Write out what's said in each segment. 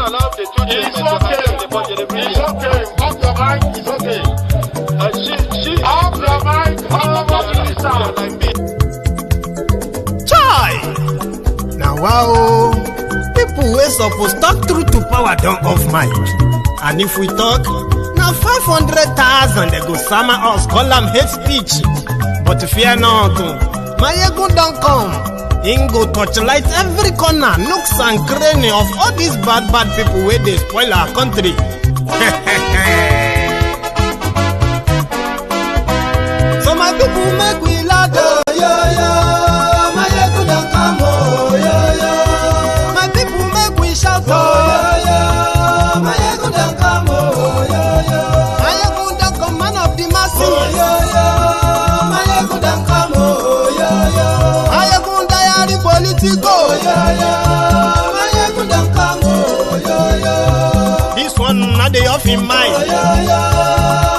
allow the two It's okay. It's okay. Off your mind. It's okay. Off your mind. Nobody is out. Chai! Now wow, people wey suppose talk truth to power don off mic. And if we talk, now 500,000 they go sama us, call them hate speech. But fear not, Mayegun don't come. He go torchlight every corner, nooks and cranny of all these bad people where they spoil our country. So my people make we laugh, oh, yo. Mayegun don't come, oh, yo. My people make we shout, oh, yo. Mayegun don't come, oh, yo. Mayegun don't come, man of the masses, oh, yo. Mayegun don't come, oh, yo. Mayegun diary politico, oh, yo. Mayegun don't come, oh, yo. This one not the off in mind, oh, yo.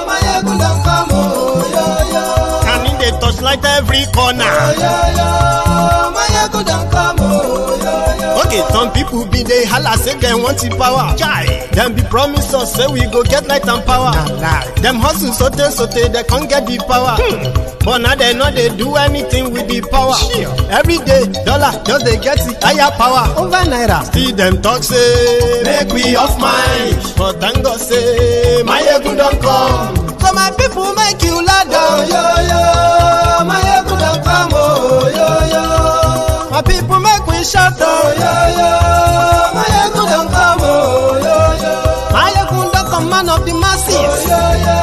Mayegun don't come, oh, yo. And in the touchlight every corner, oh, yo. Mayegun don't come, oh, yo. Okay, some people be they holla say they want the power. Chai, them be promise us say we go get light and power. Nah. Them hustle sote they can't get the power. But now they know they do anything with the power. Sure. Every day dollar just they get the higher power over naira. Still them talk say make we off mind. But thank God say Mayegun don't come. So my people make you ladder, oh, yo. Mayegun don't come, oh, yo. My people make we shout, oh, yo. Mayegun don't come, oh, yo. Mayegun don't come, man of the masses, oh, yo.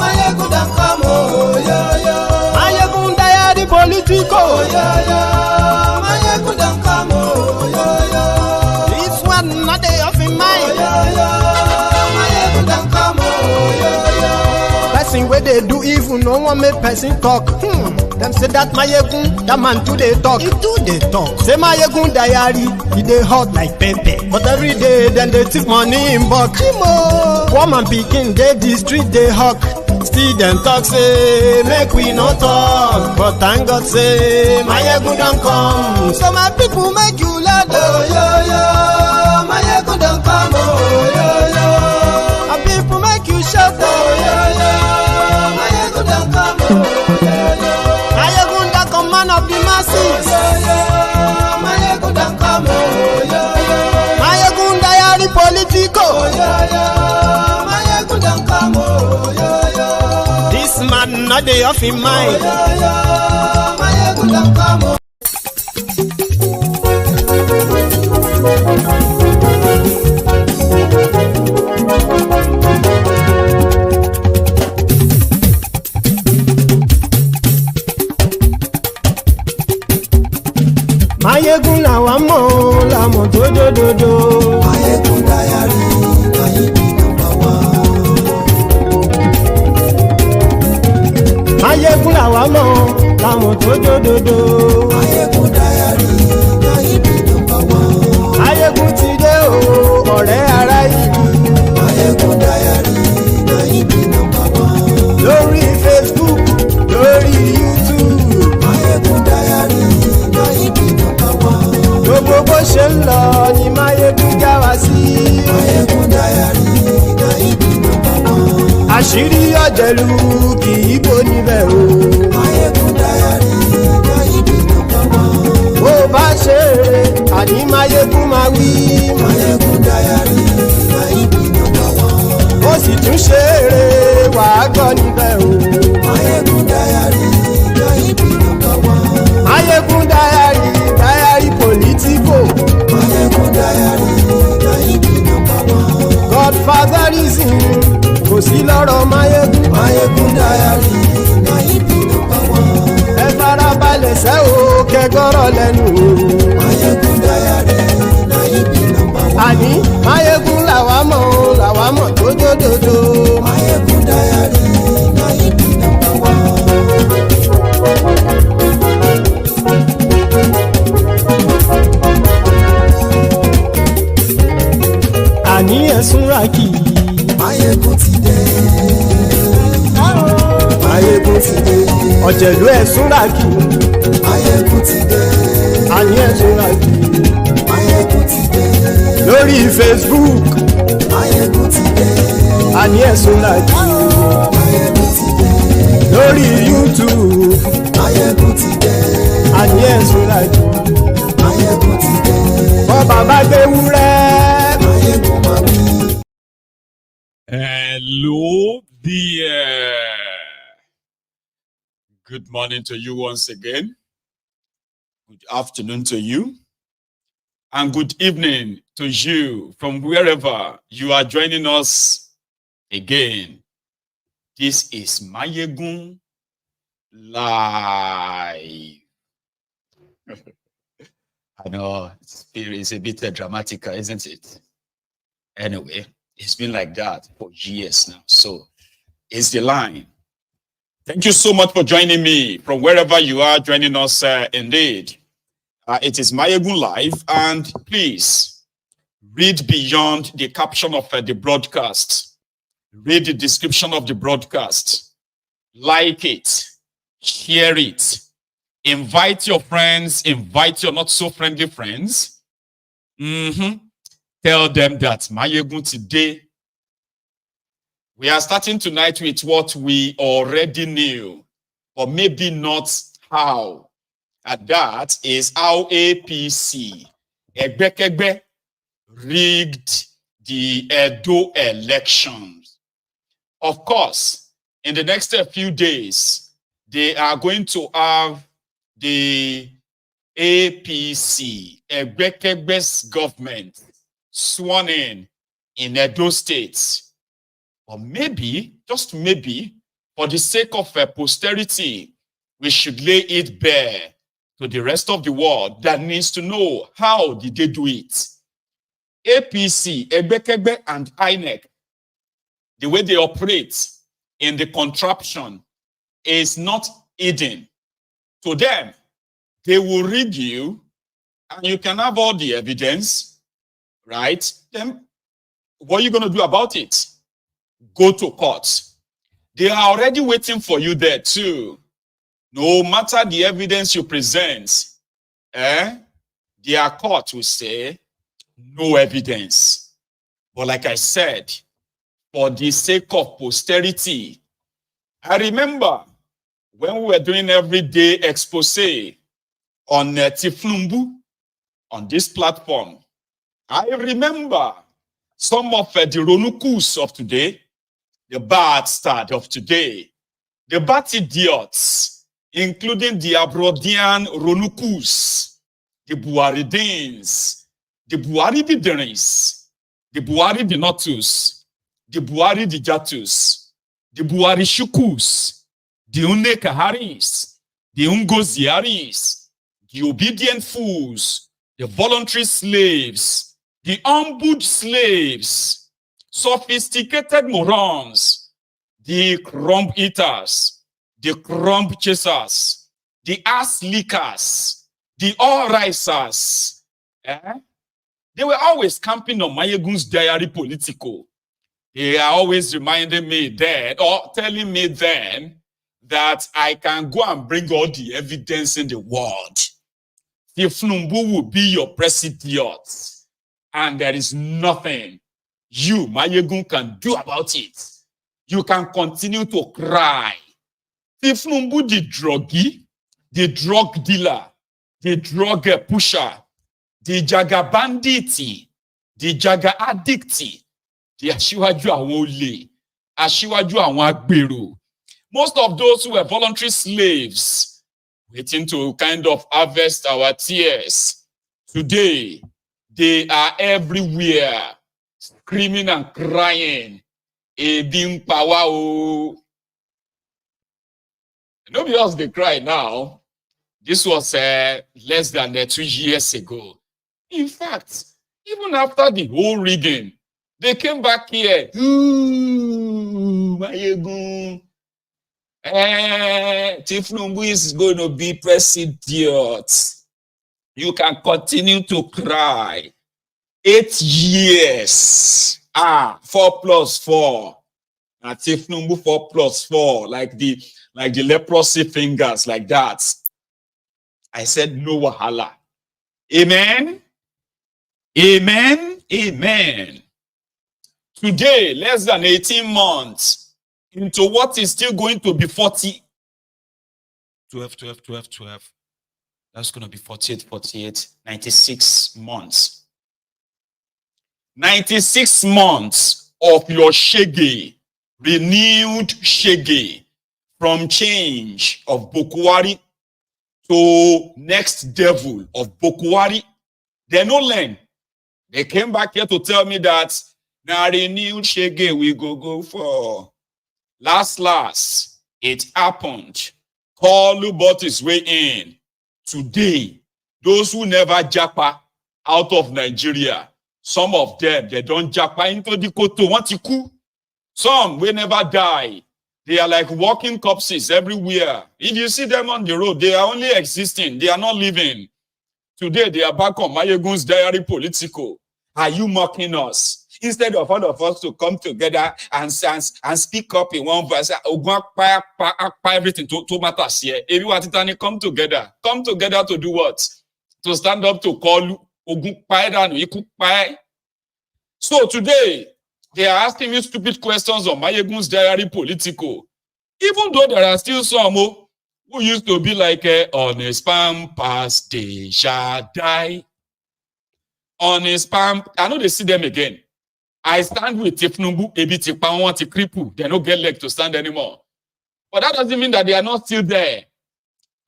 Mayegun don't come, oh, yo. Mayegun diary politico, oh, yo. Mayegun don't come, oh, yo. This one not the off in mind, oh, yo. Mayegun don't come, oh, yo. Person where they do evil, no one make person talk. Them say that Mayegun, that man too they talk. He too they talk. Say Mayegun diary, he dey hot like pepper. But every day then they take money in bulk. Woman picking they the street they hawk. Still them talk say make we no talk. But thank God say Mayegun don't come. So my people make you laugh, oh, yo. Mayegun don't come, oh, yo. My people make you shout, oh, yo. Mayegun don't come, oh, yo. Man of the masses, Mayegun don't come, oh, yo. Mayegun diary politico, oh, yo. Mayegun don't come, oh, yo. This man not the off in mind, oh, yo. Mayegun don't come, oh. Mayegun làwa mọ̀ làmọ̀ tó dòdòdò. Mayegun diary Mayegun number one. Mayegun làwa mọ̀ làmọ̀ tó dòdòdò. Mayegun diary Mayegun number one. Mayegun ti dé o ọ̀rẹ́ ara ìlú. Mayegun diary Mayegun number one. Lórí Facebook lórí YouTube. Mayegun diary Mayegun number one. Gbogbo bó ṣe ń lọ ni Mayegun já wa sí. Mayegun diary Mayegun number one. Àṣírí ọ̀jẹ̀lú kì í bò níbẹ̀ o. Mayegun diary Mayegun number one. Bó bá ṣe eré àní Mayegun máa wí. Mayegun diary Mayegun number one. Ó sì tún ṣe eré wàá gbọ́ níbẹ̀ o. Mayegun diary Mayegun number one. Mayegun diary politico. Mayegun diary Mayegun number one. Godfatherism kò sí lọ́rọ̀ Mayegun. Mayegun diary Mayegun number one. Ẹ farabalẹ̀ sẹ́ o kẹgọ́rọ̀ lẹ́nu o. Mayegun diary Mayegun number one. Àní Mayegun làwa mọ̀ tó dòdòdò. Mayegun diary Mayegun number one. Àní ẹ̀sùn ràkì. Mayegun ti dé. Mayegun ti dé. Ọ̀jẹ̀lú ẹ̀sùn ràkì. Mayegun ti dé. Àní ẹ̀sùn ràkì. Mayegun ti dé. lórí Facebook Mayegun ti dé. àní ẹ̀sùn làjú Mayegun ti dé. lórí YouTube Mayegun ti dé. àní ẹ̀sùn làjú Mayegun ti dé. bọ́ bàbá gbé wúrẹ́. Mayegun máa wí. Hello there. Good morning to you once again. Good afternoon to you. And good evening to you from wherever you are joining us again. This is Mayegun Live. I know it's a bit dramatic, isn't it? Anyway, it's been like that for years now. So it's the line. Thank you so much for joining me from wherever you are joining us indeed. It is Mayegun Live, and please read beyond the caption of the broadcast. Read the description of the broadcast. Like it. Share it. Invite your friends. Invite your not so friendly friends. Tell them that Mayegun today. We are starting tonight with what we already knew, or maybe not how. And that is how APC, Egbekegbe, rigged the Edo elections. Of course, in the next few days, they are going to have the APC, Egbekegbe's government, sworn in Edo State. Or maybe, just maybe, for the sake of posterity, we should lay it bare to the rest of the world that needs to know how did they do it. APC, Egbekegbe, and INEC, the way they operate in the contraption is not hidden. To them, they will rig you, and you can have all the evidence, right? Then what are you going to do about it? Go to court. They are already waiting for you there too. No matter the evidence you present, their court will say, no evidence. But like I said, for the sake of posterity, I remember when we were doing everyday expose on Tiflumbu, on this platform, I remember some of the Ronukus of today, the bad start of today, the bad idiots, including the Abrodian Ronukus, the Buaridins, the Buari Biderins, the Buari Dinotus, the Buari Dijatus, the Buari Shukus, the Unekaharis, the Ungoziaris, the obedient fools, the voluntary slaves, the humbled slaves, sophisticated morons, the crumb eaters, the crumb chasers, the ass lickers, the all-risers. They were always camping on Mayegun's diary political. They are always reminding me then, or telling me then, that I can go and bring all the evidence in the world. If Numbu will be your president, and there is nothing you, Mayegun, can do about it. You can continue to cry. If Numbu, the druggie, the drug dealer, the drug pusher, the jaga banditi, the jaga addicti, the ashiwaju awon ole, ashiwaju awon agbero. Most of those who were voluntary slaves, waiting to kind of harvest our tears, today, they are everywhere, screaming and crying. Ebin power o. Nobody else they cry now. This was less than 2 years ago. In fact, even after the whole rigging, they came back here. Ooh, Mayegun. Tifnumbu is going to be president. You can continue to cry. 8 years. 4 plus 4. Tifnumbu 4 plus 4. Like the leprosy fingers, like that. I said no wahala. Amen. Amen. Amen. Today, less than 18 months into what is still going to be 40. 12. That's going to be 48, 96 months. 96 months of your shege, renewed shege, from change of Bokwari to next devil of Bokwari. They no learn. They came back here to tell me that now renewed shege we go for. Last, it happened. Kalu bought his way in. Today, those who never japa out of Nigeria, some of them, they don't japa into the koto, want ku. Some will never die. They are like walking corpses everywhere. If you see them on the road, they are only existing. They are not living. Today, they are back on Mayegun's diary political. Are you mocking us? Instead of all of us to come together and speak up in one voice, everything to matters here. Everyone come together. Come together to do what? To stand up to call Ogun. So today, they are asking me stupid questions on Mayegun's diary political. Even though there are still some who used to be like, on a spam pass, they shall die. On a spam, I know they see them again. I stand with Tifnumbu, Ebiti, Pawanti, Kripu. They don't get leg to stand anymore. But that doesn't mean that they are not still there.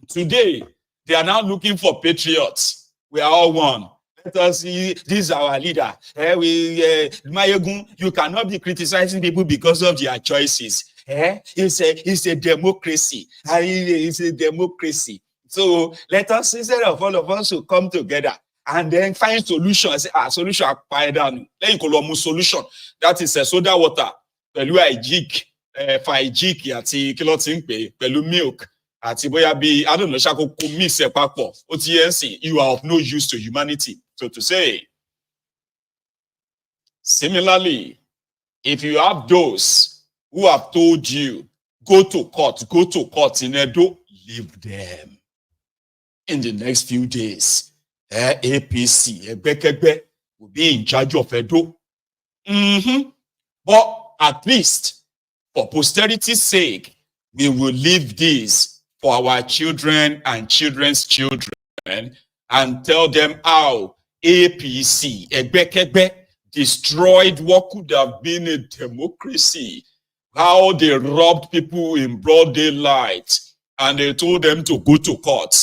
Today, they are now looking for patriots. We are all one. Let us see, this is our leader. Mayegun, you cannot be criticizing people because of their choices. It's a democracy. It's a democracy. So let us, instead of all of us, to come together and then find solutions. Solution down. Then you call solution. That is soda water. Pẹ̀lú àìjík, fàìjík àti kí ló ti ń pè, pẹ̀lú milk. Àti bóyá bí, I don't know, ṣàkókò mix ẹ̀ papọ̀. Ó ti yẹn sìn, you are of no use to humanity. So to say, similarly, if you have those who have told you, go to court in Edo, leave them. In the next few days, APC, Ebekebe, will be in charge of Edo. But at least, for posterity's sake, we will leave this for our children and children's children and tell them how APC, Ebekebe, destroyed what could have been a democracy, how they robbed people in broad daylight, and they told them to go to court.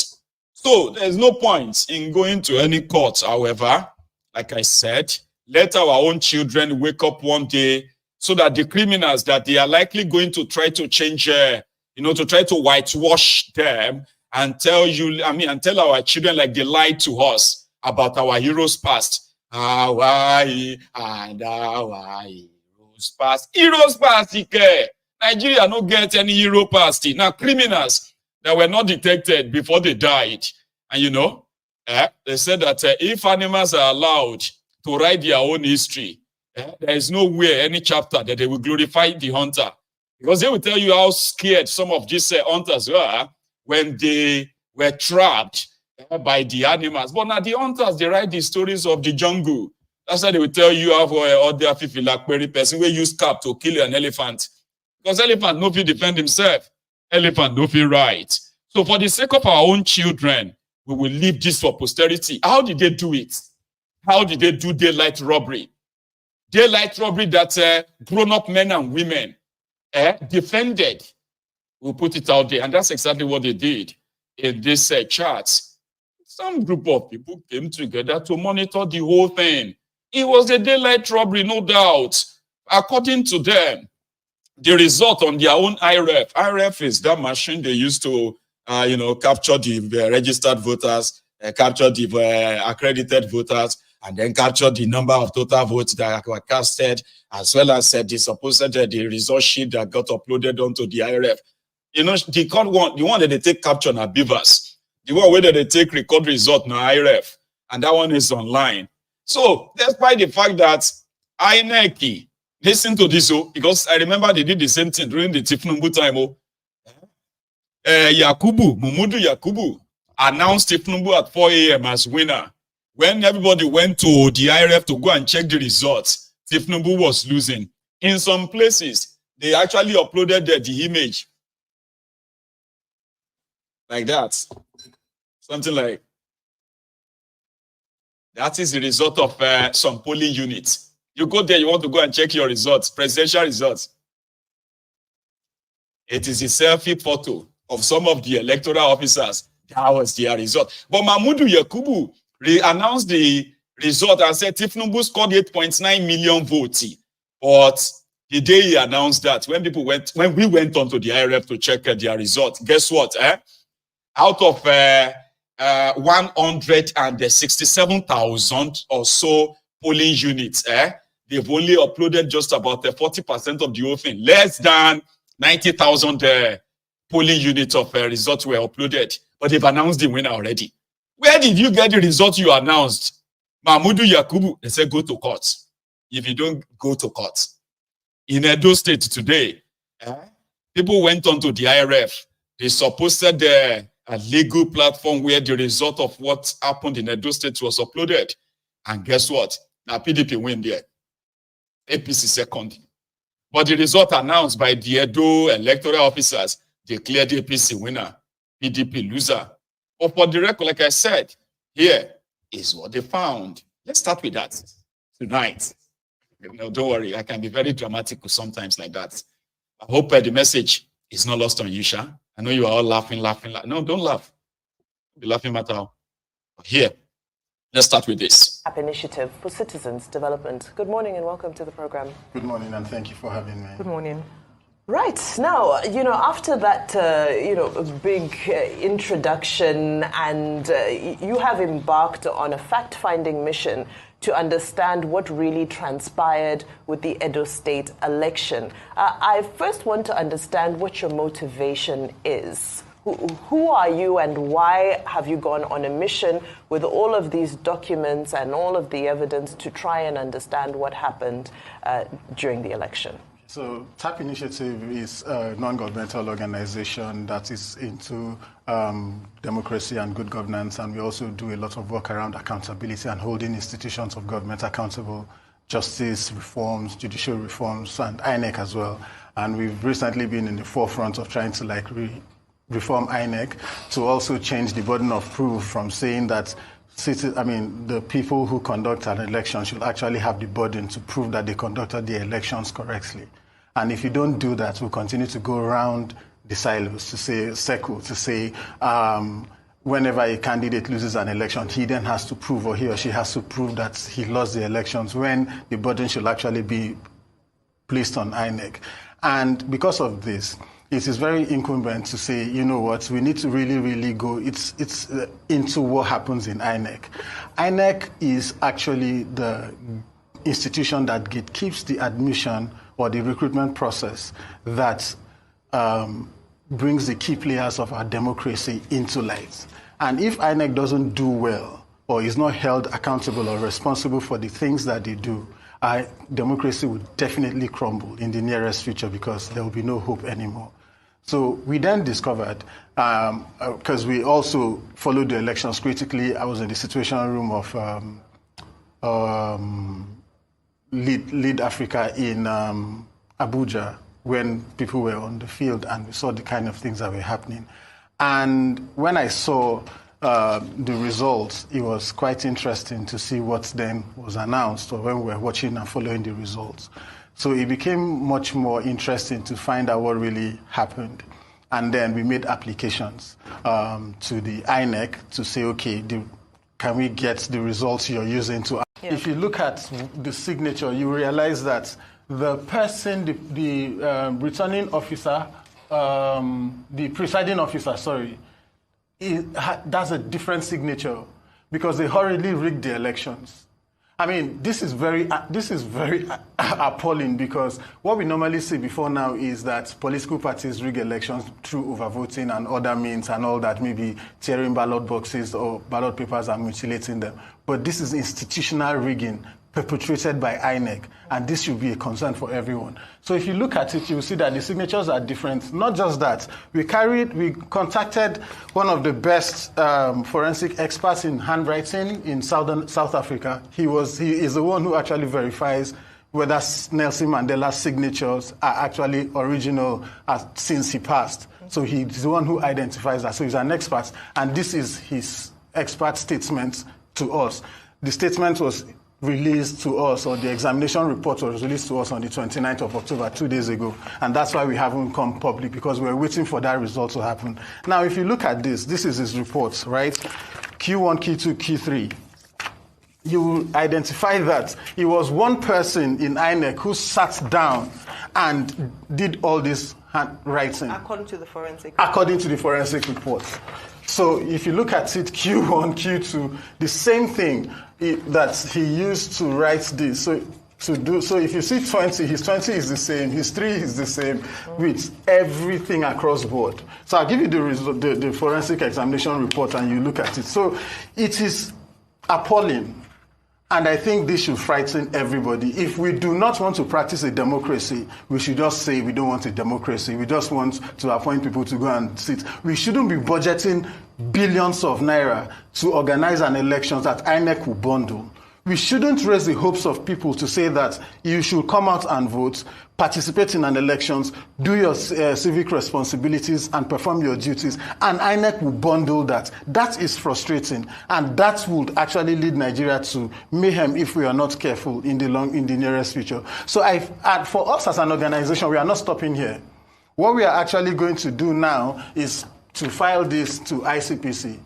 So there's no point in going to any court. However, like I said, let our own children wake up one day so that the criminals that they are likely going to try to change, to try to whitewash them and tell our children like they lied to us about our heroes past. Our heroes past. Heroes past, Nigeria no get any hero past. Now criminals that were not detected before they died. And they said that if animals are allowed to write their own history, there is nowhere, any chapter, that they will glorify the hunter. Because they will tell you how scared some of these hunters were when they were trapped by the animals. But now the hunters, they write the stories of the jungle. That's why they will tell you how other people like Perry person will use cap to kill an elephant. Because elephant no fit defend himself. Elephant no fit right. So for the sake of our own children, we will leave this for posterity. How did they do it? How did they do daylight robbery? Daylight robbery that grown-up men and women defended. We'll put it out there. And that's exactly what they did in this chart. Some group of people came together to monitor the whole thing. It was a daylight robbery, no doubt. According to them, the result on their own iREV. iREV is that machine they used to, capture the registered voters, capture the accredited voters, and then capture the number of total votes that were casted, as well as the supposed the result sheet that got uploaded onto the iREV. The one that they take capture na Beavers. The one where they take record result na iREV, and that one is online. So, despite the fact that INEC, listen to this, because I remember they did the same thing during the Tifnumbu time. Mumudu Yakubu announced Tifnumbu at 4 a.m. as winner when everybody went to the iREV to go and check the results, Tinubu was losing. In some places, they actually uploaded the image like that. Something like that is the result of some polling units. You go there, you want to go and check your results, presidential results. It is a selfie photo of some of the electoral officers. That was their result. But Mahmoud Yakubu announced the result and said Tinubu scored 8.9 million votes. But the day he announced that, when we went onto the iREV to check their result, guess what? Out of 167,000 or so polling units, they've only uploaded just about 40% of the whole thing. Less than 90,000 polling units of results were uploaded, but they've announced the winner already. Where did you get the result you announced? Mahmoud Yakubu, they said go to court. If you don't go to court. In Edo State today, people went onto the iREV. They supposed a legal platform where the result of what happened in Edo State was uploaded. And guess what? Now PDP win there. APC second. But the result announced by the Edo electoral officers declared APC winner, PDP loser. But for the record, like I said, here is what they found. Let's start with that tonight. No, don't worry. I can be very dramatic sometimes like that. I hope the message is not lost on you, Sha. I know you are all laughing. No, don't laugh. Be laughing matter how. Here, let's start with this. App Initiative for Citizens Development. Good morning and welcome to the program. Good morning and thank you for having me. Good morning. Right. Now, after that, big introduction, and you have embarked on a fact-finding mission to understand what really transpired with the Edo State election. I first want to understand what your motivation is. Who are you and why have you gone on a mission with all of these documents and all of the evidence to try and understand what happened during the election? So TAP Initiative is a non-governmental organization that is into democracy and good governance, and we also do a lot of work around accountability and holding institutions of government accountable, justice reforms, judicial reforms, and INEC as well. And we've recently been in the forefront of trying to reform INEC to also change the burden of proof from saying that the people who conduct an election should actually have the burden to prove that they conducted the elections correctly. And if you don't do that, we'll continue to go around the silos to say, whenever a candidate loses an election, he then has to prove, or he or she has to prove that he lost the elections, when the burden should actually be placed on INEC. And because of this, it is very incumbent to say, you know what, we need to really go into what happens in INEC. INEC is actually the institution that gatekeeps the admission or the recruitment process that brings the key players of our democracy into light. And if INEC doesn't do well, or is not held accountable or responsible for the things that they do, our democracy will definitely crumble in the nearest future, because there will be no hope anymore. So we then discovered, because we also followed the elections critically, I was in the situation room of Lead Africa in Abuja when people were on the field, and we saw the kind of things that were happening. And when I saw the results, it was quite interesting to see what then was announced, or when we were watching and following the results. So it became much more interesting to find out what really happened. And then we made applications to the INEC to say, okay, can we get the results you're using to... Yeah. If you look at the signature, you realize that the person, the returning officer, the presiding officer, that's a different signature, because they hurriedly rigged the elections. I mean, this is very appalling, because what we normally see before now is that political parties rig elections through overvoting and other means and all that, maybe tearing ballot boxes or ballot papers and mutilating them. But this is institutional rigging, perpetrated by INEC, and this should be a concern for everyone. So if you look at it, you'll see that the signatures are different. Not just that, we contacted one of the best forensic experts in handwriting in South Africa. He is the one who actually verifies whether Nelson Mandela's signatures are actually original since he passed. So he's the one who identifies that. So he's an expert, and this is his expert statement to us. The statement was released to us, or the examination report was released to us on the 29th of October, 2 days ago. And that's why we haven't come public, because we're waiting for that result to happen. Now, if you look at this is his report, right? Q1, Q2, Q3. You will identify that it was one person in INEC who sat down and did all this handwriting. According to the forensic report. So if you look at it, Q1, Q2, the same thing that he used to write this. So if you see 20, his 20 is the same, his 3 is the same, with everything across board. So I'll give you the forensic examination report, and you look at it. So it is appalling. And I think this should frighten everybody. If we do not want to practice a democracy, we should just say we don't want a democracy. We just want to appoint people to go and sit. We shouldn't be budgeting billions of naira to organize an election that INEC will bundle. We shouldn't raise the hopes of people to say that you should come out and vote, participate in an elections, do your civic responsibilities and perform your duties, and INEC will bundle that. That is frustrating, and that would actually lead Nigeria to mayhem if we are not careful in the nearest future. So for us as an organization, we are not stopping here. What we are actually going to do now is to file this to ICPC.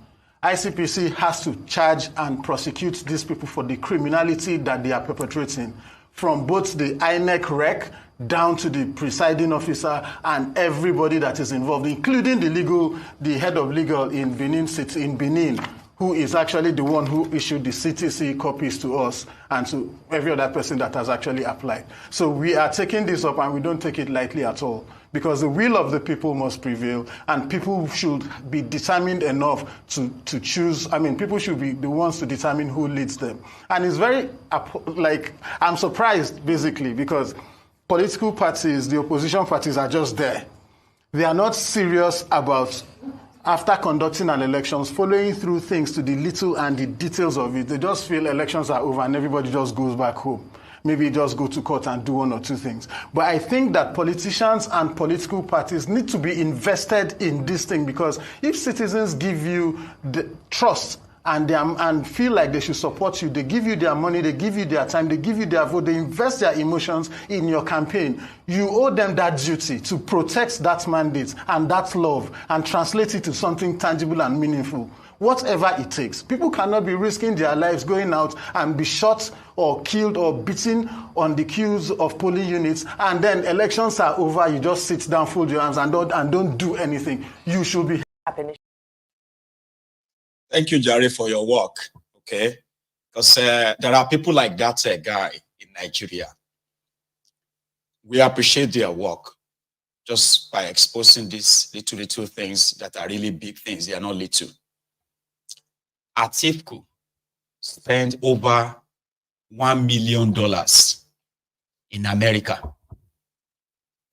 ICPC has to charge and prosecute these people for the criminality that they are perpetrating, from both the INEC rec down to the presiding officer and everybody that is involved, including the head of legal in Benin City, in Benin, who is actually the one who issued the CTC copies to us and to every other person that has actually applied. So we are taking this up, and we don't take it lightly at all, because the will of the people must prevail, and people should be determined enough to choose. I mean, people should be the ones to determine who leads them. And it's very, I'm surprised, basically, because political parties, the opposition parties, are just there. They are not serious about, after conducting an elections, following through things to the little and the details of it. They just feel elections are over and everybody just goes back home. Maybe just go to court and do one or two things. But I think that politicians and political parties need to be invested in this thing, because if citizens give you the trust and feel like they should support you, they give you their money, they give you their time, they give you their vote, they invest their emotions in your campaign, you owe them that duty to protect that mandate and that love and translate it to something tangible and meaningful. Whatever it takes. People cannot be risking their lives going out and be shot or killed or beaten on the queues of polling units, and then elections are over, you just sit down, fold your hands, and don't do anything. You should be happy. Thank you, Jerry, for your work, okay? Because there are people like that guy in Nigeria. We appreciate their work just by exposing these little things that are really big things. They are not little. Atiku spent over $1 million in America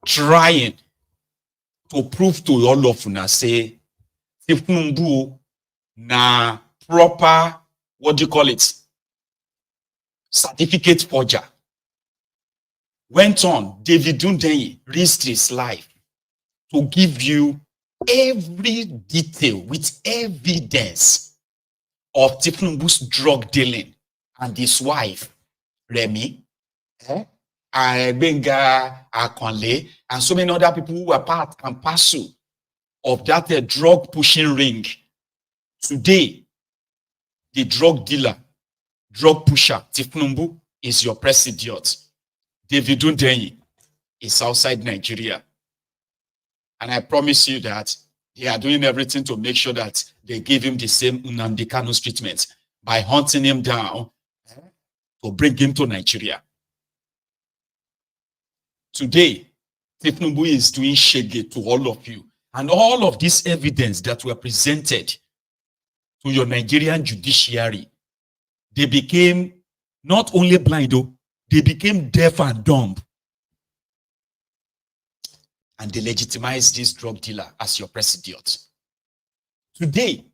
trying to prove to all of us, say, Tifnumbu na proper, what do you call it, certificate forger. Went on, David Dundeyi risked his life to give you every detail with evidence of Tifnumbu's drug dealing and his wife, Remy, Benga, Akonle, and so many other people who were part and parcel of that drug pushing ring. Today, the drug dealer, drug pusher, Tifnumbu, is your president. David Dundeyi is outside Nigeria. And I promise you that they are doing everything to make sure that they give him the same Nnamdi Kanu's treatment by hunting him down to bring him to Nigeria. Today, Tifnumbu is doing shege to all of you. And all of this evidence that were presented to your Nigerian judiciary, they became Not only blind, though, they became deaf and dumb. And they legitimized this drug dealer as your president. Today,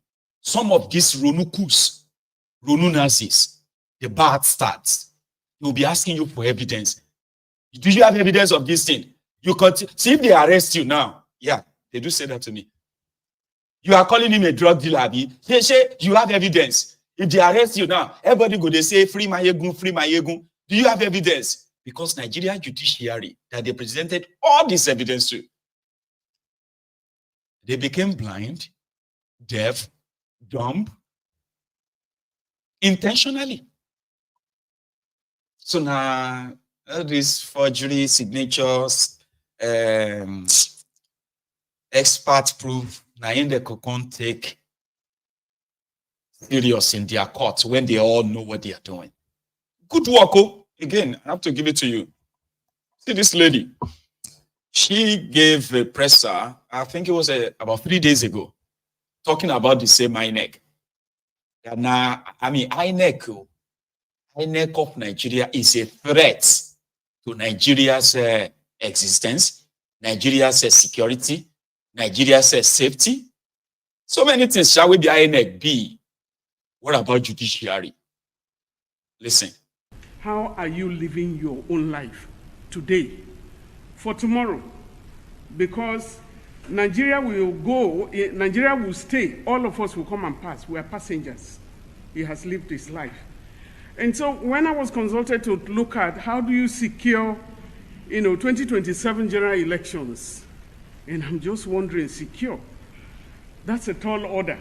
some of these Ronukus, Ronu Nazis, the bad stats, they will be asking you for evidence. Do you have evidence of this thing? You see if they arrest you now. Yeah, they do say that to me. You are calling him a drug dealer, Abi. They say you have evidence. If they arrest you now, everybody go, they say, free Mayegun, free Mayegun. Do you have evidence? Because Nigeria judiciary, that they presented all this evidence to, they became blind, deaf, dumb, intentionally. So now, all these forgery signatures, expert proof, now in the cocon take serious in their court when they all know what they are doing. Good work, oh. Again, I have to give it to you. See this lady. She gave a presser, I think it was about 3 days ago, talking about the same INEC. And now, I mean, INEC of Nigeria is a threat to Nigeria's existence, Nigeria's security, Nigeria's safety. So many things shall we be INEC be. What about judiciary? Listen. How are you living your own life today for tomorrow? Because Nigeria will go, Nigeria will stay, all of us will come and pass. We are passengers. He has lived his life. And so when I was consulted to look at how do you secure, 2027 general elections, and I'm just wondering, secure? That's a tall order.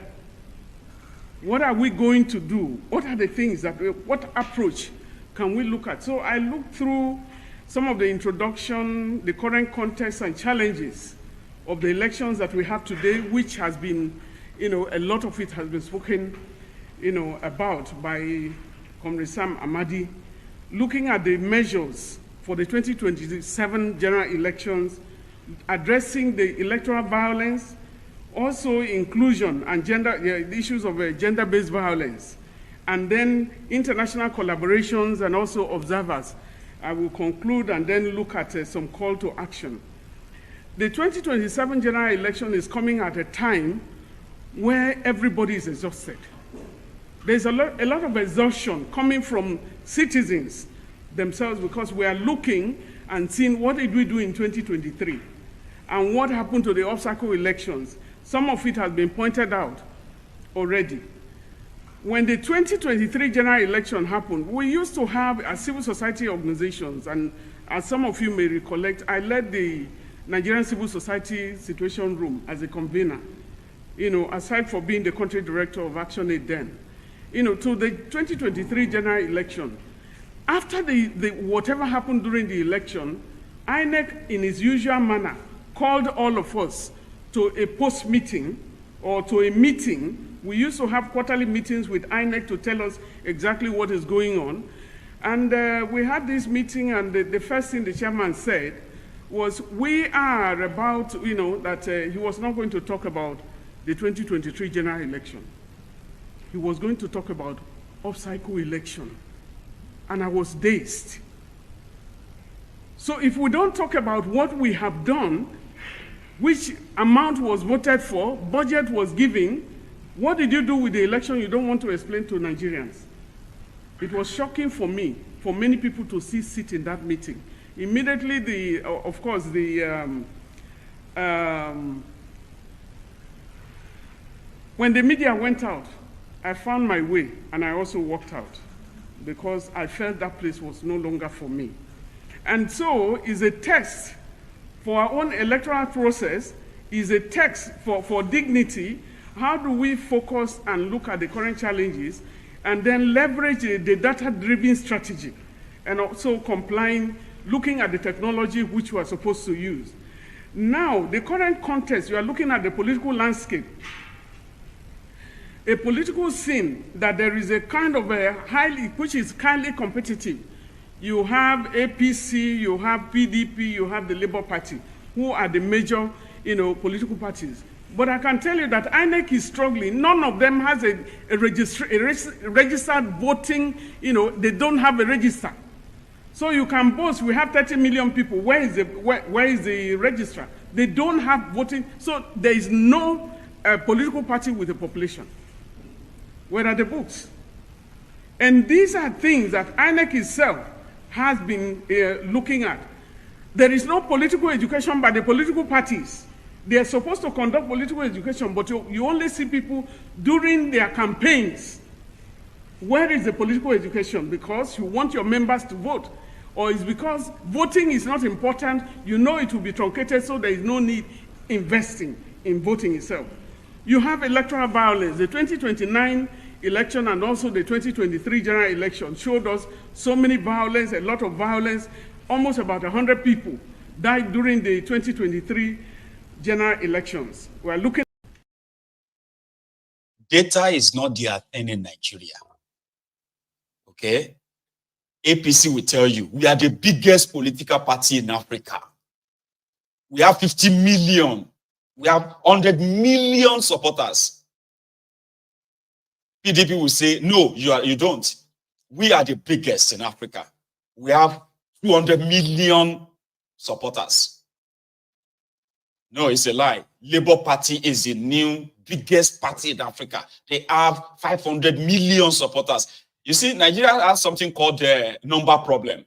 What are we going to do? What are the things what approach can we look at? So I looked through some of the introduction, the current context and challenges of the elections that we have today, which has been, a lot of it has been spoken, about by Comrade Sam Amadi, looking at the measures for the 2027 general elections, addressing the electoral violence, also inclusion and the issues of gender-based violence, and then international collaborations and also observers. I will conclude and then look at some call to action. The 2027 general election is coming at a time where everybody is exhausted. There's a lot of exhaustion coming from citizens themselves because we are looking and seeing what did we do in 2023 and what happened to the off-cycle elections. Some of it has been pointed out already. When the 2023 general election happened, we used to have civil society organizations, and as some of you may recollect, I led the Nigerian Civil Society Situation Room as a convener, aside from being the country director of Action Aid then. To the 2023 general election, after whatever happened during the election, INEC, in its usual manner, called all of us to a post-meeting or to a meeting. We used to have quarterly meetings with INEC to tell us exactly what is going on. And we had this meeting, and the first thing the chairman said was, we are about, that he was not going to talk about the 2023 general election. He was going to talk about off-cycle election. And I was dazed. So if we don't talk about what we have done, which amount was voted for, budget was given, what did you do with the election you don't want to explain to Nigerians? It was shocking for me, for many people to sit in that meeting. Immediately, when the media went out, I found my way and I also walked out because I felt that place was no longer for me. And so is a test for our own electoral process, is a text for dignity. How do we focus and look at the current challenges and then leverage the data-driven strategy and also complying, looking at the technology which we are supposed to use. Now, the current context, you are looking at the political landscape, a political scene that there is a kind of which is highly competitive. You have APC, you have PDP, you have the Labour Party, who are the major, political parties. But I can tell you that INEC is struggling. None of them has a registered voting, they don't have a register. So you can boast, we have 30 million people. Where is the registrar? They don't have voting. So there is no political party with a population. Where are the books? And these are things that INEC itself has been looking at. There is no political education by the political parties. They are supposed to conduct political education, but you only see people during their campaigns. Where is the political education? Because you want your members to vote. Or it's because voting is not important, it will be truncated, so there is no need investing in voting itself. You have electoral violence. The 2029 election and also the 2023 general election showed us so many violence, a lot of violence. Almost about 100 people died during the 2023 general elections. We're looking. Data is not their thing in Nigeria. Okay? APC will tell you, we are the biggest political party in Africa. We have 50 million. We have 100 million supporters. PDP will say, no, you don't. We are the biggest in Africa. We have 200 million supporters. No, it's a lie. Labour Party is the new biggest party in Africa. They have 500 million supporters. You see, Nigeria has something called the number problem.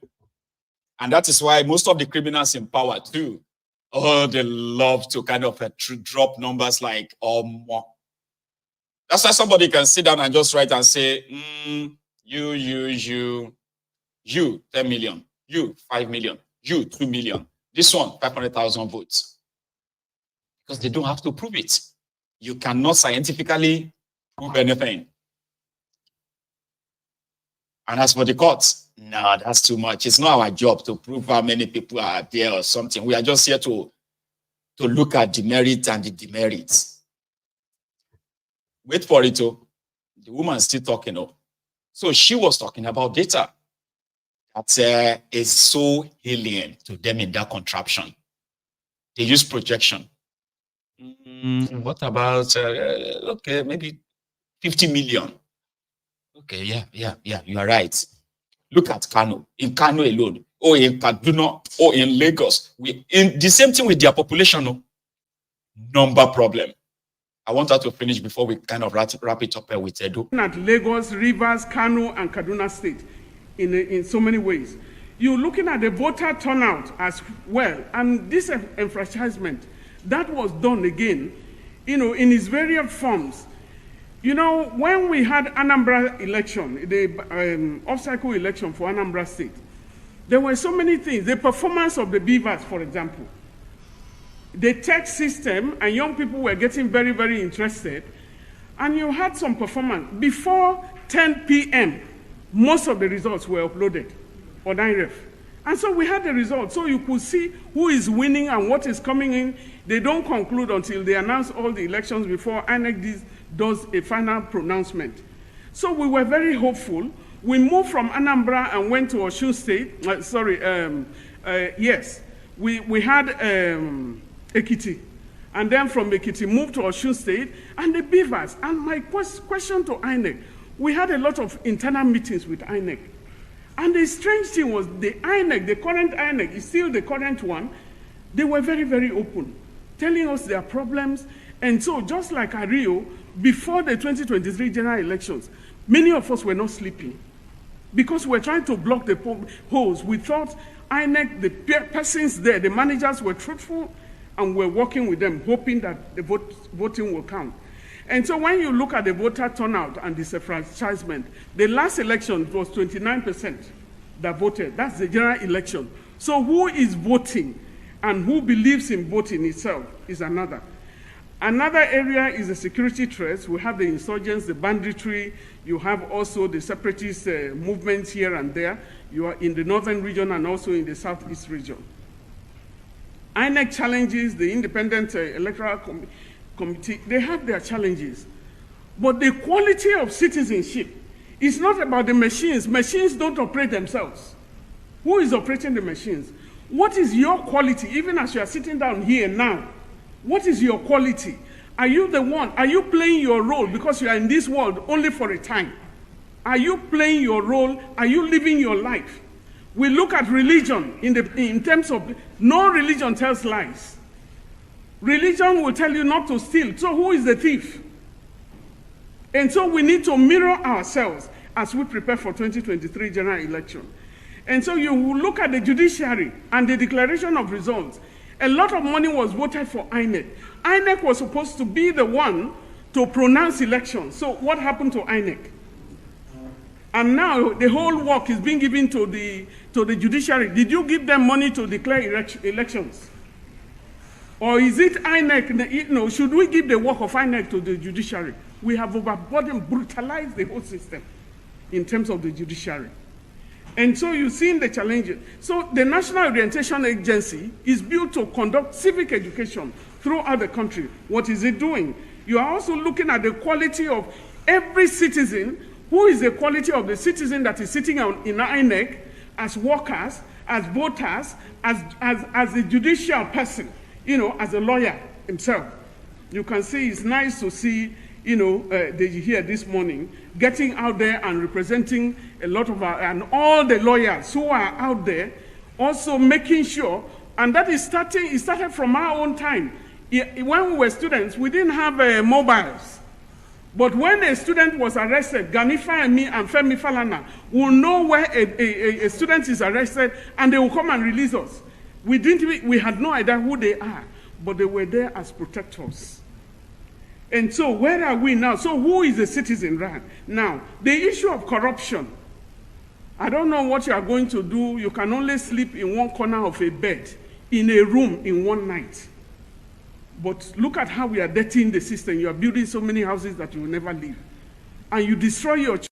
And that is why most of the criminals in power too, they love to kind of drop numbers like more. That's why somebody can sit down and just write and say, you, 10 million, you, 5 million, you, 2 million, this one, 500,000 votes. Because they don't have to prove it. You cannot scientifically prove anything. And as for the courts, no, that's too much. It's not our job to prove how many people are there or something. We are just here to look at the merits and the demerits. Wait for it, oh. The woman is still talking, oh. So she was talking about data. That is so alien to them in that contraption. They use projection. What about, okay, maybe 50 million. Okay, yeah, you are right. Look at Kano. In Kano alone, or in Kaduna, or in Lagos. In the same thing with their population, no? Number problem. I want her to finish before we kind of wrap it up with Edo. At Lagos, Rivers, Kano, and Kaduna State in so many ways. You're looking at the voter turnout as well. And this enfranchisement, that was done again, in its various forms. When we had Anambra election, the off-cycle election for Anambra State, there were so many things. The performance of the beavers, for example. The tech system, and young people were getting very, very interested. And you had some performance. Before 10 p.m., most of the results were uploaded on iREV. And so we had the results. So you could see who is winning and what is coming in. They don't conclude until they announce all the elections before INEC does a final pronouncement. So we were very hopeful. We moved from Anambra and went to Osun State. Yes, we had Ekiti. And then from Ekiti moved to Osun State and the beavers. And my question to INEC, we had a lot of internal meetings with INEC. And the strange thing was the INEC, the current INEC, is still the current one. They were very, very open, telling us their problems. And so just like Ario, before the 2023 general elections, many of us were not sleeping because we're trying to block the holes. We thought INEC, the persons there, the managers were truthful, and we're working with them, hoping that the voting will count. And so when you look at the voter turnout and disenfranchisement, the last election was 29% that voted. That's the general election. So who is voting and who believes in voting itself is another. Another area is the security threats. We have the insurgents, the banditry. You have also the separatist movements here and there. You are in the northern region and also in the southeast region. INEC challenges, the Independent Electoral Committee, they have their challenges. But the quality of citizenship is not about the machines. Machines don't operate themselves. Who is operating the machines? What is your quality, even as you are sitting down here now? What is your quality? Are you the one? Are you playing your role because you are in this world only for a time? Are you playing your role? Are you living your life? We look at religion in terms of no religion tells lies. Religion will tell you not to steal. So who is the thief? And so we need to mirror ourselves as we prepare for 2023 general election. And so you will look at the judiciary and the declaration of results. A lot of money was voted for INEC. INEC was supposed to be the one to pronounce elections. So what happened to INEC? And now the whole work is being given to the judiciary. Did you give them money to declare elections? Or is it INEC, should we give the work of INEC to the judiciary? We have overburdened, brutalized the whole system in terms of the judiciary. And so you've seen the challenges. So the National Orientation Agency is built to conduct civic education throughout the country. What is it doing? You are also looking at the quality of every citizen. Who is the quality of the citizen that is sitting in INEC as workers, as voters, as a judicial person, as a lawyer himself? You can see it's nice to see, here this morning, getting out there and representing a lot of and all the lawyers who are out there, also making sure, and that is it started from our own time. When we were students, we didn't have mobiles. But when a student was arrested, Ganifa and me and Femi Falana will know where a student is arrested, and they will come and release us. We had no idea who they are, but they were there as protectors. And so where are we now? So who is the citizen right now? The issue of corruption. I don't know what you are going to do. You can only sleep in one corner of a bed, in a room, in one night. But look at how we are dirtying the system. You are building so many houses that you will never leave. And you destroy your children.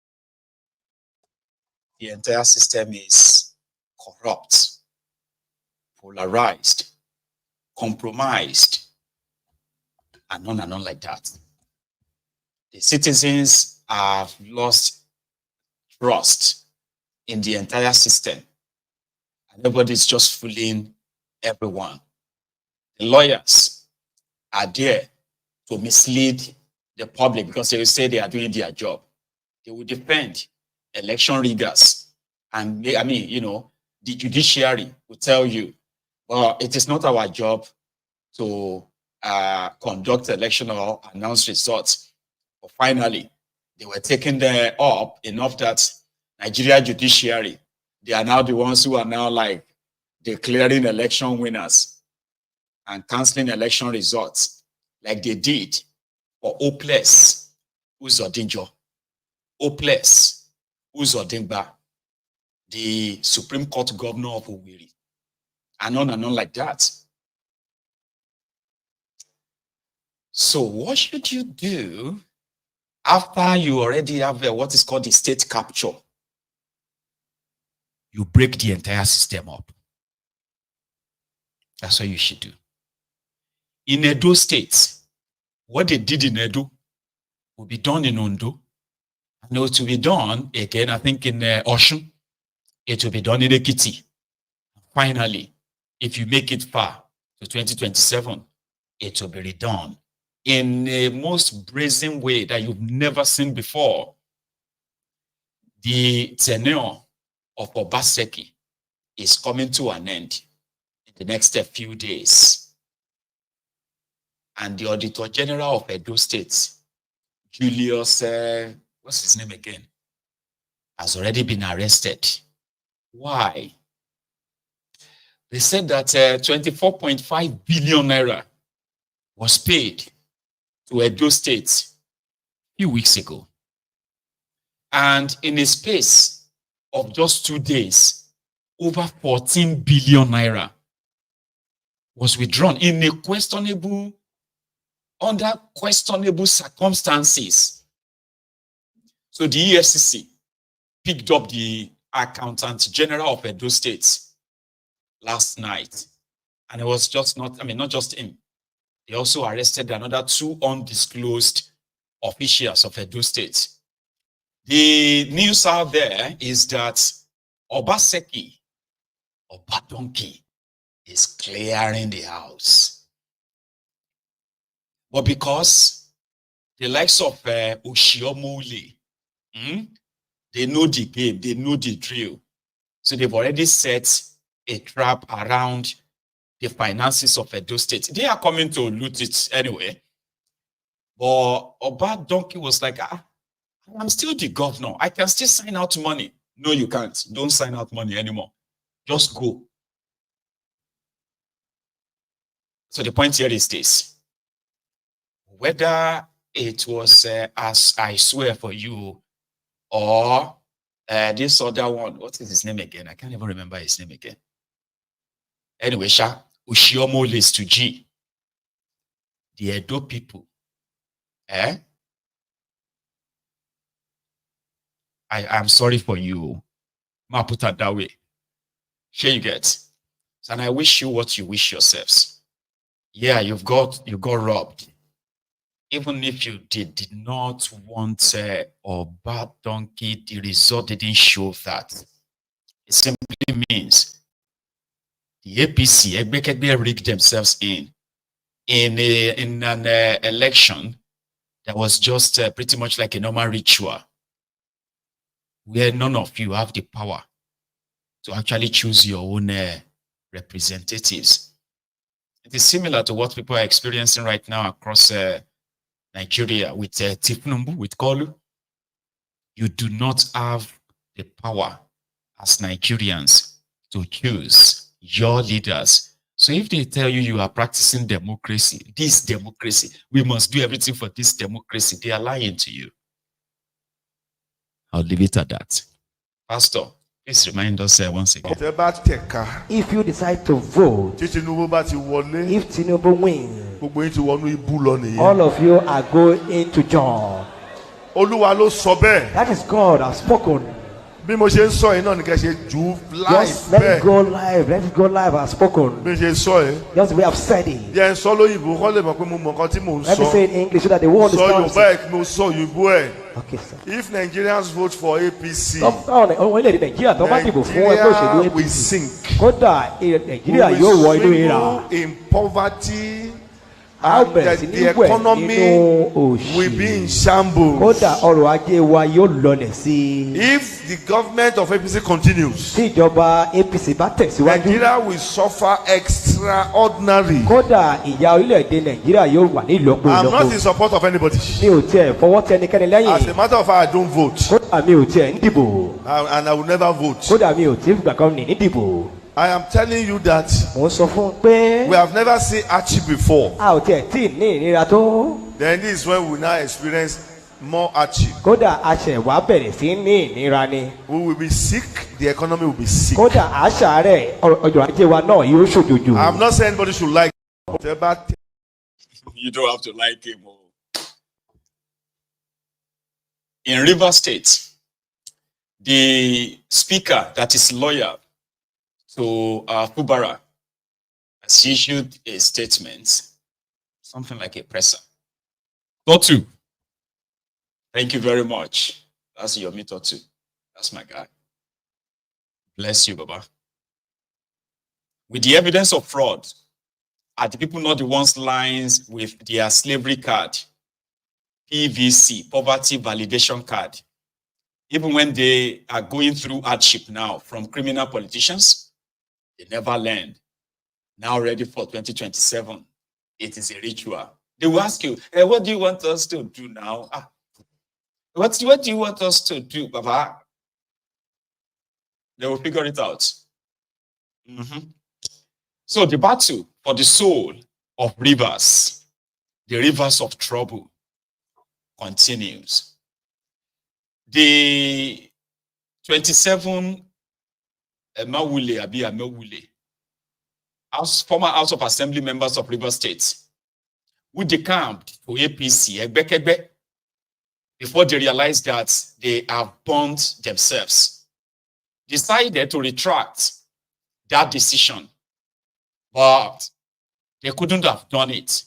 The entire system is corrupt, polarized, compromised, and on like that. The citizens have lost trust in the entire system. And everybody's just fooling everyone. The lawyers are there to mislead the public because they will say they are doing their job. They will defend election riggers. And the judiciary will tell you, well, it is not our job to conduct election or announce results. But finally, they were taken there up enough that Nigeria judiciary, they are now the ones who are now like declaring election winners and canceling election results like they did for hopeless Uzodinjo, hopeless Uzodimba, the Supreme Court governor of Owerri, and on like that. So what should you do after you already have what is called the state capture? You break the entire system up. That's what you should do. In Edo State, what they did in Edo will be done in Ondo. And it will be done again, I think, in Osun. It will be done in Ekiti. Finally, if you make it far to 2027, it will be redone in a most brazen way that you've never seen before. The tenure of Obaseki is coming to an end in the next few days. And the Auditor General of Edo State, Julius, what's his name again, has already been arrested. Why? They said that 24.5 billion naira was paid to Edo State a few weeks ago. And in a space of just 2 days, over 14 billion naira was withdrawn in a under questionable circumstances. So the EFCC picked up the Accountant General of Edo State last night. And it was just not just him. They also arrested another 2 undisclosed officials of Edo State. The news out there is that Obaseki, Obadonki, is clearing the house. But because the likes of Oshiomole, they know the game, they know the drill. So they've already set a trap around the finances of Edo State. They are coming to loot it anyway. But Oba Donkey was like, I'm still the governor. I can still sign out money. No, you can't. Don't sign out money anymore. Just go. So the point here is this. Whether it was as I swear for you or this other one, what is his name again? I can't even remember his name again. Anyway, Oshiomole is to G. The Edo people. I'm sorry for you. Ma put it that way. Here you get. And I wish you what you wish yourselves. Yeah, you got robbed. Even if you did not want or bad donkey, the result didn't show that. It simply means the APC, Ebekebe rigged themselves in an election that was just pretty much like a normal ritual, where none of you have the power to actually choose your own representatives. It is similar to what people are experiencing right now across Nigeria with Tifnumbu, with Kolu. You do not have the power as Nigerians to choose your leaders. So if they tell you you are practicing democracy, this democracy, we must do everything for this democracy, they are lying to you. I'll leave it at that. Pastor, please remind us once again. If you decide to vote, if Tinubu wins, all of you are going to join. That is God has spoken. Yes, let it go live. Let it go live as spoken. Just the way I've said it. Let me say it in English so that they won't understand. Okay, sir. If Nigerians vote for APC, Nigeria will sink. We will swindle in poverty. And the economy will be in shambles. If the government of APC continues, Nigeria will suffer extraordinary. I'm not in support of anybody. As a matter of fact, I don't vote. And I will never vote. I am telling you that we have never seen Archie before. Then this is when we now experience more Archie. We will be sick, the economy will be sick. I'm not saying anybody should like him. You don't have to like him. In Rivers State, the speaker, that is loyal to Fubara, has issued a statement, something like a presser. Totu, thank you very much. That's your me, Totu. That's my guy. Bless you, Baba. With the evidence of fraud, are the people not the ones lying with their slavery card, PVC, poverty validation card, even when they are going through hardship now from criminal politicians? They never learned. Now ready for 2027. It is a ritual. They will ask you, hey, what do you want us to do now? What do you want us to do, Baba? They will figure it out. So the battle for the soul of rivers, the rivers of trouble, continues. The 27 former House of Assembly members of Rivers State, who decamped to APC before they realized that they have burned themselves, decided to retract that decision. But they couldn't have done it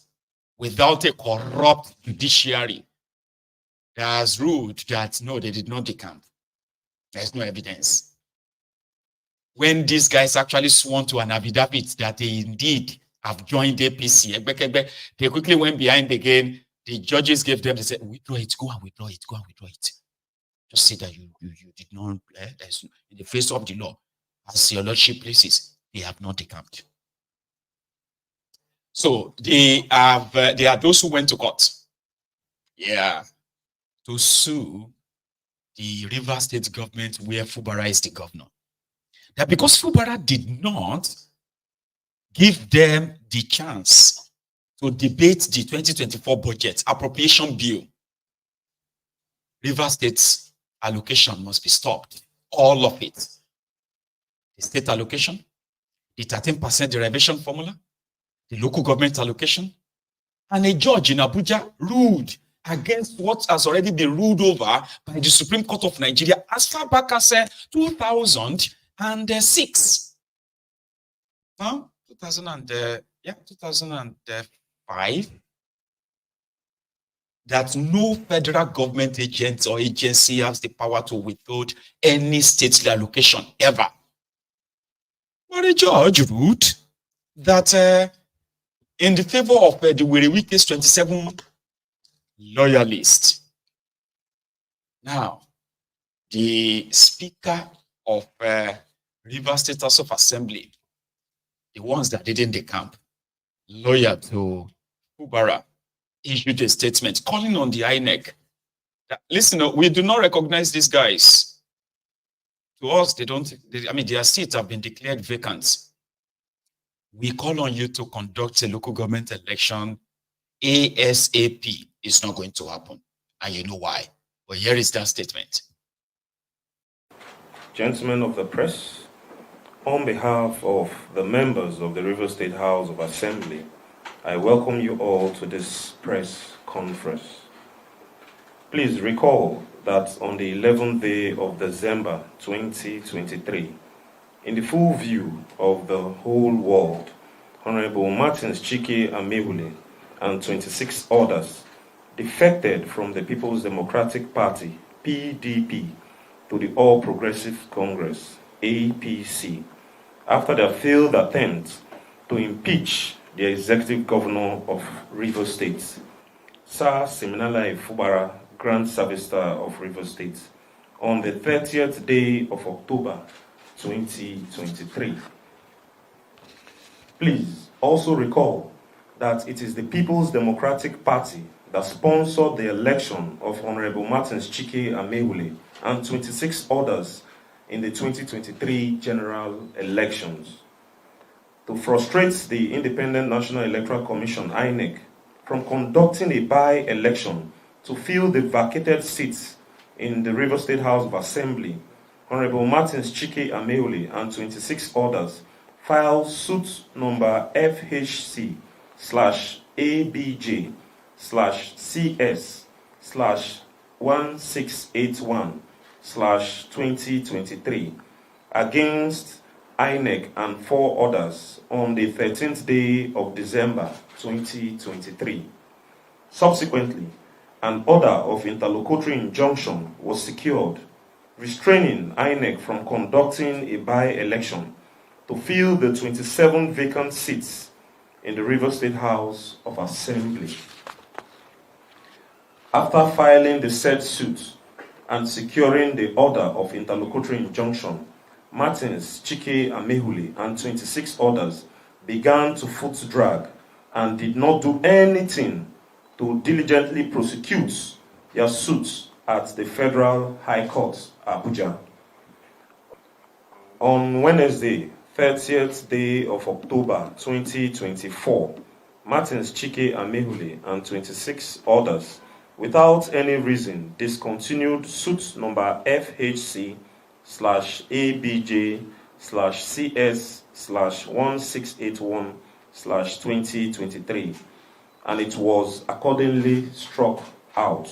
without a corrupt judiciary that has ruled that no, they did not decamp. There's no evidence. When these guys actually sworn to an affidavit that they indeed have joined APC. They quickly went behind again. The judges gave them, they said, withdraw it, go and withdraw it, go and withdraw it. Just say that you did not, in the face of the law, as your lordship places, they have not decamped. So they are those who went to court. Yeah. To sue the River State government where Fubara is the governor. That because Fubara did not give them the chance to debate the 2024 budget appropriation bill, River State's allocation must be stopped. All of it. The state allocation, the 13% derivation formula, the local government allocation, and a judge in Abuja ruled against what has already been ruled over by the Supreme Court of Nigeria as far back as 2006. 2005. That no federal government agent or agency has the power to withhold any state allocation ever. But a judge ruled that in the favor of the Wike's 27 loyalists. Now, the Speaker of River State House of Assembly, the ones that didn't decamp, loyal to Fubara, issued a statement calling on the INEC that, listen, we do not recognize these guys. To us, their seats have been declared vacant. We call on you to conduct a local government election ASAP. It's not going to happen. And you know why. But here is that statement. Gentlemen of the press, on behalf of the members of the River State House of Assembly, I welcome you all to this press conference. Please recall that on the 11th day of December 2023, in the full view of the whole world, Honorable Martins Chike Amewule and 26 others defected from the People's Democratic Party, PDP, to the All Progressive Congress, APC, after their failed attempt to impeach the executive governor of Rivers State, Sir Siminalayi Fubara, Grand Service Star of Rivers State, on the 30th day of October 2023. Please also recall that it is the People's Democratic Party that sponsored the election of Honorable Martins Chike Amewule and 26 others in the 2023 general elections. To frustrate the Independent National Electoral Commission, INEC, from conducting a by-election to fill the vacated seats in the River State House of Assembly, Honorable Martins Chike Amewule and 26 others filed suit number FHC/ABJ/CS/1681/2023 against INEC and 4 others on the 13th day of December 2023. Subsequently, an order of interlocutory injunction was secured, restraining INEC from conducting a by-election to fill the 27 vacant seats in the River State House of Assembly. After filing the said suit and securing the order of interlocutory injunction, Martins Chike Amewule and 26 others began to foot drag and did not do anything to diligently prosecute their suits at the Federal High Court, Abuja. On Wednesday, 30th day of October 2024, Martins Chike Amewule and 26 others, without any reason, discontinued suit number FHC/ABJ/CS/1681/2023, and it was accordingly struck out.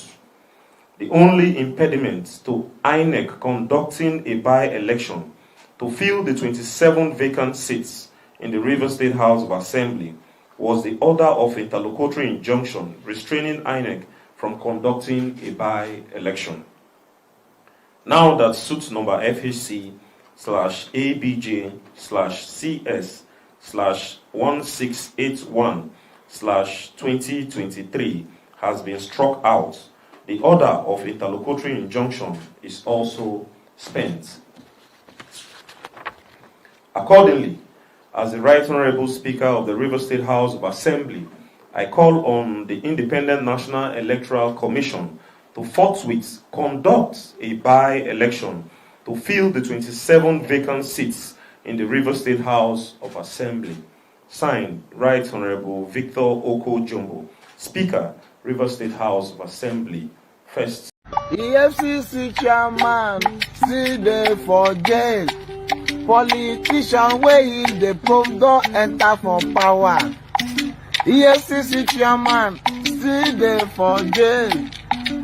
The only impediment to INEC conducting a by-election to fill the 27 vacant seats in the River State House of Assembly was the order of interlocutory injunction restraining INEC from conducting a by-election. Now that suit number FHC/ABJ/CS 1681/2023 has been struck out. The order of interlocutory injunction is also spent. Accordingly, as the Right Honorable Speaker of the Rivers State House of Assembly, I call on the Independent National Electoral Commission to forthwith conduct a by-election to fill the 27 vacant seats in the Rivers State House of Assembly. Signed, Right Honorable Victor Oko Jumbo, Speaker, Rivers State House of Assembly. First. EFCC chairman still there for jail. Politician wey in the probe don enter for power. EFCC chairman still there for jail.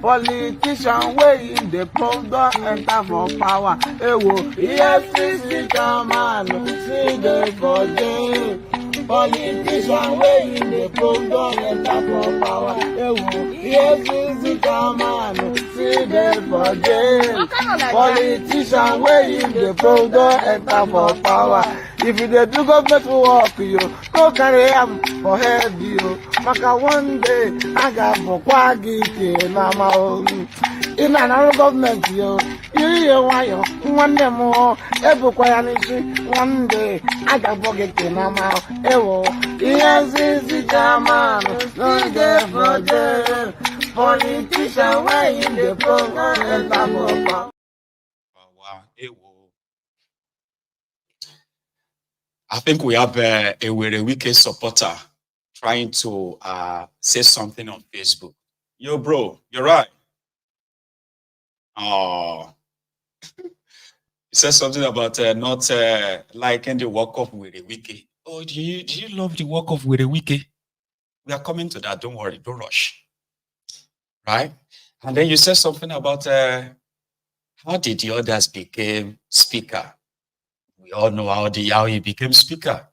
Politician wey in the probe don enter for power. Ewo, EFCC chairman still there for jail. Politician wey in the probe don enter for power. Ewo, EFCC chairman still there for jail. Politician wey in the probe don enter for power. If you dey do government work, you no carry am for head, you. Maka one day, I got for kwagi na ma own. In another government, you hear why you one day more. Every quiet one day, I got forget na ma. Ewo, yes, the chairman, no dey for jail. Politician wey in the program enter for power. I think we have a Wike supporter trying to say something on Facebook. Yo, bro, you're right. Oh, he said something about not liking the work of Wike. Oh, do you love the work of Wike? We are coming to that. Don't worry, don't rush. Right? And then you said something about how did the others become speaker? We all know how he became speaker.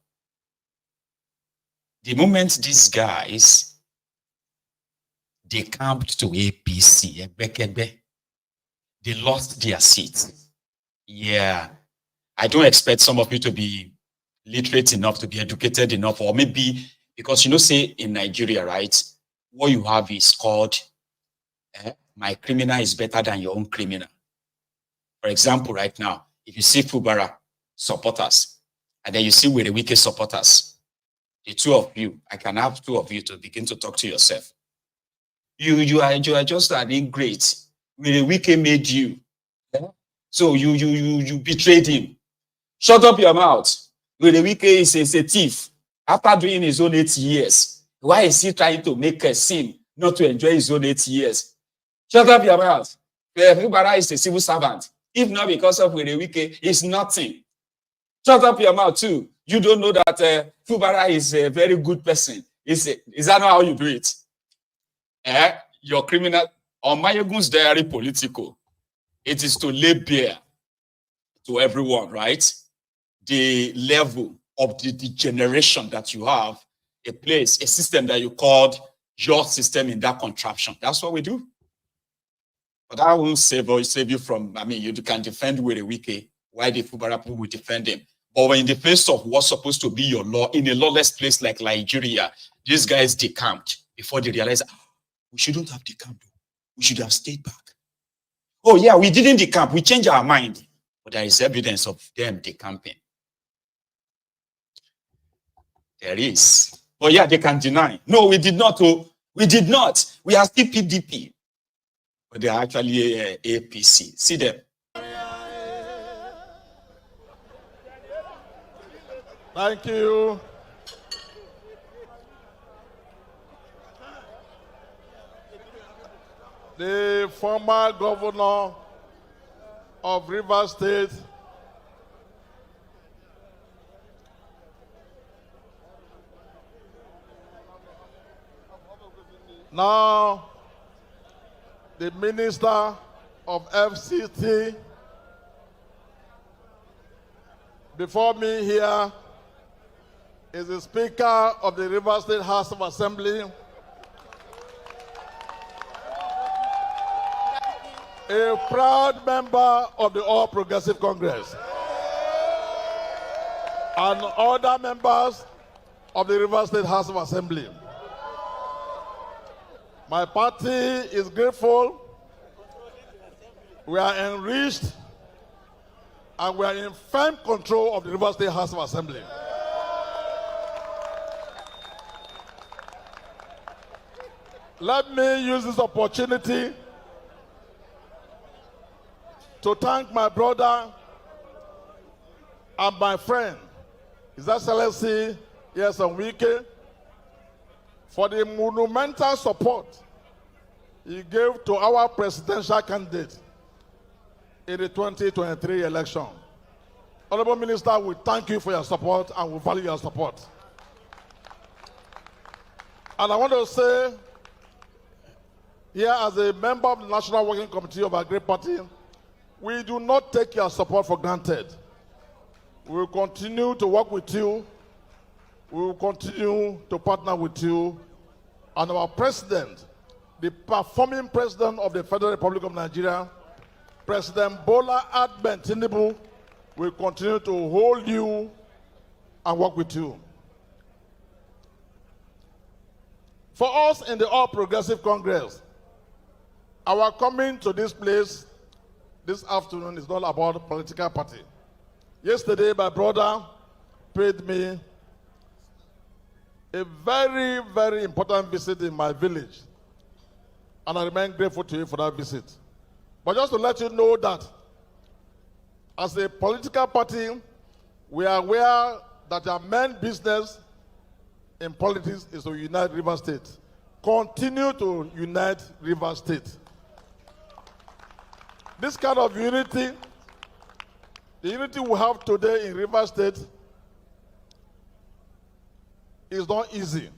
The moment these guys, they camped to APC, they lost their seats. Yeah. I don't expect some of you to be literate enough, to be educated enough, or maybe, because say in Nigeria, right, what you have is called, my criminal is better than your own criminal. For example, right now, if you see Fubara supporters, and then you see Wike supporters, the two of you, I can have two of you to begin to talk to yourself. You are just an ingrate. Wike made you. So you betrayed him. Shut up your mouth. Wike is a thief. After doing his own 8 years, why is he trying to make a sin not to enjoy his own 8 years? Shut up your mouth. Fubara is a civil servant. If not because of Wike, it's nothing. Shut up your mouth too. You don't know that Fubara is a very good person. Is that not how you do it? Your criminal, on Mayegun's diary political, it is to lay bare to everyone, right? The level of the degeneration that you have, a place, a system that you called your system in that contraption. That's what we do. But that won't save you from, you can defend Wike. Why the Fubara people will defend him? But when in the face of what's supposed to be your law in a lawless place like Nigeria, these guys decamped before they realized, we shouldn't have decamped. We should have stayed back. Oh yeah, we didn't decamp. We changed our mind. But there is evidence of them decamping. There is. But yeah, they can deny. No, we did not. Oh, we did not. We are still PDP. But they are actually APC. See them. Thank you. The former governor of Rivers State, now the minister of FCT, before me here is the Speaker of the Rivers State House of Assembly, a proud member of the All Progressive Congress. and other members of the Rivers State House of Assembly. My party is grateful. We are enriched and we are in firm control of the Rivers State House of Assembly. Let me use this opportunity to thank my brother and my friend, His Excellency Wike, for the monumental support he gave to our presidential candidate in the 2023 election. Honorable Minister, we thank you for your support and we value your support. And I want to say, here as a member of the National Working Committee of our great party, we do not take your support for granted. We will continue to work with you. We will continue to partner with you. And our president, the performing president of the Federal Republic of Nigeria, President Bola Ahmed Tinubu, will continue to hold you and work with you. For us in the All Progressive Congress, our coming to this place this afternoon is not about a political party. Yesterday, my brother paid me a very, very important visit in my village. And I remain grateful to you for that visit. But just to let you know that as a political party, we are aware that our main business in politics is to unite Rivers State. Continue to unite Rivers State. This kind of unity, the unity we have today in Rivers State, is not easy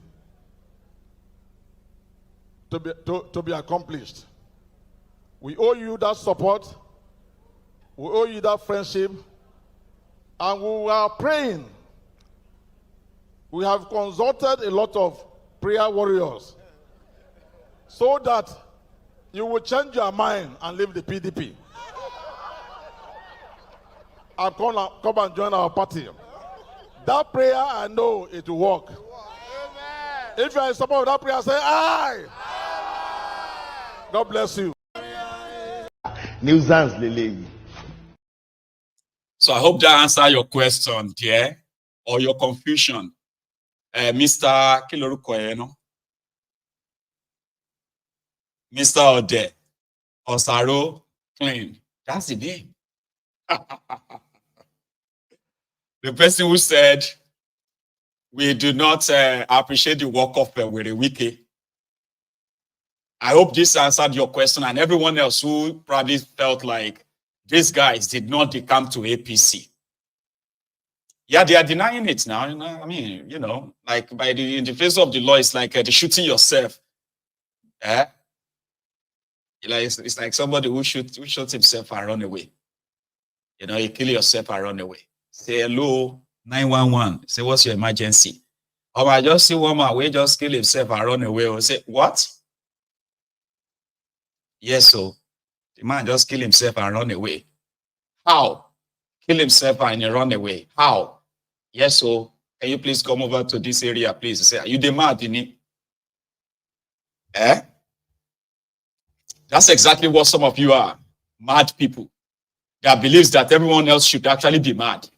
to be accomplished. We owe you that support, we owe you that friendship, and we are praying. We have consulted a lot of prayer warriors so that you will change your mind and leave the PDP and come and join our party. That prayer, I know it will work. Amen. If you are in support of that prayer, say aye. Aye. God bless you. So I hope that answers your question, dear, or your confusion. Mr. Kilorukoyeno. Mr. Ode, Osaro, Clean. That's the name. The person who said, we do not appreciate the work of Wike. I hope this answered your question, and everyone else who probably felt like these guys did not come to APC. Yeah, they are denying it now. I mean, like in the face of the law, it's like the shooting yourself. It's like somebody who shoots himself and run away. You kill yourself and run away. Say hello, 911. Say, what's your emergency? Or I just see one man who just kill himself and run away. Or say, what? Yes, so the man just kill himself and run away. How? Kill himself and run away. How? Yes, so can you please come over to this area, please? Say, are you the mad in it? That's exactly what some of you are. Mad people that believes that everyone else should actually be mad.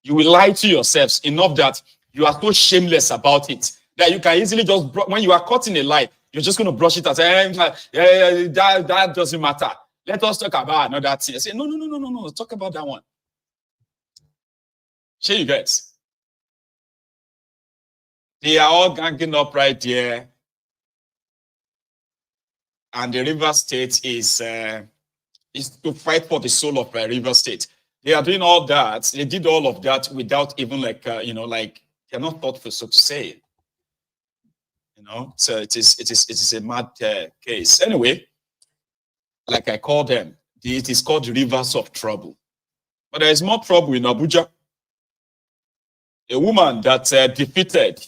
You will lie to yourselves enough that you are so shameless about it that you can easily just, when you are caught in a lie, you're just going to brush it out. That doesn't matter. Let us talk about another thing. I say, no. Talk about that one. Show you guys. They are all ganging up right there. And the River State is to fight for the soul of River State. They are doing all that. They did all of that without even like they're not thoughtful, so to say. So it is a mad case. Anyway, like I call them, it is called the rivers of trouble. But there is more trouble in Abuja. A woman that defeated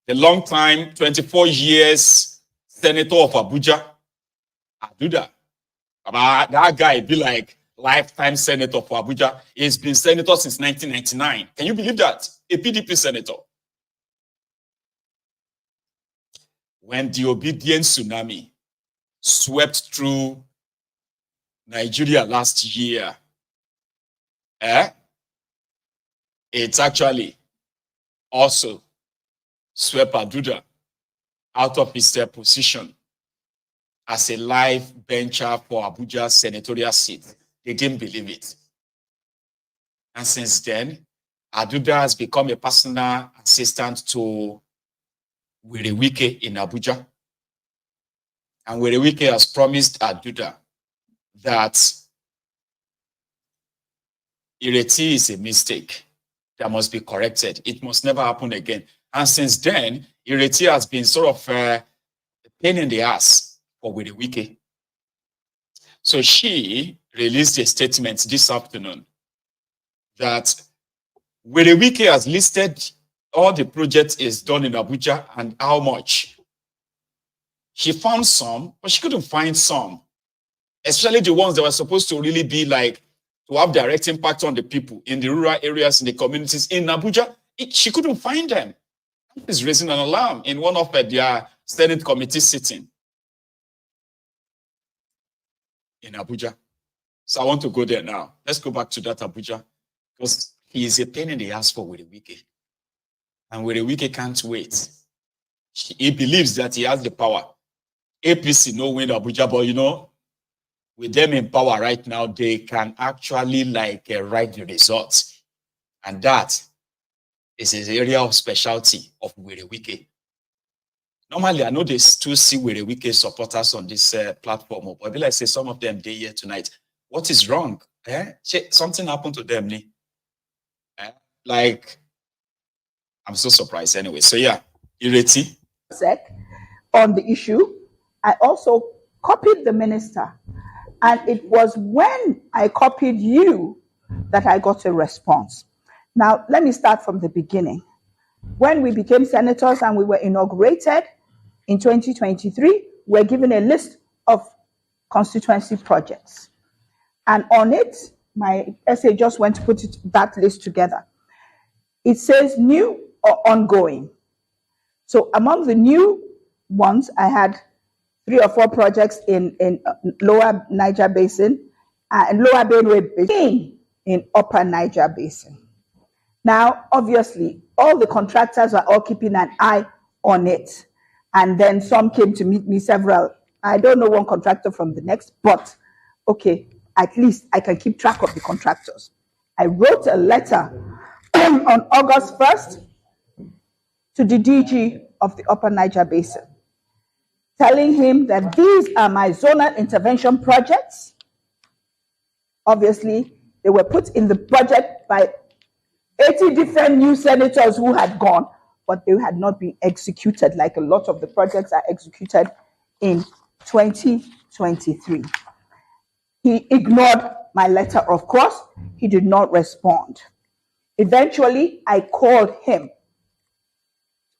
the long time, 24 years senator of Abuja, Aduda. That guy be like lifetime senator for Abuja. He's been senator since 1999. Can you believe that? A PDP senator. When the obedience tsunami swept through Nigeria last year, it actually also swept Aduda out of his position as a live bencher for Abuja senatorial seat. They didn't believe it. And since then, Aduda has become a personal assistant to Wike in Abuja. And Wike has promised Aduda that Ireti is a mistake that must be corrected. It must never happen again. And since then, Ireti has been sort of a pain in the ass for Wike. So she released a statement this afternoon that Wike has listed all the projects is done in Abuja and how much. She found some, but she couldn't find some, especially the ones that were supposed to really be like to have direct impact on the people in the rural areas, in the communities in Abuja. She couldn't find them. It's raising an alarm in one of their Senate committee sitting in Abuja. So I want to go there now. Let's go back to that Abuja, because he is a pain in the ass for Wike. And Wike can't wait. He believes that he has the power. APC no win Abuja, but you know, with them in power right now, they can actually write the results. And that is his area of specialty of Wike. Normally, I know they still see Wike supporters on this platform, but I feel like say some of them they here tonight. What is wrong? Something happened to them. I'm so surprised anyway. So yeah, Ireti. On the issue, I also copied the minister. And it was when I copied you that I got a response. Now, let me start from the beginning. When we became senators and we were inaugurated in 2023, we were given a list of constituency projects. And on it, my essay just went to put that list together. It says new or ongoing. So among the new ones, I had 3 or 4 projects in Lower Niger Basin and Lower Benue Basin in Upper Niger Basin. Now, obviously, all the contractors are all keeping an eye on it. And then some came to meet me, several. I don't know one contractor from the next, but okay, at least I can keep track of the contractors. I wrote a letter on August 1st to the DG of the Upper Niger Basin, telling him that these are my zonal intervention projects. Obviously, they were put in the budget by 80 different new senators who had gone, but they had not been executed like a lot of the projects are executed in 2023. He ignored my letter, of course. He did not respond. Eventually, I called him.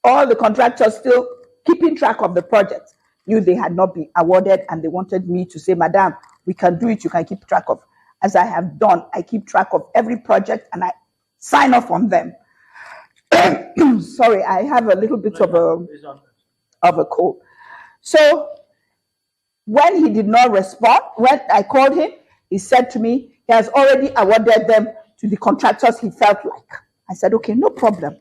All the contractors still keeping track of the projects knew they had not been awarded, and they wanted me to say, Madam, we can do it, you can keep track of. As I have done, I keep track of every project and I sign off on them. Sorry, I have a little bit of a cold. So when he did not respond, when I called him, he said to me, he has already awarded them to the contractors he felt like. I said, okay, no problem.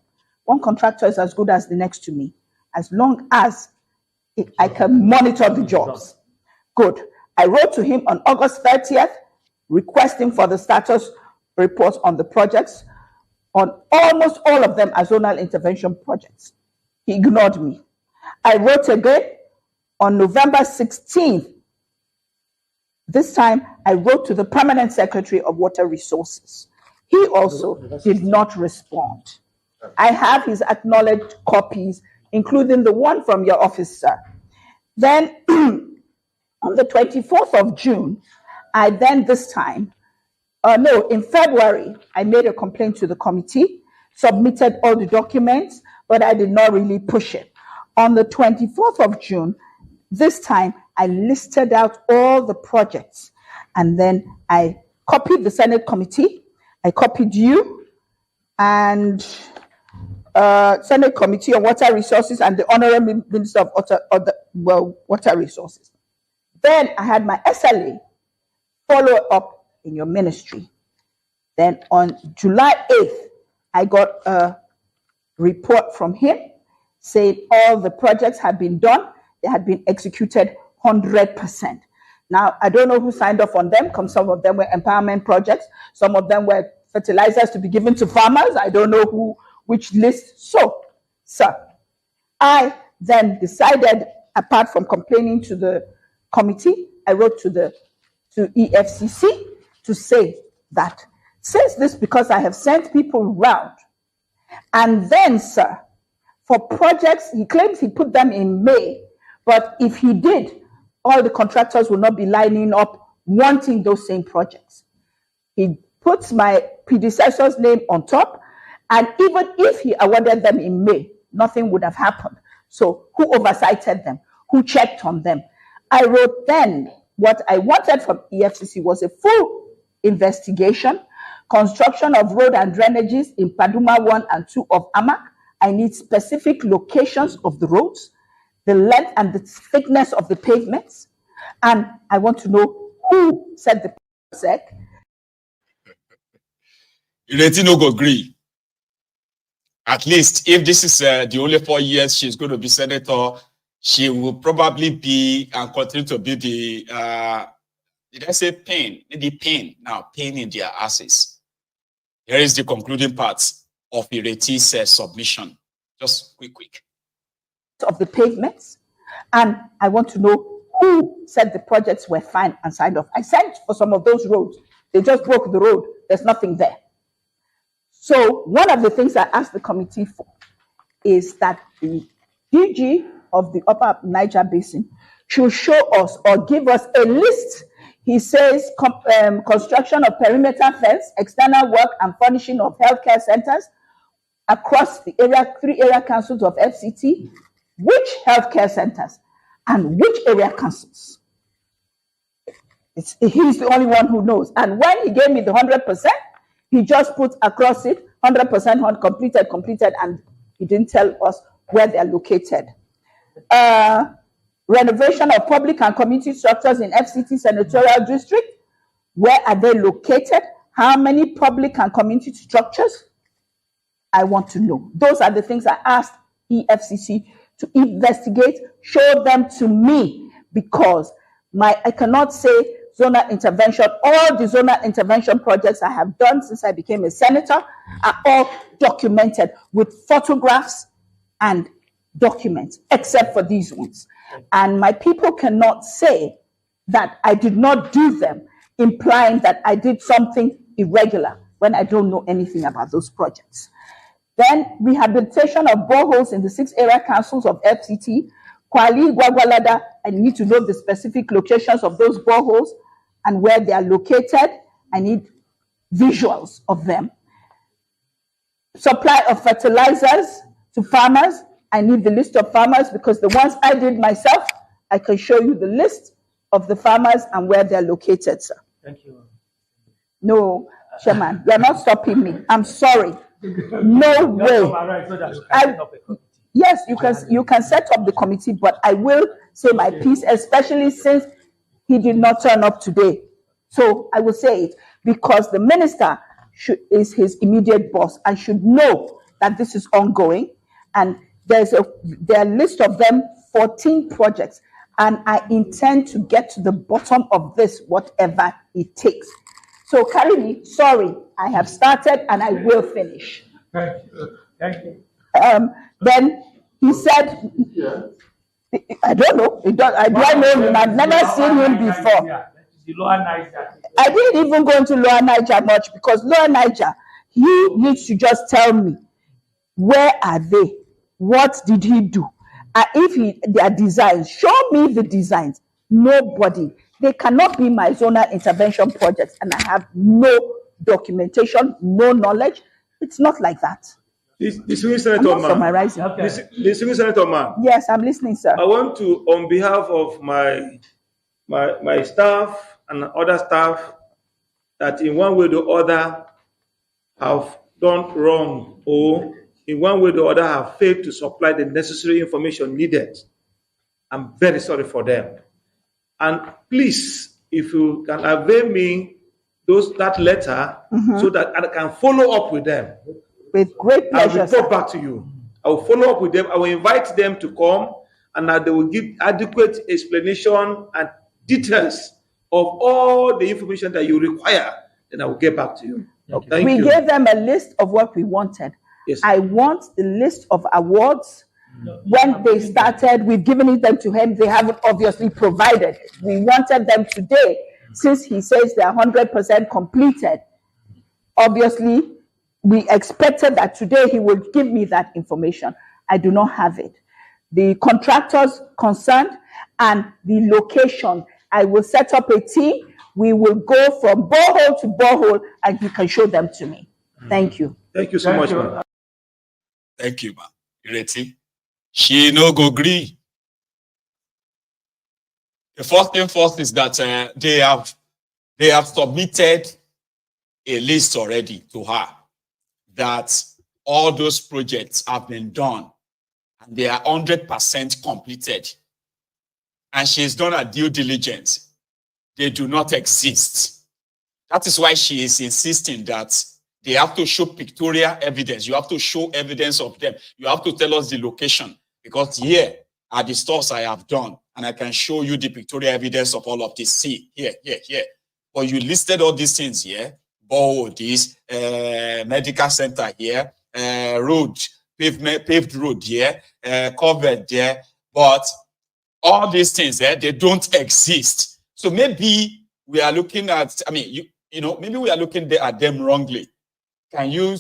One contractor is as good as the next to me, as long as I can monitor the jobs. Good. I wrote to him on August 30th, requesting for the status reports on the projects. On almost all of them as zonal intervention projects. He ignored me. I wrote again on November 16th. This time, I wrote to the Permanent Secretary of Water Resources. He also did not respond. I have his acknowledged copies, including the one from your office, sir. Then, on the 24th of June, I then this time, in February, I made a complaint to the committee, submitted all the documents, but I did not really push it. On the 24th of June, this time, I listed out all the projects, and then I copied the Senate committee. I copied you and Senate Committee on Water Resources and the Honorable Minister of Water Resources. Then I had my SLA follow up in your ministry. Then on July 8th, I got a report from him saying all the projects had been done. They had been executed 100%. Now, I don't know who signed off on them. Some of them were empowerment projects. Some of them were fertilizers to be given to farmers. I don't know which list. So, sir, I then decided, apart from complaining to the committee, I wrote to EFCC to say that since this, because I have sent people round, and then, sir, for projects, he claims he put them in May, but if he did, all the contractors will not be lining up wanting those same projects. He puts my predecessor's name on top, and even if he awarded them in May, nothing would have happened. So who oversighted them? Who checked on them? I wrote then, what I wanted from EFCC was a full investigation, construction of road and drainages in Paduma 1 and 2 of Amak. I need specific locations of the roads, the length and the thickness of the pavements, and I want to know who said the sec. Ireti no go agree. At least if this is the only 4 years she's going to be senator, she will probably be and continue to be the did I say pain? The pain now, pain in their asses. Here is the concluding part of Ireti's submission. Just quick. Of the pavements, and I want to know who said the projects were fine and signed off. I sent for some of those roads. They just broke the road. There's nothing there. So one of the things I asked the committee for is that the DG of the Upper Niger Basin should show us or give us a list. He says construction of perimeter fence, external work and furnishing of healthcare centers across the area, 3 area councils of FCT, which healthcare centers and which area councils. He's the only one who knows. And when he gave me the 100%, he just put across it 100% completed, and he didn't tell us where they're located. Renovation of public and community structures in FCT senatorial district. Where are they located? How many public and community structures? I want to know. Those are the things I asked EFCC to investigate, show them to me, because I cannot say zonal intervention. All the zonal intervention projects I have done since I became a senator are all documented with photographs and documents, except for these ones. And my people cannot say that I did not do them, implying that I did something irregular when I don't know anything about those projects. Then rehabilitation of boreholes in the 6 area councils of FCT, Kwali, Gwagwalada. I need to know the specific locations of those boreholes and where they are located. I need visuals of them. Supply of fertilizers to farmers. I need the list of farmers, because the ones I did myself, I can show you the list of the farmers and where they're located, sir. Thank you. No, Chairman, you're not stopping me. I'm sorry. No way. Yes, you can set up the committee, but I will say my piece, especially since he did not turn up today. So I will say it, because the minister is his immediate boss and should know that this is ongoing. And there are a list of them, 14 projects, and I intend to get to the bottom of this, whatever it takes. So carry me. Sorry, I have started and I will finish. Thank you. Thank you. Then he said, I don't know. Do I know him? I've never seen him before. I didn't even go into Lower Niger much, because Lower Niger, he needs to just tell me, where are they? What did he do? If their designs, show me the designs. Nobody. They cannot be my zonal intervention projects, and I have no documentation, no knowledge. It's not like that. The Swing Senator Man. The Swing Senator Man. Yes, I'm listening, sir. I want to, on behalf of my staff and other staff, that in one way or the other have done wrong or in one way or the other have failed to supply the necessary information needed, I'm very sorry for them. And please, if you can avail me that letter so that I can follow up with them. With great pleasure. I'll report back to you. I will follow up with them. I will invite them to come and they will give adequate explanation and details of all the information that you require. Then I will get back to you. Thank you. We gave them a list of what we wanted. Yes. I want the list of awards. When they started, we've given it them to him. They haven't obviously provided it. We wanted them today, since he says they're 100% completed. Obviously, we expected that today he would give me that information. I do not have it. The contractors concerned and the location, I will set up a team. We will go from borehole to borehole and you can show them to me. Thank you. Thank you so much, ma'am. Thank you, ma'am. Ireti. She no go agree. The first thing first is that they have submitted a list already to her that all those projects have been done and they are 100% completed. And she's done her due diligence. They do not exist. That is why she is insisting that they have to show pictorial evidence. You have to show evidence of them. You have to tell us the location. Because here are the stores I have done. And I can show you the pictorial evidence of all of this. See, here. But you listed all these things here. This medical center here. Road, paved road here. Covered there. But all these things there, they don't exist. So maybe we are looking at, maybe we are looking at them wrongly. You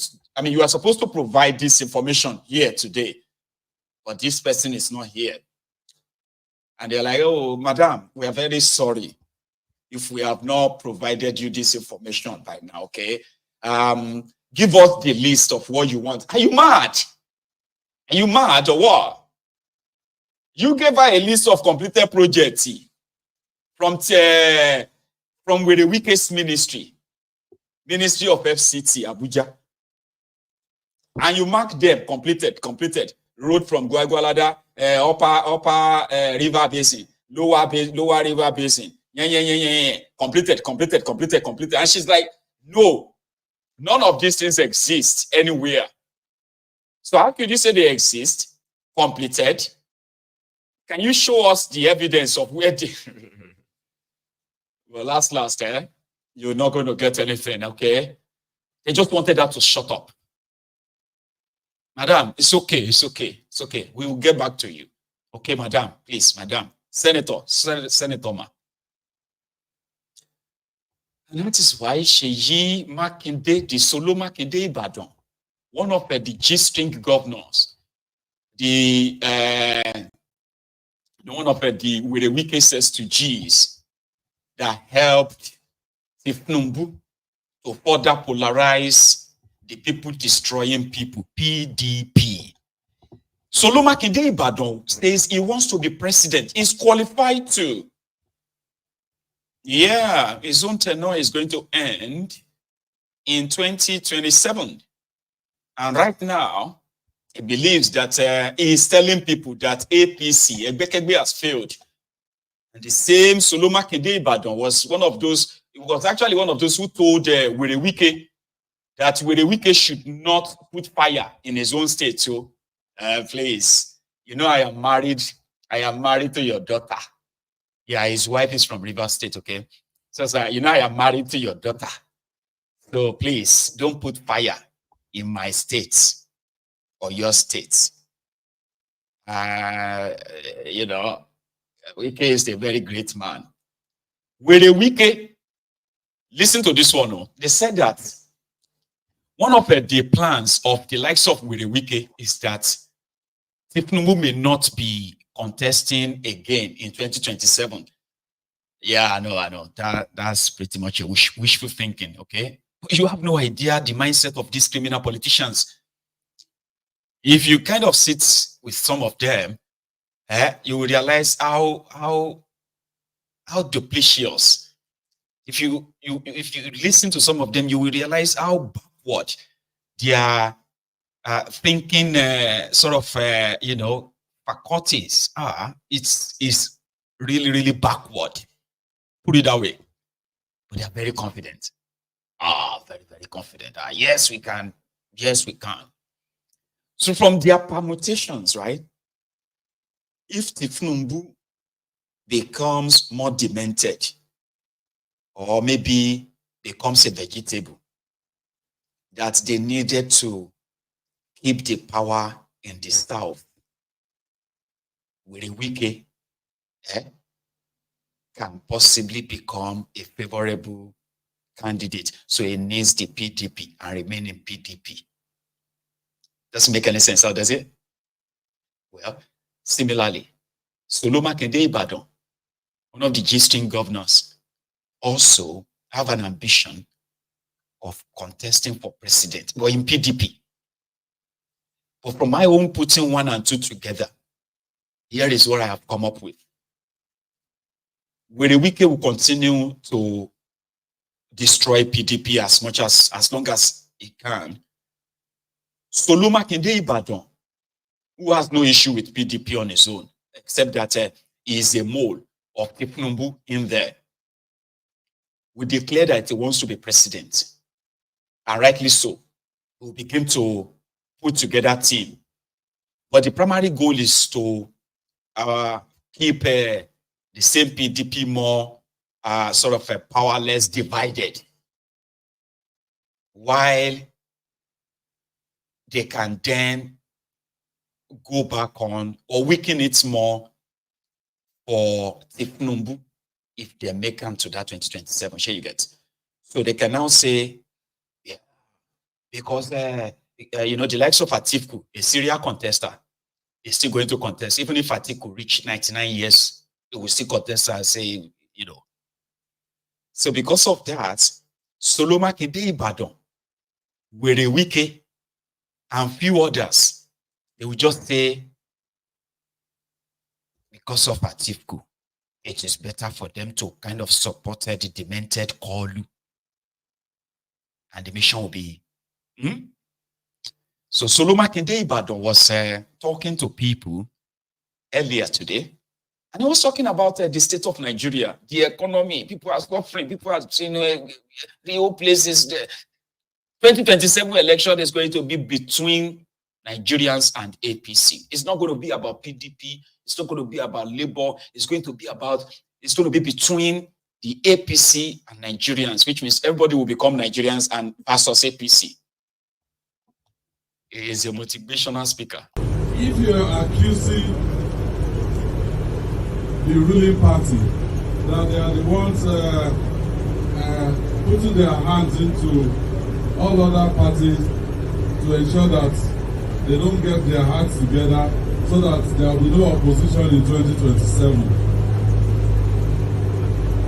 are supposed to provide this information here today, but this person is not here. And they're like, oh, madam, we are very sorry if we have not provided you this information by now, okay? Give us the list of what you want. Are you mad? Are you mad or what? You gave her a list of completed projects from Wike's Ministry of FCT, Abuja. And you mark them completed. Road from Gwagwalada, upper river basin, lower river basin. Completed. And she's like, no, none of these things exist anywhere. So how could you say they exist? Completed. Can you show us the evidence of where they... Well, last, you're not going to get anything, okay? They just wanted her to shut up. Madam, it's okay. We will get back to you. Okay, madam, please, madam. Senator, ma. And that is why Sheyi Makinde, the Solo Makinde Ibadan, one of the G-string governors, one of the with the Wike says to G's that helped Tifnumbu to further polarize the people destroying people, PDP. Solo Makinde Ibadan says he wants to be president. He's qualified to. Yeah, his own tenure is going to end in 2027. And right now, he believes that he is telling people that APC, Ebekegbe, has failed. And the same Solo Makinde Ibadan was actually one of those who told Wike that Wike should not put fire in his own state. So, please, I am married to your daughter. Yeah, his wife is from Rivers State, okay? So, I am married to your daughter. So, please, don't put fire in my state or your state. Wike is a very great man. Wike, listen to this one. They said that one of the plans of the likes of Wike is that Tifnumbu may not be contesting again in 2027. Yeah, I know. That's pretty much a wishful thinking, okay? You have no idea the mindset of these criminal politicians. If you kind of sit with some of them, you will realize how duplicitous if you listen to some of them, you will realize how backward their thinking faculties are. It's really, really backward. Put it that way. But they are very confident. Very, very confident. Yes, we can. Yes, we can. So from their permutations, right? If Tifnumbu becomes more demented, or maybe becomes a vegetable, that they needed to keep the power in the south, with a Wike can possibly become a favorable candidate. So it needs the PDP and remain in PDP. Doesn't make any sense, how does it? Well, similarly, Makinde Ibadan, one of the G-string governors, also have an ambition of contesting for president, or in PDP. But from my own putting 1 and 2 together, here is what I have come up with. Wike will continue to destroy PDP as long as he can. Makinde Ibadan, who has no issue with PDP on his own, except that he is a mole of Tifnumbu in there, will declare that he wants to be president. And rightly so. He will begin to put together a team. But the primary goal is to keep the same PDP more powerless, divided, while they can then go back on or weaken it more for Tifnumbu if they make them to that 2027. Sure, you get. So they can now say, yeah, because the likes of Atiku, a serial contester, is still going to contest. Even if Atiku reach 99 years, it will still contest and say, So because of that, Makinde Ibadan, Wike, and few others, they will just say, because of Atiku, it is better for them to kind of support the demented Kolu. And the mission will be, So Makinde Ibadan was talking to people earlier today, and he was talking about the state of Nigeria, the economy. People are suffering. People are seeing the whole places. The 2027 election is going to be between Nigerians and APC. It's not going to be about PDP. It's not going to be about Labour. It's going to be between the APC and Nigerians, which means everybody will become Nigerians and versus APC. He is a motivational speaker. If you are accusing the ruling party that they are the ones putting their hands into all other parties to ensure that they don't get their hearts together so that there will be no opposition in 2027.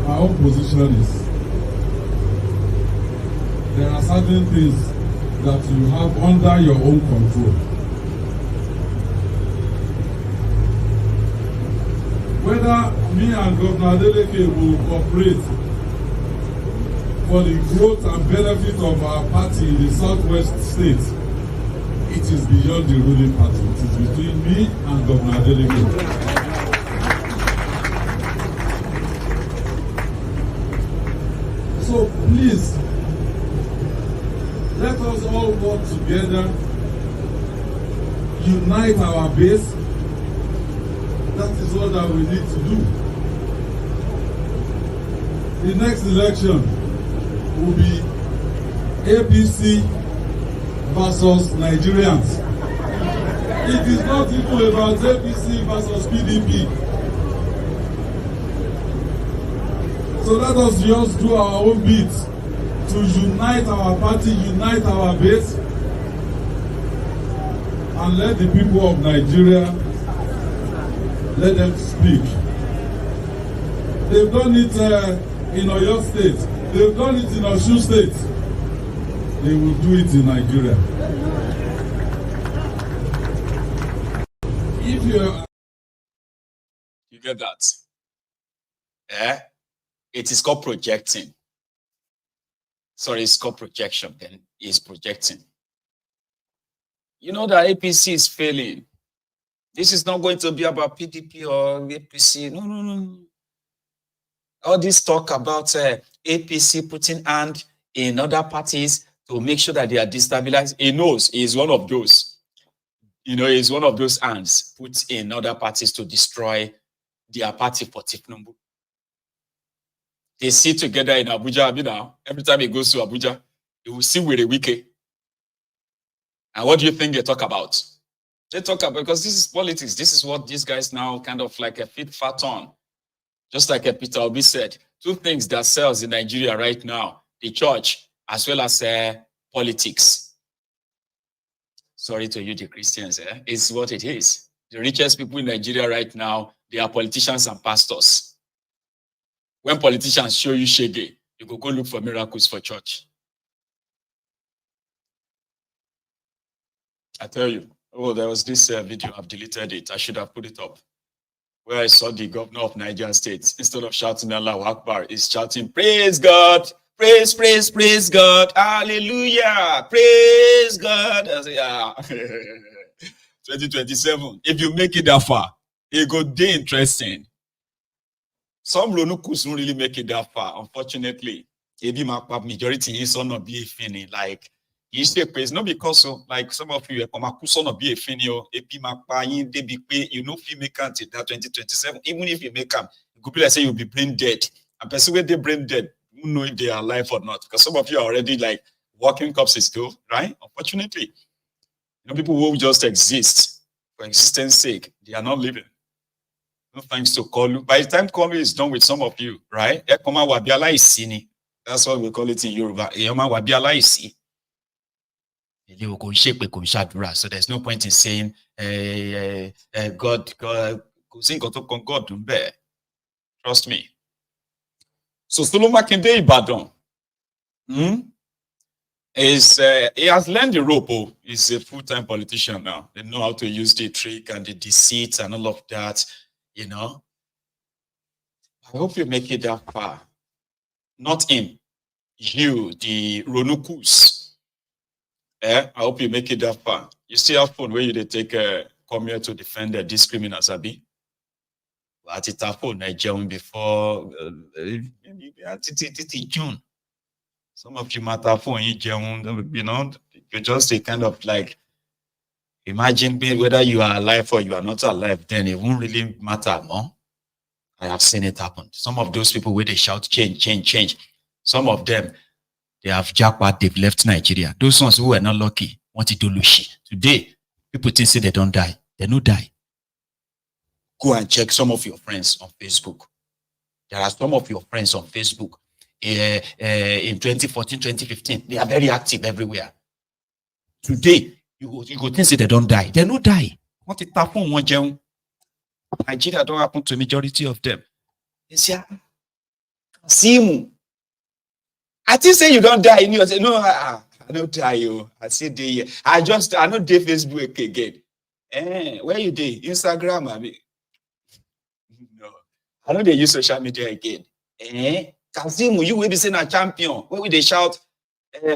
My own position is there are certain things that you have under your own control. Whether me and Governor Adeleke will cooperate for the growth and benefit of our party in the southwest states, it is beyond the ruling party. It is between me and Governor Adeleke. So please, let us all work together, unite our base. That is all that we need to do. The next election will be APC versus Nigerians. It is not even about APC versus PDP. So let us just do our own bit to unite our party, unite our base, and let the people of Nigeria, let them speak. They've done it in Oyo State. They've done it in Osun State. They will do it in Nigeria. If you get that, it is called projecting. Sorry, it's called projection, then is projecting. You know that APC is failing. This is not going to be about PDP or APC. No. All this talk about APC putting hand in other parties to make sure that they are destabilized. He knows he is one of those. You know, he's one of those hands put in other parties to destroy their party for Tifnumbu. They sit together in Abuja now. Every time he goes to Abuja, he will see with a Wike. And what do you think they talk about? They talk about, because this is politics. This is what these guys now kind of like a fit fat on. Just like Peter Obi said, two things that sells in Nigeria right now, the church as well as politics. Sorry to you, the Christians, it's what it is. The richest people in Nigeria right now, they are politicians and pastors. When politicians show you shege, you go look for miracles for church. I tell you, there was this video, I've deleted it. I should have put it up. Where I saw the governor of Niger State, instead of shouting Allahu Akbar, is shouting, praise God, praise God, hallelujah, praise God. I say, 2027, if you make it that far, it go day interesting. Some Ronukus don't really make it that far, unfortunately. Maybe my majority is not be a fini, like, you say praise, not because of, like, some of you, not be a fini, you know, if you make it that 2027, even if you make them, it could be like say you'll be brain dead. And person when they brain dead, you know if they are alive or not, because some of you are already like walking corpses too, right? Unfortunately, you know, people who just exist for existence sake, they are not living. No thanks to Kolu. By the time Kolu is done with some of you, right? That's what we call it in Yoruba. So there's no point in saying God. Trust me. So Makinde Ibadan is he has learned the rope. He's a full-time politician now. They know how to use the trick and the deceit and all of that. You know, I hope you make it that far. Not him, you, the Ronukus. I hope you make it that far. You still have fun where you take come here to defend the discriminants, Abi. But it's a phone Nigerian before June. Some of you matter for you know, you're just a kind of like. Imagine whether you are alive or you are not alive, then it won't really matter, no? I have seen it happen. Some of those people where they shout change. Some of them, they have jackpot, they've left Nigeria. Those ones who were not lucky wanted to lose. Today, people think say they don't die. They don't die. Go and check some of your friends on Facebook. There are some of your friends on Facebook in 2014, 2015. They are very active everywhere. Today, you go think say they don't die. They don't die. What it happen one Nigeria don't happen to majority of them. They say, Simu. I think say you don't die. You say, no, I don't die. I say day. I don't do Facebook again. Where you do? Instagram, I mean. No. I don't use social media again. Kazimu, you will be saying a champion. Where will they shout?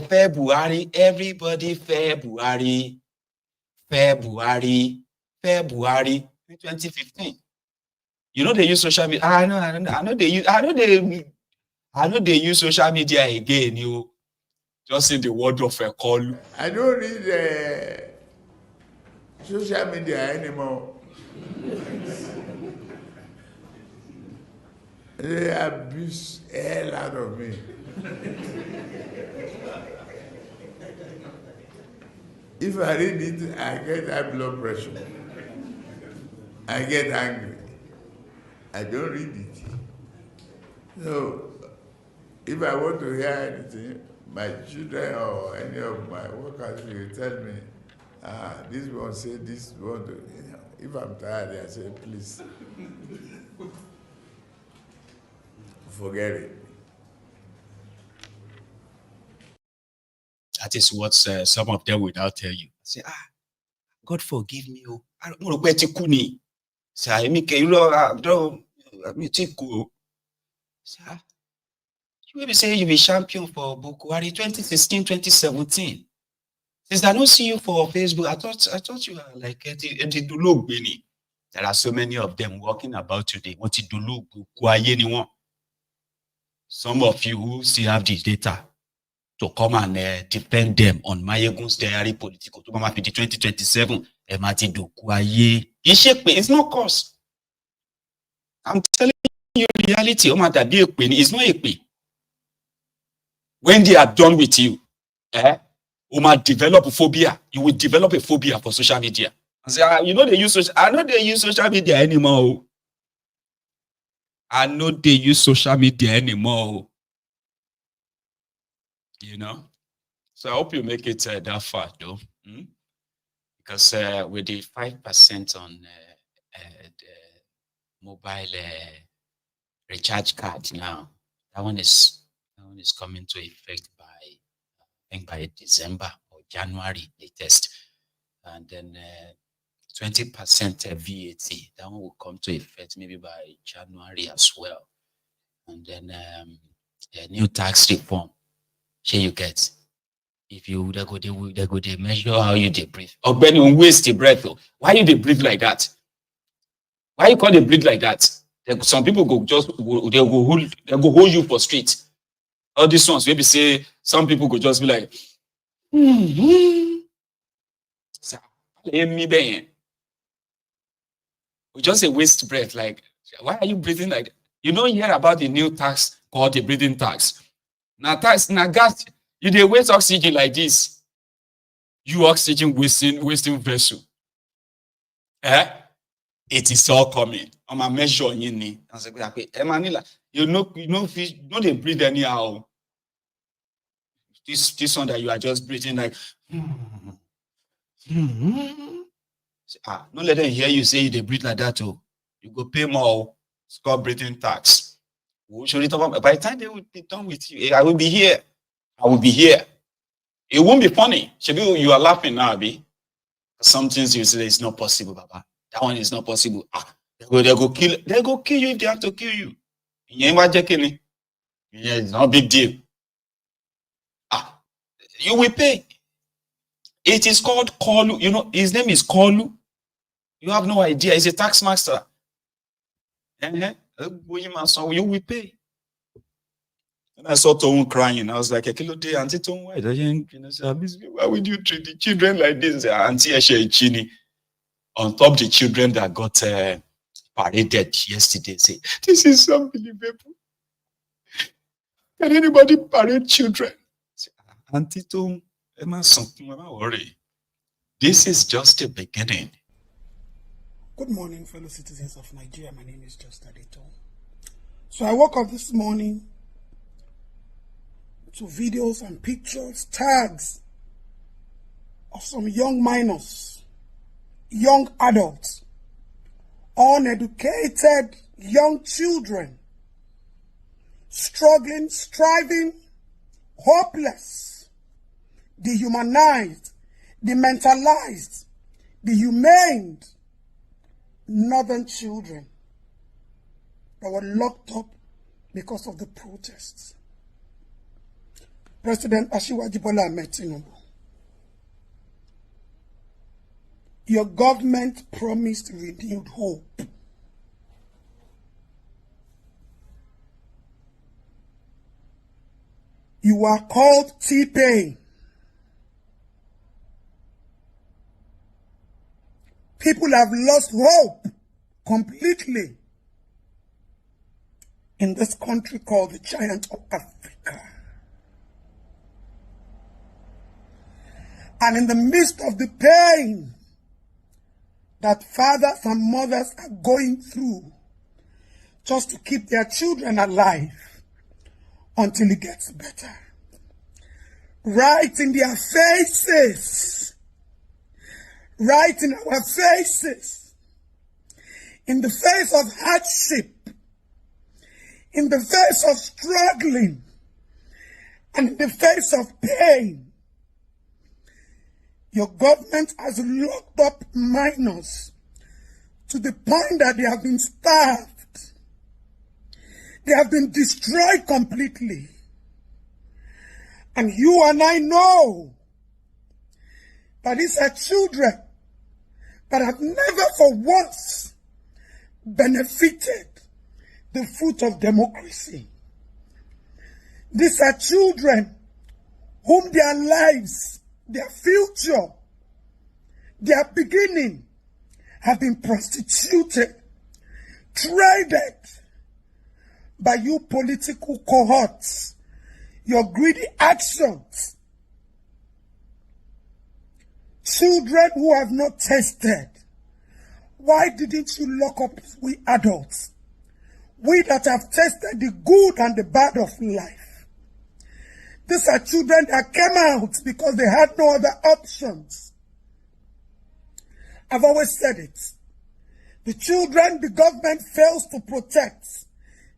February, everybody, February 2015. You know they use social media. I know they use social media again. You just in the word of a call. I don't read social media anymore. They abuse the hell out of me. If I read it, I get high blood pressure. I get angry. I don't read it. So, if I want to hear anything, my children or any of my workers will tell me, this one say this one. You know, if I'm tired, I say, please, forget it. That is what some of them will now tell you. Say, God forgive me. I don't know where to kuni. Say, I make you You be say you be champion for Bukwari 2016, 2017. Since I don't see you for Facebook, I thought you were like Eti Dulog Bini. There are so many of them walking about today. What you do, anyone. Some of you who still have the data to come and defend them on Mayegun's diary political to come up with the 2027. It's not cause. I'm telling you reality. It's not a. When they are done with you, you might develop a phobia. You will develop a phobia for social media. I say, you know they use social. I know they use social media anymore. I know they use social media anymore. You know, so I hope you make it that far, though, because with the 5% on the mobile recharge card now, that one is coming to effect by, I think, by December or January latest, and then 20% VAT, that one will come to effect maybe by January as well, and then a new tax reform. Here you get. If you they go they measure how you they breathe. Or when you waste the breath, why you they breathe like that? Why you call they breathe like that? Some people go hold you for street. All these ones maybe say some people could just be like, we just a waste breath. Like, why are you breathing like that? You don't hear about the new tax called the breathing tax. Now tax, now gas, you dey waste oxygen like this. You oxygen wasting vessel. It is all coming. I'm a measure in it. I say, you know they breathe anyhow. This one that you are just breathing like, don't let them hear you say they breathe like that. Oh, you go pay more. It's called breathing tax. By the time they will be done with you, I will be here. I will be here. It won't be funny. Shebi, you are laughing now, Abi. Some things you say it's not possible, Baba. That one is not possible. They go kill you if they have to kill you. It's not a big deal. You will pay. It is called Kolu. You know, his name is Kolu. You have no idea. He's a tax master. You will pay. And I saw Tohun crying. I was like, Auntie Tohun, why would you treat the children like this? Auntie Chini, on top the children that got paraded yesterday, say, this is unbelievable. Can anybody parade children? Auntie Tohun, don't worry. This is just a beginning. Good morning, fellow citizens of Nigeria. My name is Just Adeto. So I woke up this morning to videos and pictures, tags of some young minors, young adults, uneducated young children, struggling, striving, hopeless, dehumanized, dementalized, dehumaned northern children that were locked up because of the protests. President Asiwaju Bola Ahmed Tinubu, your government promised renewed hope. You are called T-Pain. People have lost hope completely in this country called the Giant of Africa. And in the midst of the pain that fathers and mothers are going through just to keep their children alive until it gets better, right in their faces, right in our faces, in the face of hardship, in the face of struggling, and in the face of pain, your government has locked up minors to the point that they have been starved. They have been destroyed completely. And you and I know that these are children that have never for once benefited the fruit of democracy. These are children whom their lives, their future, their beginning have been prostituted, traded by you political cohorts, your greedy actions. Children who have not tasted. Why didn't you lock up we adults? We that have tasted the good and the bad of life. These are children that came out because they had no other options. I've always said it. The children the government fails to protect,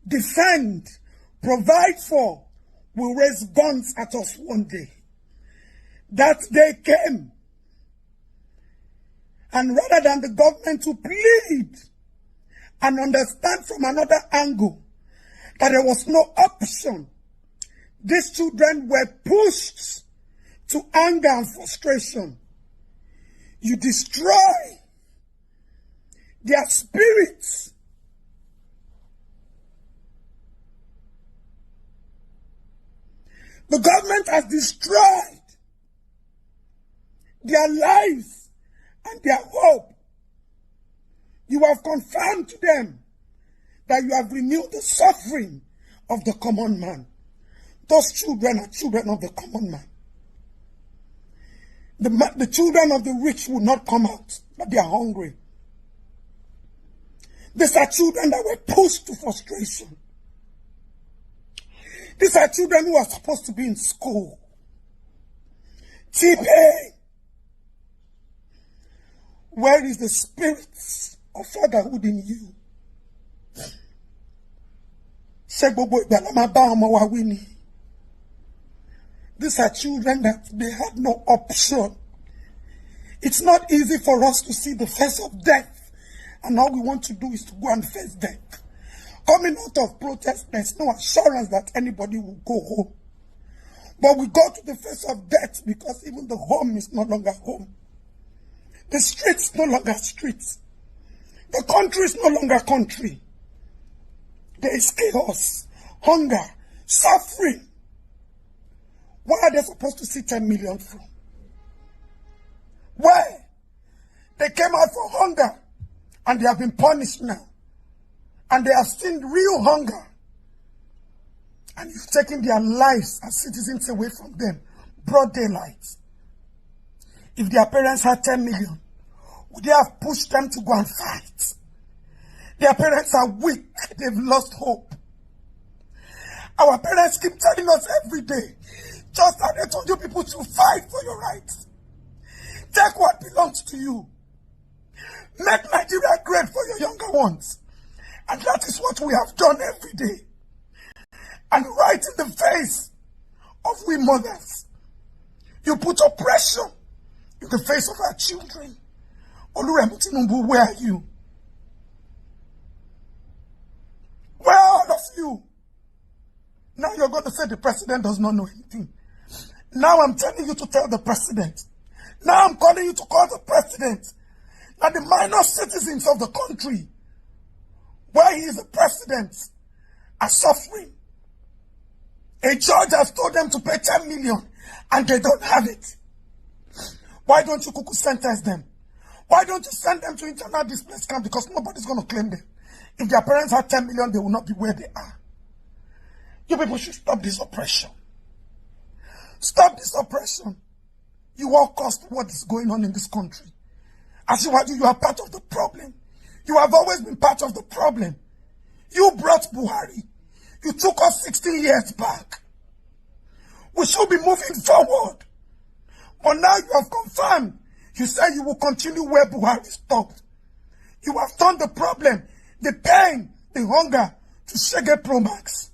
defend, provide for, will raise guns at us one day. That day came. And rather than the government to plead and understand from another angle that there was no option, these children were pushed to anger and frustration. You destroy their spirits. The government has destroyed their lives and their hope. You have confirmed to them that you have renewed the suffering of the common man. Those children are children of the common man. The children of the rich will not come out, but they are hungry. These are children that were pushed to frustration. These are children who are supposed to be in school. T-Pain. Where is the spirit of fatherhood in you? These are children that they had no option. It's not easy for us to see the face of death, and all we want to do is to go and face death. Coming out of protest, there's no assurance that anybody will go home. But we go to the face of death because even the home is no longer home. The streets no longer streets. The country is no longer country. There is chaos, hunger, suffering. Where are they supposed to see 10 million from? Where? They came out for hunger and they have been punished now. And they have seen real hunger. And you've taken their lives as citizens away from them. Broad daylight. If their parents had 10 million, would they have pushed them to go and fight? Their parents are weak. They've lost hope. Our parents keep telling us every day, just how they told you people to fight for your rights. Take what belongs to you. Make Nigeria great for your younger ones. And that is what we have done every day. And right in the face of we mothers, you put oppression in the face of our children. Oluwaseyi, where are you? Where are all of you? Now you're going to say the president does not know anything. Now I'm telling you to tell the president. Now I'm calling you to call the president. That the minor citizens of the country, where he is the president, are suffering. A judge has told them to pay 10 million and they don't have it. Why don't you kuku sentence them? Why don't you send them to internal displaced camp? Because nobody's going to claim them. If their parents had 10 million, they will not be where they are. You people should stop this oppression. Stop this oppression. You all caused what is going on in this country. As you are part of the problem. You have always been part of the problem. You brought Buhari. You took us 16 years back. We should be moving forward. But now you have confirmed. You say you will continue where Buhari stopped. You have turned the problem, the pain, the hunger to Shege Pro Max.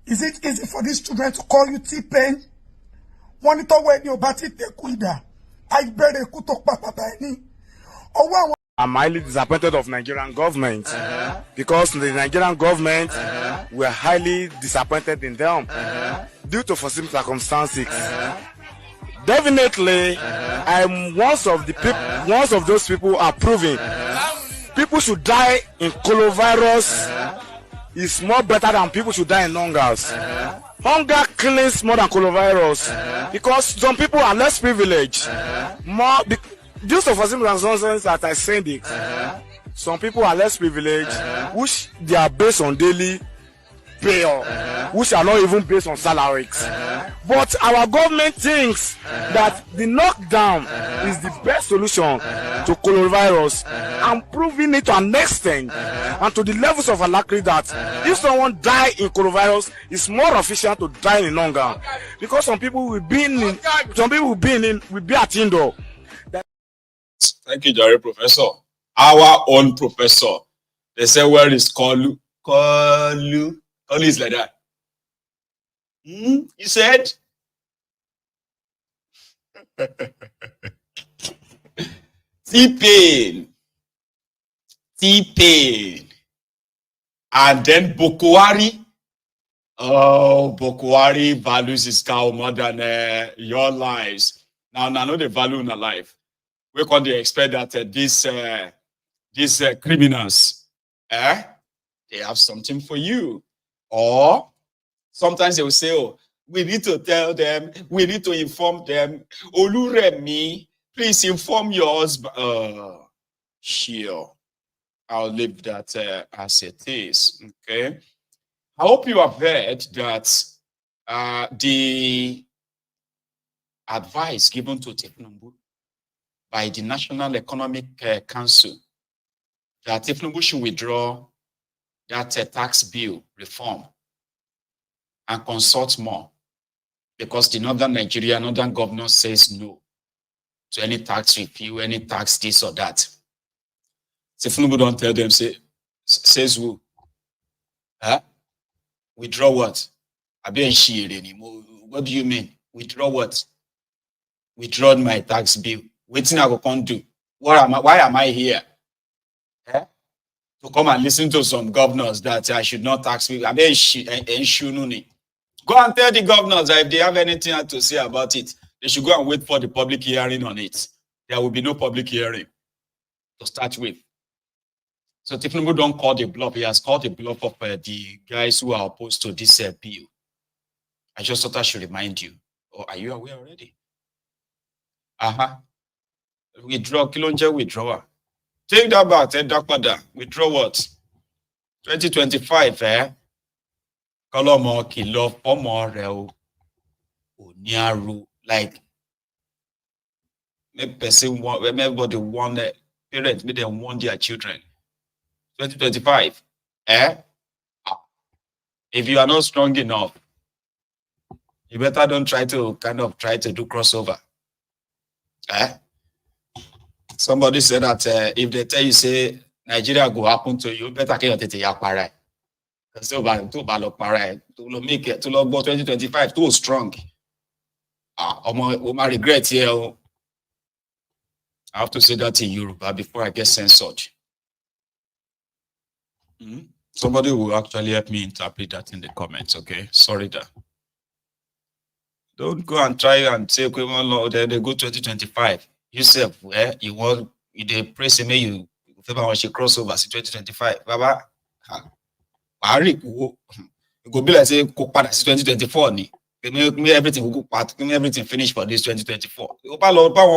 Is it easy for these children to call you T-Pain? I'm highly disappointed of Nigerian government because the Nigerian government we are highly disappointed in them due to foreseen circumstances. Definitely, I'm one of those people who are proving people should die in coronavirus is more better than people should die in hungers. Hunger kills more than coronavirus because some people are less privileged. Due to foreseen circumstances that I said it, some people are less privileged, which they are based on daily pay, which are not even based on salaries. But our government thinks that the lockdown is the best solution to coronavirus and proving it to an extent and to the levels of alacrity that if someone die in coronavirus, it's more efficient to die in hunger because some people will be at indoor. Thank you, Jerry, Professor. Our own professor. They say, where is Kolu? Kolu is like that. He said, T-Pain, and then Bokwari. Oh, Bokwari values his cow more than your lives. Now, I know the value in a life. We can't expect that these criminals, they have something for you. Or sometimes they will say, oh, we need to tell them, we need to inform them. Oluremi, please inform your husband. Sure. I'll leave that as it is. Okay. I hope you have heard that the advice given to Tinubu by the National Economic Council that Tinubu should withdraw that tax bill reform and consult more because the northern governor says no to any tax review, any tax this or that. Tinubu don't tell them, says who? Huh? Withdraw what? What do you mean? Withdraw what? Withdraw my tax bill. Waiting I go do. Why am I here? To come and listen to some governors that I should not tax me. Go and tell the governors that if they have anything to say about it, they should go and wait for the public hearing on it. There will be no public hearing to start with. So Tinubu don't call the bluff. He has called the bluff of the guys who are opposed to this bill. I just thought I should remind you. Or are you aware already? Withdraw, Kilonja withdrawer. Take that back, take that back. Withdraw what? 2025, Kolomo, Kilo, Pomo, Reo, Onyaru, like, everybody want parents, make them want their children. 2025, if you are not strong enough, you better don't try to do crossover. Somebody said that if they tell you say Nigeria go happen to you, better get it yapara. Because to make it to log 2025 too strong. My regret here. I have to say that in Yoruba before I get censored. Somebody will actually help me interpret that in the comments, okay? Sorry that. Don't go and try and say, okay, well, they go 2025. Yourself, where you want, you press me, you crossover 2025. Baba, go be like say, go part 2024. Me everything will go part, everything finish for this 2024.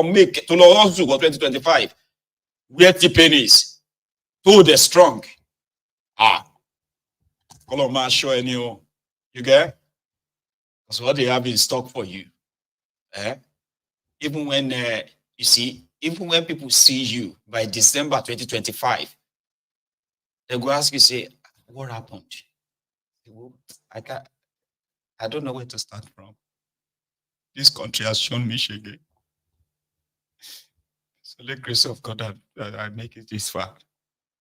Make to 2025. Where T-Pain is, to the strong. Call on man, show any you get? That's what they have in stock for you. Even when you see, even when people see you by December 2025, they go ask you, say, what happened? I don't know where to start from. This country has shown me shege. So the grace of God that I make it this far.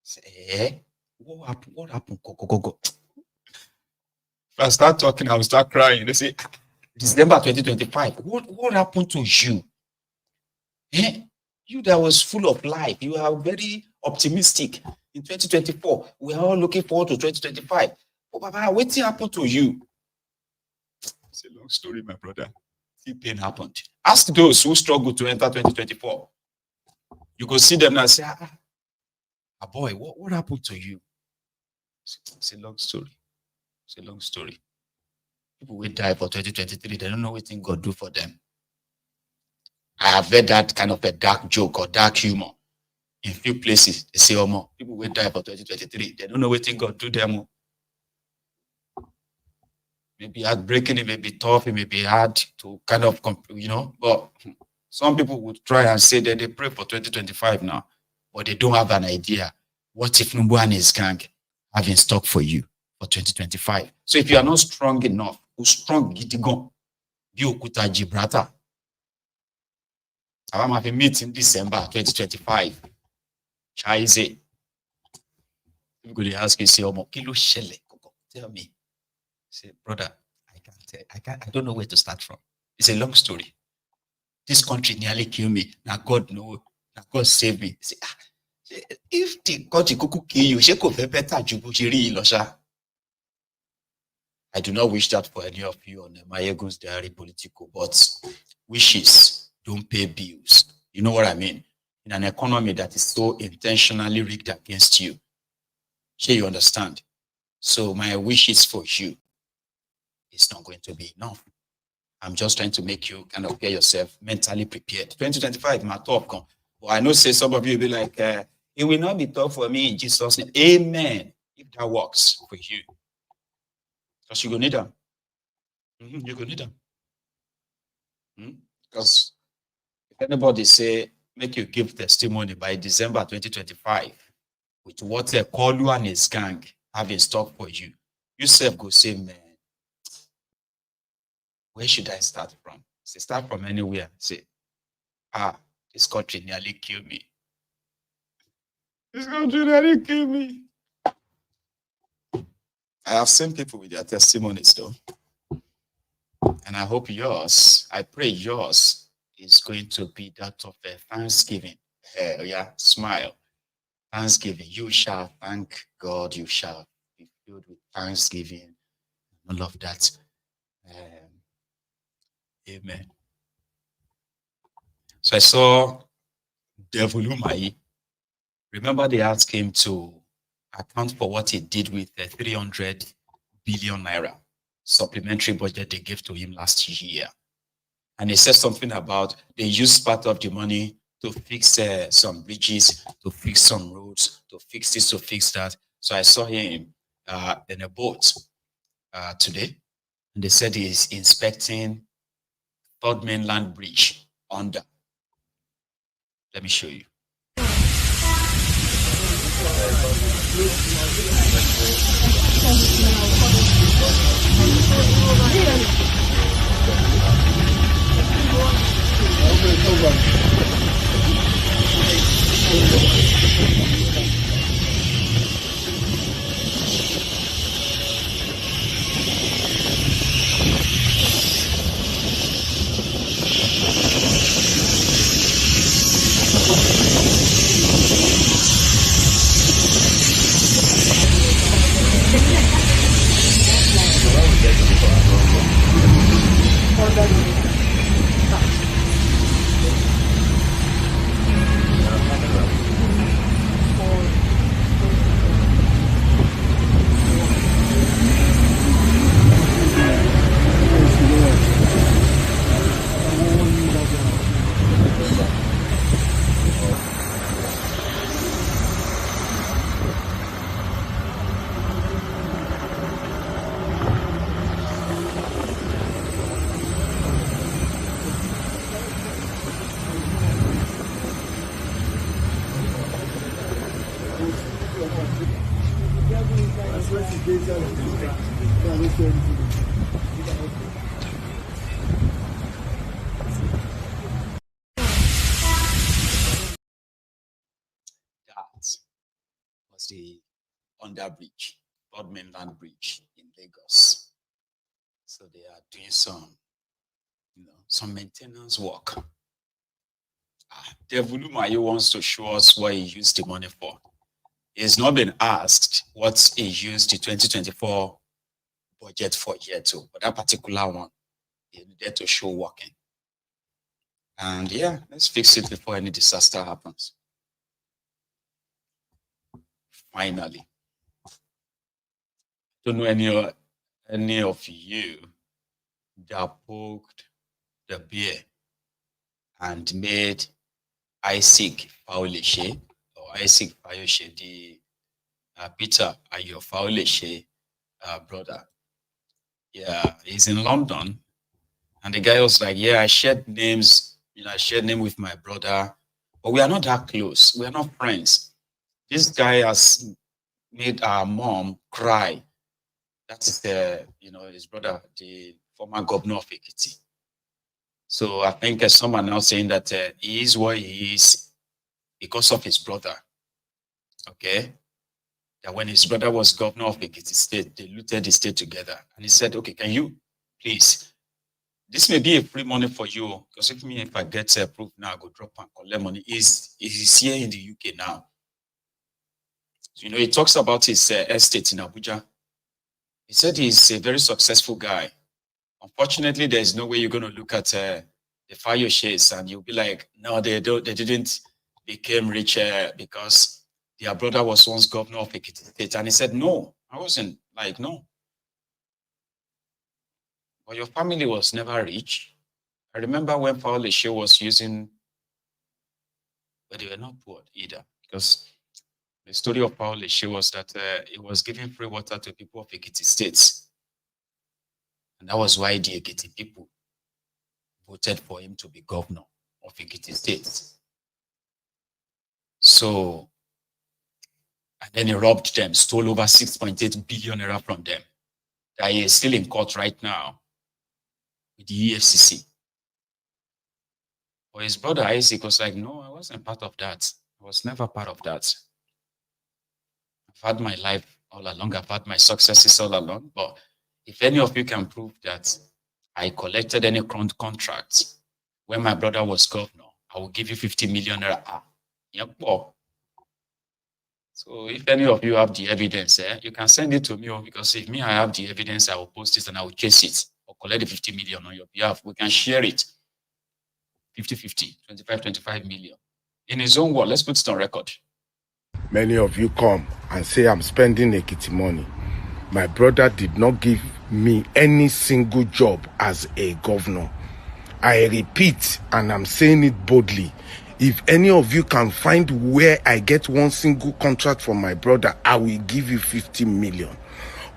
Say, what happened? What happened? Go. If I start talking, I will start crying. They say, December 2025, what happened to you? You that was full of life. You are very optimistic. In 2024, we are all looking forward to 2025. Oh, Baba, what happened to you? It's a long story, my brother. See, pain happened. Ask those who struggle to enter 2024. You go see them and say, boy, what happened to you? It's a long story. It's a long story. People will die for 2023. They don't know what thing God do for them. I have heard that kind of a dark joke or dark humor in few places. They say, more people will die for 2023. They don't know what thing God do them. Maybe heartbreaking, it may be tough, it may be hard to kind of, but some people would try and say that they pray for 2025 now, but they don't have an idea. What if Numbu and his gang have in stock for you for 2025? So if you are not strong enough, strong gitigon, you could Gibraltar. I have a meeting in December 2025. Chaize. I'm going to ask you, say, Kilo Shele, tell me. Say, brother, I don't know where to start from. It's a long story. This country nearly killed me. Now God know. Now God save me. Say, if the country could kill you, she could be better. I do not wish that for any of you on my Ego's Diary Political, but wishes don't pay bills. You know what I mean? In an economy that is so intentionally rigged against you. Sure, you understand? So my wishes for you is not going to be enough. I'm just trying to make you kind of get yourself mentally prepared. 2025, my top come. Well, I know say some of you will be like, it will not be tough for me in Jesus' name. Amen. If that works for you. Because you're going to need them. You're going to need them. Because if anybody say, make you give testimony by December 2025, with what a Kolu and his gang have in stock for you, you self go say, man, where should I start from? Say, start from anywhere. Say, this country nearly killed me. This country nearly killed me. I have seen people with their testimonies though. And I hope yours, I pray yours is going to be that of a thanksgiving. Smile. Thanksgiving. You shall thank God. You shall be filled with thanksgiving. All of that. Amen. So I saw Devil Umai. Remember they asked him to account for what he did with the 300 billion naira supplementary budget they gave to him last year. And he said something about they used part of the money to fix some bridges, to fix some roads, to fix this, to fix that. So I saw him in a boat today. And they said he's inspecting Third Mainland Bridge under. Let me show you. Was the underbridge, Third Mainland Bridge in Lagos. So they are doing some maintenance work. Devil Umai wants to show us what he used the money for. He has not been asked what he used the 2024 budget for year 2. But that particular one, he needed to show working. And yeah, let's fix it before any disaster happens. Finally. Don't know any of you that poked the bear and made Isaac Faulishe or Isaac Fayoshe the Peter Ayo Faulishe brother. Yeah, he's in London. And the guy was like, yeah, I shared names, I shared name with my brother, but we are not that close. We are not friends. This guy has made our mom cry. That is his brother, the former governor of Ekiti. So I think someone now saying that he is what he is because of his brother. Okay? That when his brother was governor of Ekiti State, they looted the state together. And he said, okay, can you please, this may be a free money for you, because if I get approved now, I go drop and collect money. He's here in the UK now. So, he talks about his estate in Abuja. He said he's a very successful guy. Unfortunately, there's no way you're going to look at the fire shares and you'll be like, no, they didn't become richer because their brother was once governor of Ekiti State. And he said, no, I wasn't like, no. But your family was never rich. I remember when Faulishe was using, but they were not poor either, because the story of Faulishe was that he was giving free water to people of Ekiti States. And that was why the Ekiti people voted for him to be governor of Ekiti States. So, and then he robbed them, stole over 6.8 billion naira from them. That he is still in court right now with the EFCC. But his brother Isaac was like, no, I wasn't part of that. I was never part of that. I've had my life all along. I've had my successes all along. But if any of you can prove that I collected any contracts when my brother was governor, I will give you 50 million naira. Yep. So if any of you have the evidence, you can send it to me, because if I have the evidence, I will post it and I will chase it or collect the 50 million on your behalf. We can share it. 50-50, 25 million. In his own word, let's put it on record. Many of you come and say I'm spending Ekiti money. My brother did not give me any single job as a governor. I repeat, and I'm saying it boldly, if any of you can find where I get one single contract from my brother, I will give you 50 million.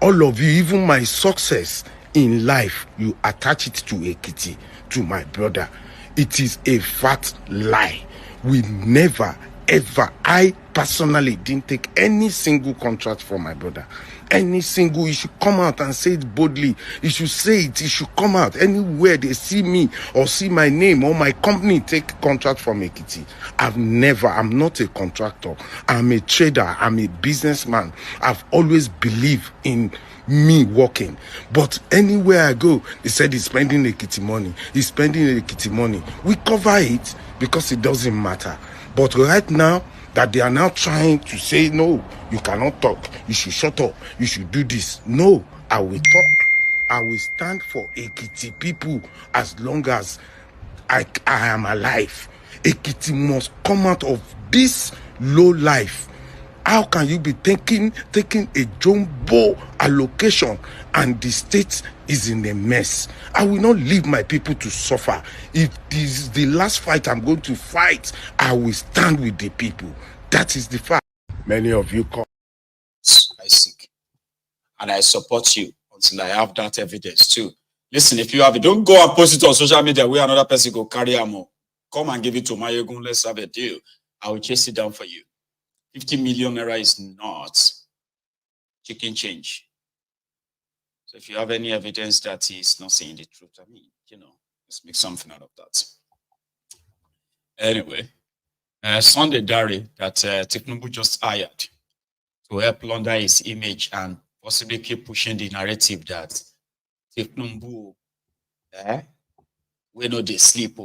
All of you, even my success in life, you attach it to Ekiti, to my brother. It is a fat lie. We never, ever, I personally didn't take any single contract from my brother. Any single, you should come out and say it boldly. You should say it, you should come out. Anywhere they see me or see my name or my company take contract from Ekiti. I'm not a contractor. I'm a trader. I'm a businessman. I've always believed in me working. But anywhere I go, they said he's spending Ekiti money. He's spending Ekiti money. We cover it because it doesn't matter. But right now, that they are now trying to say, no, you cannot talk. You should shut up. You should do this. No, I will talk. I will stand for Ekiti people as long as I am alive. Ekiti must come out of this low life. How can you be taking a jumbo allocation and the state is in a mess? I will not leave my people to suffer. If this is the last fight I'm going to fight, I will stand with the people. That is the fact. Many of you come. I seek. And I support you until I have that evidence too. Listen, if you have it, don't go and post it on social media where another person go carry ammo. Come and give it to Mayegun. Let's have a deal. I will chase it down for you. 50 million naira is not chicken change. So if you have any evidence that he's not saying the truth, I mean, let's make something out of that. Anyway, Sunday Dari that Tinubu just hired to help launder his image and possibly keep pushing the narrative that Tinubu, we know they sleep,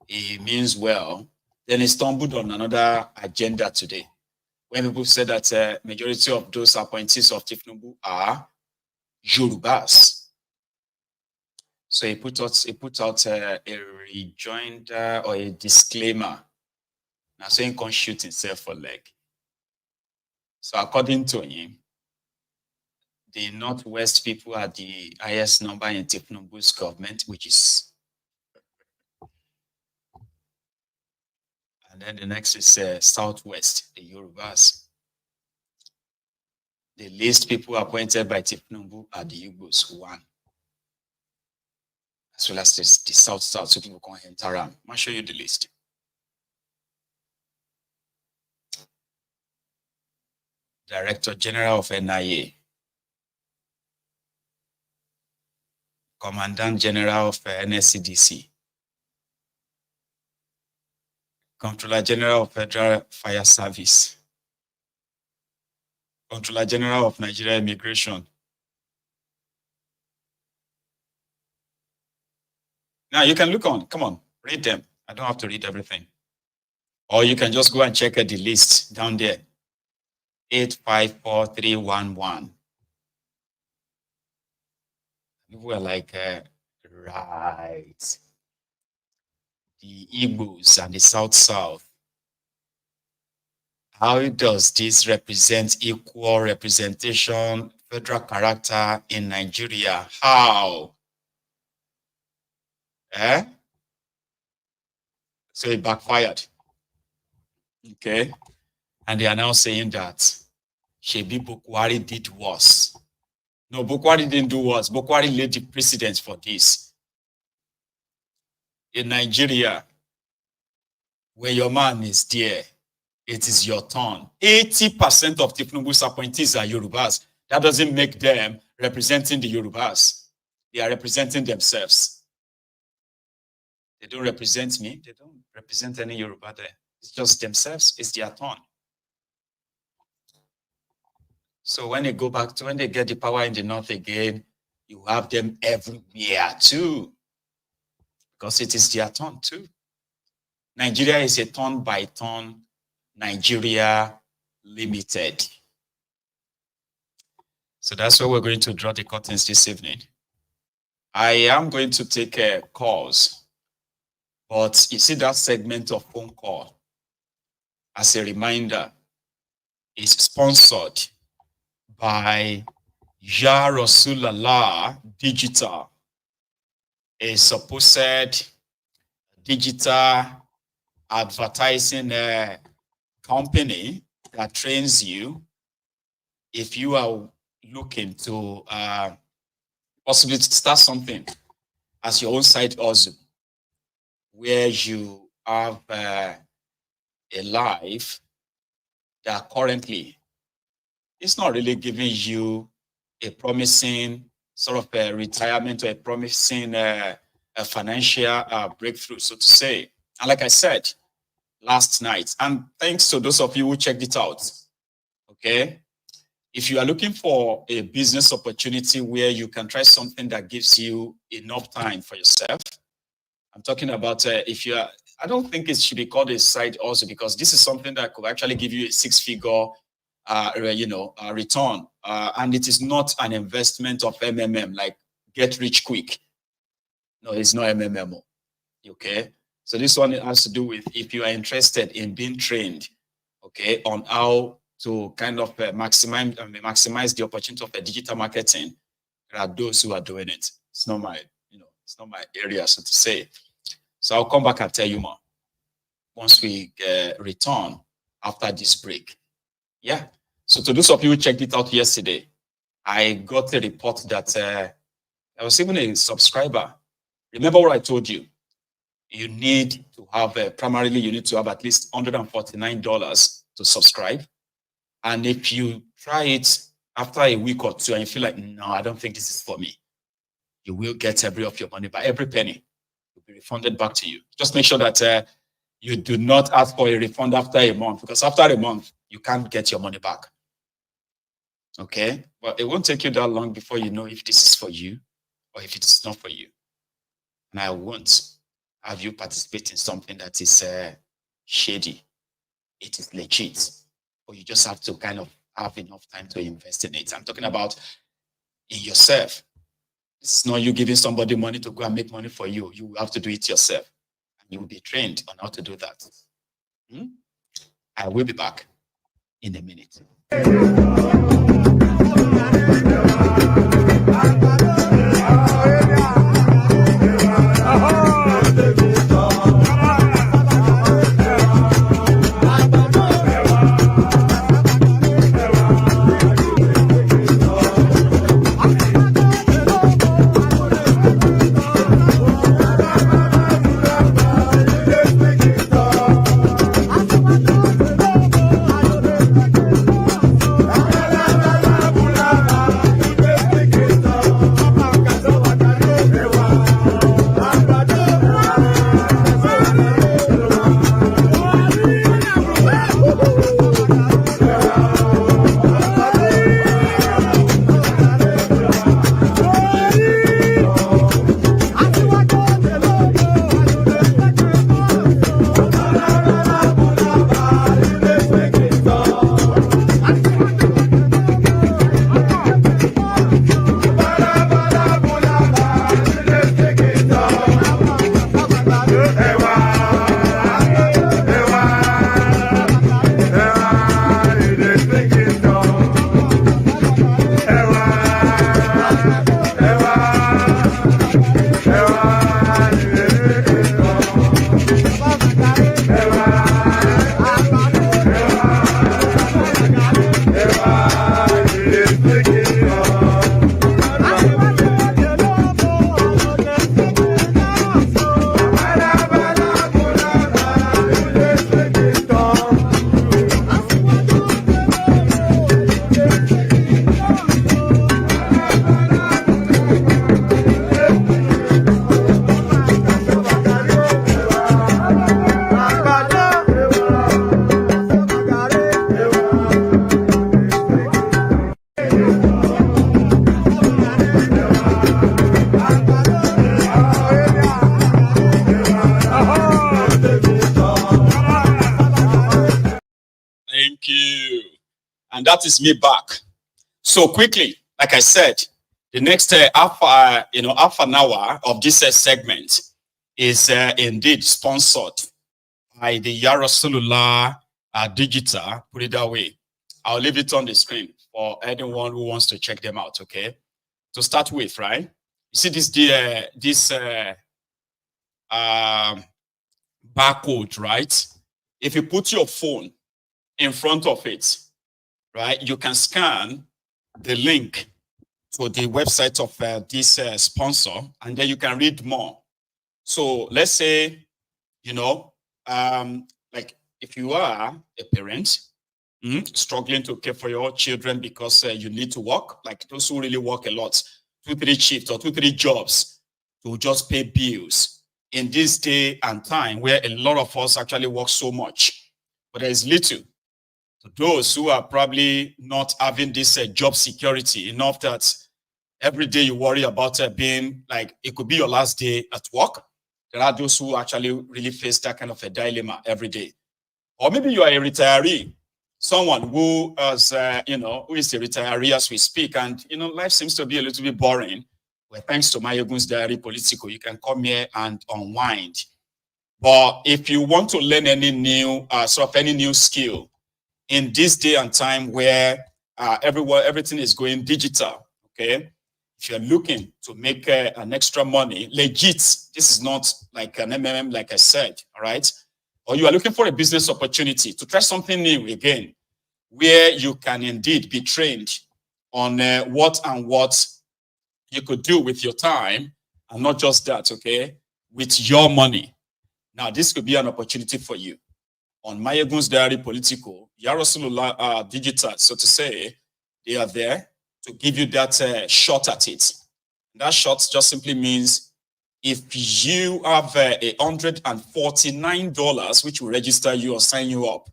he means well. Then he stumbled on another agenda today, when people said that majority of those appointees of Tinubu are Yorubas. So he put out a rejoinder or a disclaimer. Now saying he can't shoot himself for leg. So according to him, the Northwest people are the highest number in Tinubu's government, which is, and then the next is Southwest, the Yorubas. The least people appointed by Tinubu are the Igbos, 1. As well as the South, so people can enter around. I'll show you the list. Director General of NIA, Commandant General of NSCDC, Comptroller General of Federal Fire Service, Comptroller General of Nigeria Immigration. Now you can look on, come on, read them. I don't have to read everything. Or you can just go and check the list down there. 854311. People were like, right. The Igbos and the South. How does this represent equal representation, federal character in Nigeria? How? So it backfired. Okay. And they are now saying that Shebi Bukwari did worse. No, Bukwari didn't do worse. Bukwari laid the precedent for this. In Nigeria, when your man is there, it is your turn. 80% of Tinubu's appointees are Yorubas. That doesn't make them representing the Yorubas. They are representing themselves. They don't represent me. They don't represent any Yoruba there. It's just themselves. It's their turn. So when they go back to, when they get the power in the north again, you have them everywhere too. Because it is their turn too. Nigeria is a turn by turn Nigeria Limited. So that's where we're going to draw the curtains this evening. I am going to take calls, but you see that segment of phone call, as a reminder, is sponsored by Ya Rasulallah Digital, a supposed digital advertising company that trains you if you are looking to possibly start something as your own side hustle, where you have a life that currently is not really giving you a promising sort of a retirement or a promising a financial breakthrough, so to say. And like I said last night, and thanks to those of you who checked it out, okay? If you are looking for a business opportunity where you can try something that gives you enough time for yourself, I'm talking about if you are, I don't think it should be called a side hustle, because this is something that could actually give you a six-figure, return. And it is not an investment of MMM, like get rich quick. No, it's not MMM. Okay? So this one has to do with if you are interested in being trained, okay, on how to kind of maximize the opportunity of digital marketing. There are those who are doing it. It's not my, it's not my area, so to say. So I'll come back and tell you more once we return after this break. Yeah. So to those of you who checked it out yesterday, I got a report that I was even a subscriber. Remember what I told you? You need to have, primarily you need to have at least $149 to subscribe. And if you try it after a week or two and you feel like, no, I don't think this is for me, you will get every of your money back. Every penny will be refunded back to you. Just make sure that you do not ask for a refund after a month, because after a month, you can't get your money back. Okay? But it won't take you that long before you know if this is for you or if it's not for you. And I won't have you participate in something that is shady. It is legit. Or you just have to kind of have enough time to invest in it. I'm talking about in yourself. This is not you giving somebody money to go and make money for you. You have to do it yourself. And you will be trained on how to do that. I will be back in a minute. And that is me back. So quickly, like I said, the next half an hour of this segment is indeed sponsored by the Yarosulula Digital. Put it that way. I'll leave it on the screen for anyone who wants to check them out. Okay. To start with, right? You see this barcode, right? If you put your phone in front of it, right, you can scan the link to the website of this sponsor, and then you can read more. So let's say, like if you are a parent struggling to care for your children because you need to work, like those who really work a lot, 2-3 shifts or 2-3 jobs to just pay bills in this day and time where a lot of us actually work so much, but there is little. To those who are probably not having this job security enough that every day you worry about being like, it could be your last day at work. There are those who actually really face that kind of a dilemma every day. Or maybe you are a retiree, someone who is, who is a retiree as we speak, and, life seems to be a little bit boring. Well, thanks to Mayegun's Diary Political, you can come here and unwind. But if you want to learn any new, any new skill, in this day and time where everything is going digital, okay? If you're looking to make an extra money, legit, this is not like an MMM, like I said, all right? Or you are looking for a business opportunity to try something new again, where you can indeed be trained on what you could do with your time, and not just that, okay? With your money. Now, this could be an opportunity for you. On Mayegun's Diary Political, Yarosulula Digital, so to say, they are there to give you that shot at it. That shot just simply means if you have $149, which will register you or sign you up,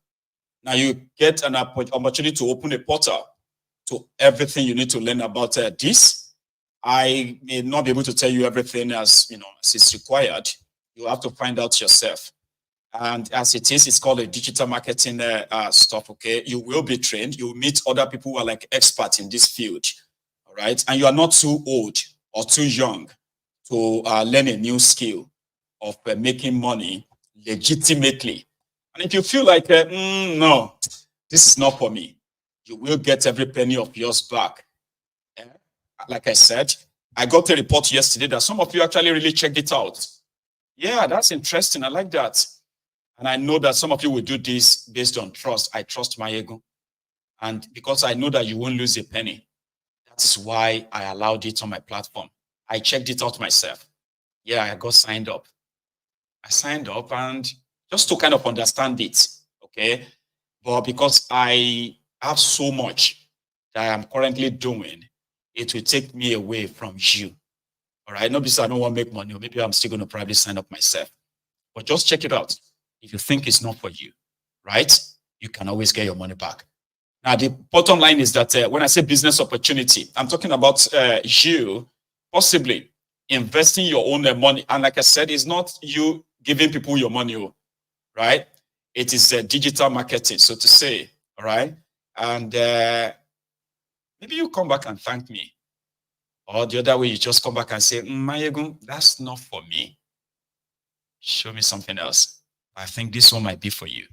now you get an opportunity to open a portal to everything you need to learn about this. I may not be able to tell you everything as is required. You have to find out yourself. And as it is, it's called a digital marketing stuff, okay? You will be trained. You will meet other people who are like experts in this field, all right? And you are not too old or too young to learn a new skill of making money legitimately. And if you feel like, no, this is not for me, you will get every penny of yours back. Like I said, I got a report yesterday that some of you actually really checked it out. Yeah, that's interesting. I like that. And I know that some of you will do this based on trust. I trust my ego. And because I know that you won't lose a penny, that is why I allowed it on my platform. I checked it out myself. Yeah, I got signed up. I signed up and just to kind of understand it, okay? But because I have so much that I'm currently doing, it will take me away from you. All right, not because I don't want to make money, or maybe I'm still going to probably sign up myself. But just check it out. If you think it's not for you, right, you can always get your money back. Now, the bottom line is that when I say business opportunity, I'm talking about you possibly investing your own money. And like I said, it's not you giving people your money, right? It is digital marketing, so to say, all right? And maybe you come back and thank me. Or the other way, you just come back and say, Mayegun, that's not for me. Show me something else. I think this one might be for you.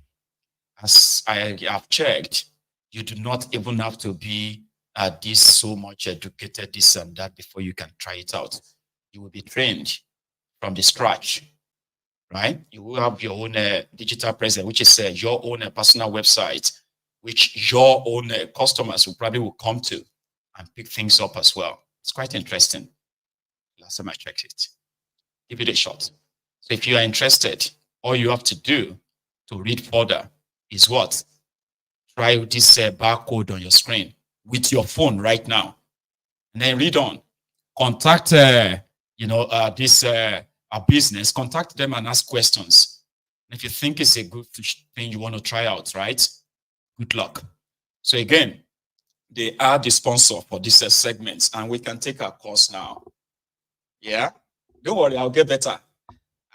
As I have checked, you do not even have to be this so much educated, this and that, before you can try it out. You will be trained from the scratch, right? You will have your own digital presence, which is your own personal website, which your own customers will probably come to and pick things up as well. It's quite interesting. Last time I checked it. Give it a shot. So if you are interested, all you have to do to read further is what? Try this barcode on your screen with your phone right now. And then read on. Contact, this business. Contact them and ask questions. And if you think it's a good thing you want to try out, right? Good luck. So again, they are the sponsor for this segment, and we can take our course now. Yeah? Don't worry, I'll get better.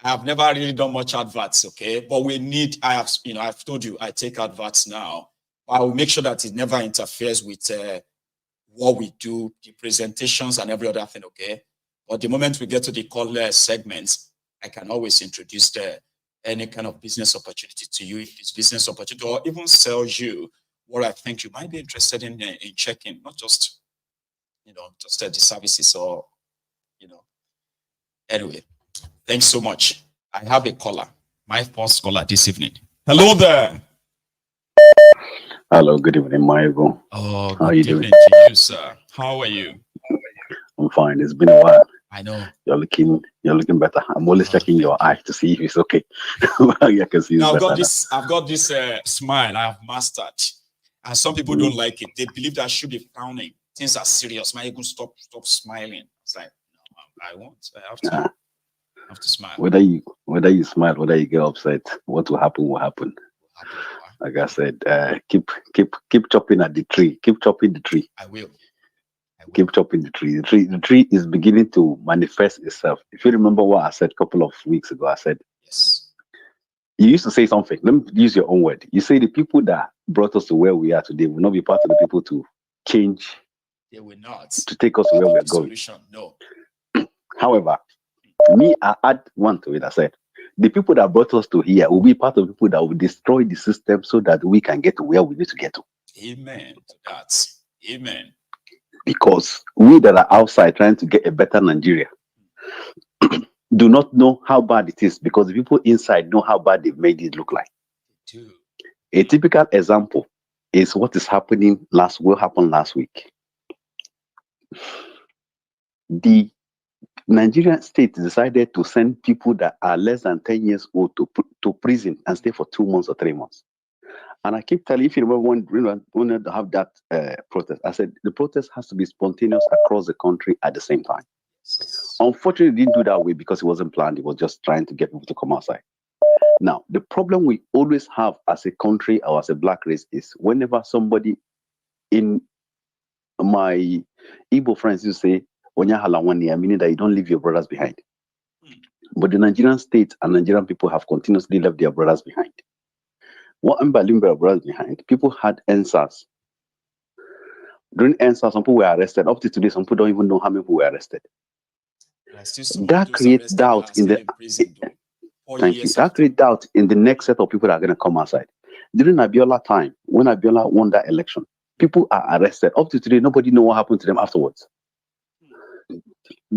I have never really done much adverts, okay? But we need, I've told you, I take adverts now. I will make sure that it never interferes with what we do, the presentations and every other thing, okay? But the moment we get to the call segments, I can always introduce any kind of business opportunity to you, if it's business opportunity, or even sell you what I think you might be interested in checking, not just, just the services or, Anyway, thanks so much. I have a caller, my first caller this evening. Hello there. Hello, good evening, Mayegun. Oh, how are you evening doing? To you, sir. How are you? I'm fine. It's been a while. I know. You're looking better. I'm always checking your eye to see if it's okay. I can see now, it's I've got this smile I have mastered. And some people don't like it. They believe that I should be frowning. Things are serious. Mayegun, stop smiling. It's like, no, I won't. I have to smile. Whether you smile, whether you get upset, what will happen will happen. Like I said, keep chopping at the tree. Keep chopping the tree. I will. Keep chopping the tree. The tree is beginning to manifest itself. If you remember what I said a couple of weeks ago, I said, yes. You used to say something. Let me use your own word. You say the people that brought us to where we are today will not be part of the people to change. They will not. To take us to where we're going. Solution. No. However, I add one to it. I said, the people that brought us to here will be part of the people that will destroy the system so that we can get to where we need to get to. Amen to that. Amen. Because we that are outside trying to get a better Nigeria do not know how bad it is, because the people inside know how bad they've made it look like. A typical example is what is happening what happened last week. The Nigerian state decided to send people that are less than 10 years old to prison and stay for 2 months or 3 months. And I keep telling you, if you remember when they have that protest, I said the protest has to be spontaneous across the country at the same time. Unfortunately, it didn't do that way because it wasn't planned. It was just trying to get people to come outside. Now, the problem we always have as a country or as a black race is whenever somebody in my Igbo friends used to say, meaning that you don't leave your brothers behind. But the Nigerian state and Nigerian people have continuously left their brothers behind. What I'm by leaving their brothers behind, people had answers. During answer, some people were arrested. Up to today, some people don't even know how many people were arrested. That creates doubt in the thank you. That creates doubt in the next set of people that are going to come outside. During Abiola time, when Abiola won that election, people are arrested. Up to today, nobody know what happened to them afterwards.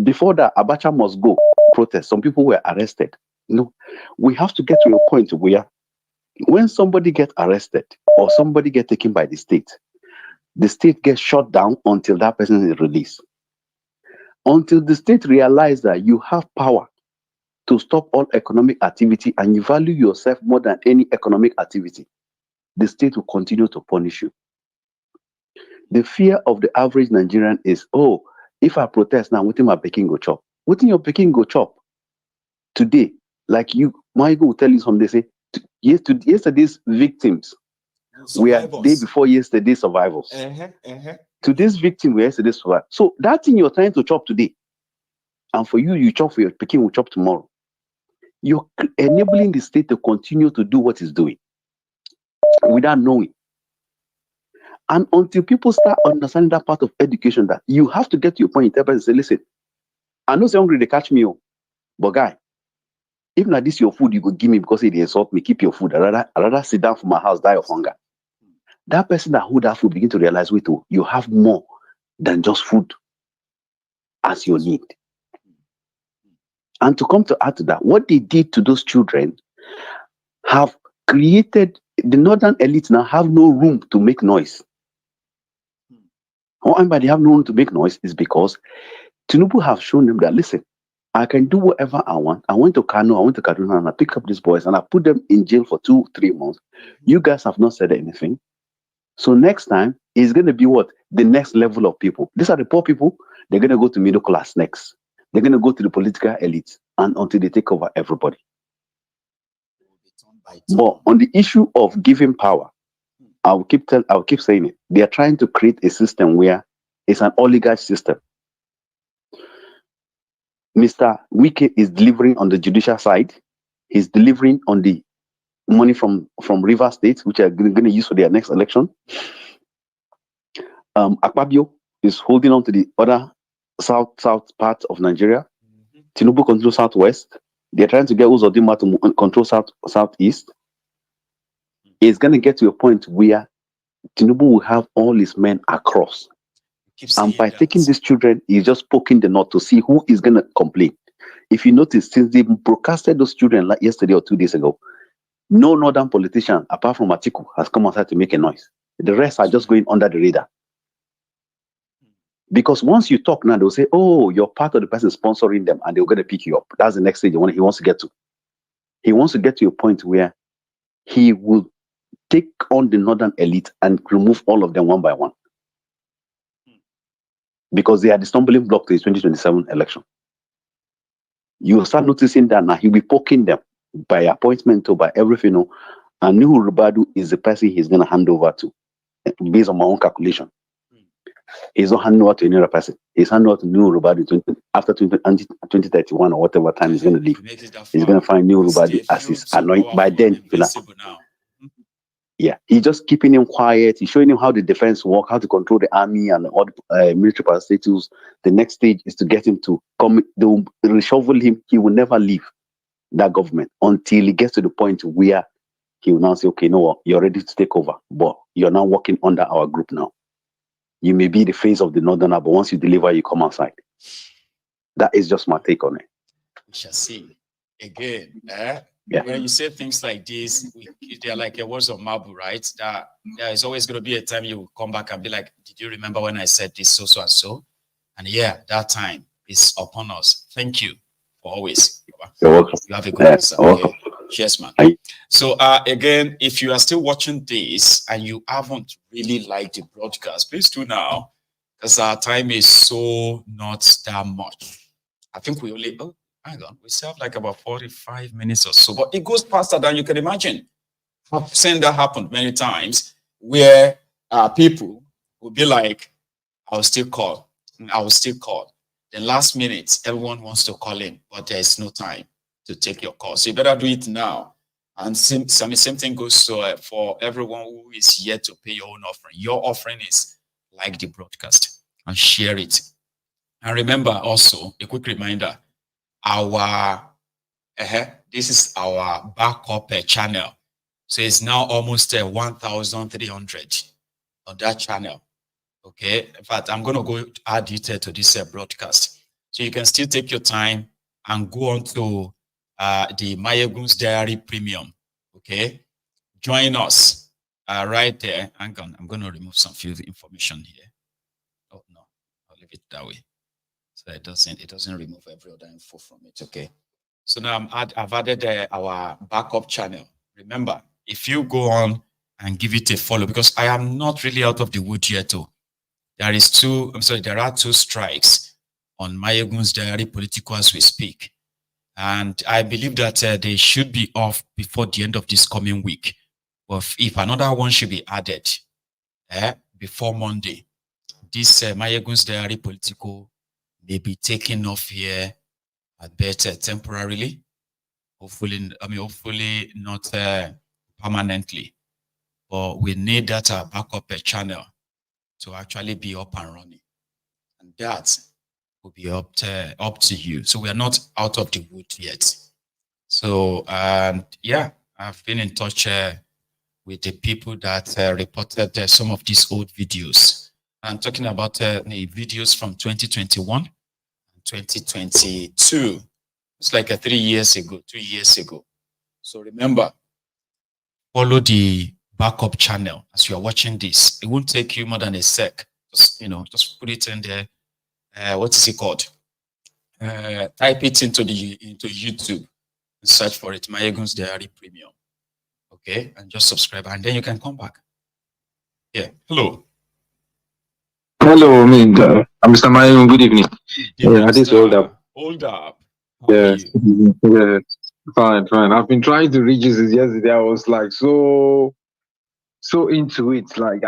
Before that, Abacha must go protest. Some people were arrested. We have to get to a point where when somebody gets arrested or somebody gets taken by the state gets shut down until that person is released. Until the state realizes that you have power to stop all economic activity and you value yourself more than any economic activity, the state will continue to punish you. The fear of the average Nigerian is, oh, if I protest now, what my Peking go chop? What in your Peking go chop? Today, like you, my ego will tell you something, they say, yesterday's victims we are day before yesterday's survivors. Today's victim were yesterday's survivors. So that thing you're trying to chop today, and for you chop for your Peking will chop tomorrow. You're enabling the state to continue to do what it's doing without knowing. And until people start understanding that part of education, that you have to get to your point in time and say, listen, I know they're hungry, they catch me, but guy, if not this your food, you go give me because it insult me, keep your food. I rather sit down for my house, die of hunger. That person that hold that food begin to realize, wait, you have more than just food as your need. And to come to add to that, what they did to those children have created, the northern elite now have no room to make noise. Why they have no room to make noise is because Tinubu have shown them that, listen, I can do whatever I want. I went to Kano, I went to Kaduna, and I pick up these boys and I put them in jail for 2-3 months. You guys have not said anything. So next time, it's going to be what? The next level of people. These are the poor people. They're going to go to middle class next. They're going to go to the political elites and until they take over everybody. But on the issue of giving power, I'll keep saying it. They are trying to create a system where it's an oligarch system. Mr. Wike is delivering on the judicial side. He's delivering on the money from River State, which are going to use for their next election. Akpabio is holding on to the other south part of Nigeria. Tinubu controls southwest. They're trying to get Uzodinma to control southeast. It's going to get to a point where Tinubu will have all his men across. And by taking these children, he's just poking the knot to see who is going to complain. If you notice, since they broadcasted those children like yesterday or 2 days ago, no northern politician, apart from Atiku, has come outside to make a noise. The rest are just going under the radar. Because once you talk now, they'll say, oh, you're part of the person sponsoring them, and they're going to pick you up. That's the next stage he wants to get to. He wants to get to a point where he will take on the northern elite and remove all of them one by one. Because they are the stumbling block to his 2027 election. You'll start noticing that now he'll be poking them by appointment or by everything. And Nuhu Rubadu is the person he's going to hand over to, based on my own calculation. He's not handing over to any other person. He's handing over to Nuhu Rubadu after 2031 or whatever time he's going to leave. He's going to find Nuhu Rubadu as his anointed. By then, yeah, he's just keeping him quiet. He's showing him how the defense work, how to control the army and all the military parastatals. The next stage is to get him to come. They will reshuffle him. He will never leave that government until he gets to the point where he will now say, okay, no, you're ready to take over, but you're now working under our group now. You may be the face of the northerner, but once you deliver, you come outside. That is just my take on it. We shall see. Again, yeah. When you say things like this, they're like a words of marble, right? That there is always going to be a time you will come back and be like, did you remember when I said this, so and so? And yeah, that time is upon us. Thank you for always. You're welcome. You have a good answer. Okay. Cheers, man. So again, if you are still watching this and you haven't really liked the broadcast, please do now, because our time is so not that much. I think we only, hang on, we still have like about 45 minutes or so, but it goes faster than you can imagine. I've seen that happen many times where people will be like, I'll still call. The last minute, everyone wants to call in, but there is no time to take your call. So you better do it now. And same thing goes for everyone who is yet to pay your own offering. Your offering is like the broadcast and share it. And remember also, a quick reminder, this is our backup channel. So it's now almost 1,300 on that channel. Okay. In fact, I'm going to go add it to this broadcast. So you can still take your time and go on to the Mayegun's Diary Premium. Okay. Join us right there. Hang on. I'm going to remove some few information here. Oh, no. I'll leave it that way. So it doesn't remove every other info from it. Okay. So now I've added our backup channel. Remember, if you go on and give it a follow, because I am not really out of the wood yet too. There are 2 strikes on Mayegun's Diary Political as we speak. And I believe that they should be off before the end of this coming week. But if another one should be added before Monday, this Mayegun's Diary Political may be taken off here at better temporarily. Hopefully not permanently. But we need that backup channel to actually be up and running. And that will be up to you. So we are not out of the wood yet. So, yeah, I've been in touch with the people that reported some of these old videos. I'm talking about the videos from 2021 and 2022. It's like 3 years ago, 2 years ago. So remember, follow the backup channel as you are watching this. It won't take you more than a sec. Just put it in there. What is it called? Type it into YouTube and search for it. Mayegun's Diary Premium. Okay, and just subscribe, and then you can come back. Yeah. Hello. Hello, I'm Mr. Mayegun. Good evening. Yeah, this hold up. Hold up. Yeah. Fine. I've been trying to reach you since yesterday. I was like so into it, like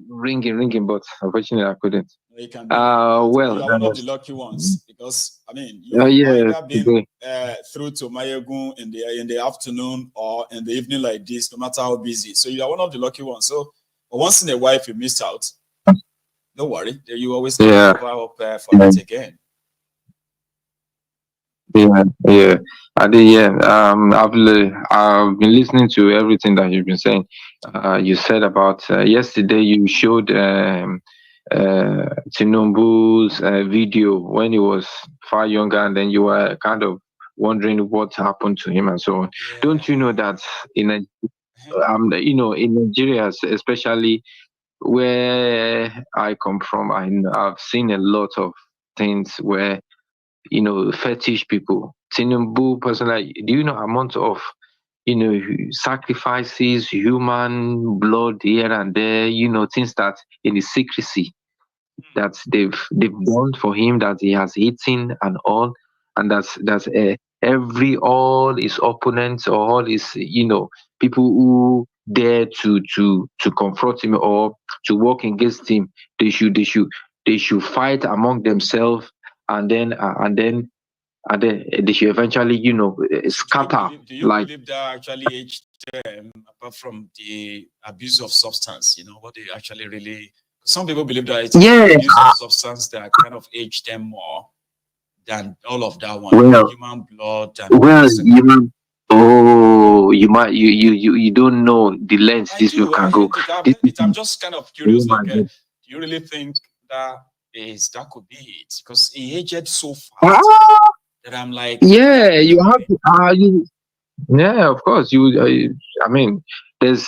ringing, but unfortunately I couldn't. You can well, you're one of the lucky ones, because you might been through to Mayegun in the afternoon or in the evening like this, no matter how busy. So you are one of the lucky ones. So once in a while, if you missed out, don't worry. You always come up for it again. Yeah. I've been listening to everything that you've been saying. You said about yesterday. You showed Tinubu's video when he was far younger, and then you were kind of wondering what happened to him and so on. Yeah. Don't you know that in Nigeria, especially where I come from, I've seen a lot of things where fetish people. Tinubu personally, do you know amount of sacrifices, human blood here and there, things that in the secrecy that they've done for him, that he has eaten and all, and that's all his opponents or all his people who dare to confront him or to work against him, they should fight among themselves, and then they should eventually scatter. Do you believe that actually aged them, apart from the abuse of substance? What they actually really. Some people believe that it's abuse of substance that kind of age them more than all of that one. Human blood. And you don't know the lengths these people can go. I'm just kind of curious. Do you really think that could be it? Because he aged so fast that I'm like. Yeah, you have to. Yeah, of course. There's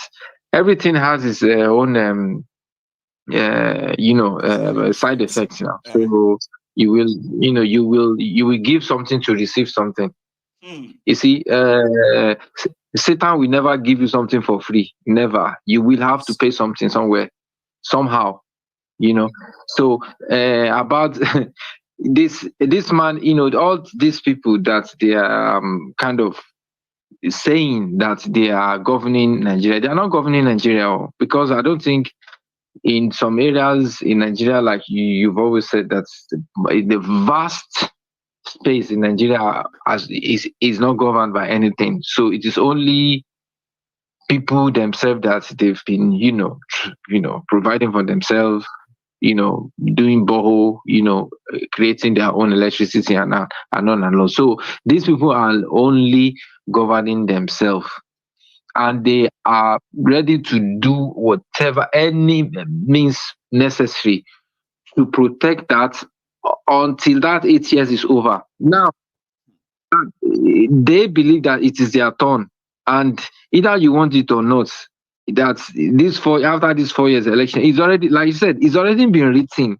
everything has its own. Side effects now. So you will give something to receive something. You see, Satan will never give you something for free. Never. You will have to pay something somewhere, somehow. So about this man, all these people that they are kind of saying that they are governing Nigeria. They are not governing Nigeria, because I don't think. In some areas in Nigeria, like you've always said, that the vast space in Nigeria is not governed by anything. So it is only people themselves that they've been, providing for themselves, doing borehole, creating their own electricity and on and on. So these people are only governing themselves, and they are ready to do whatever any means necessary to protect that until that 8 years is over. Now, they believe that it is their turn, and either you want it or not, that after this 4 years election, it's already, like you said, it's already been written.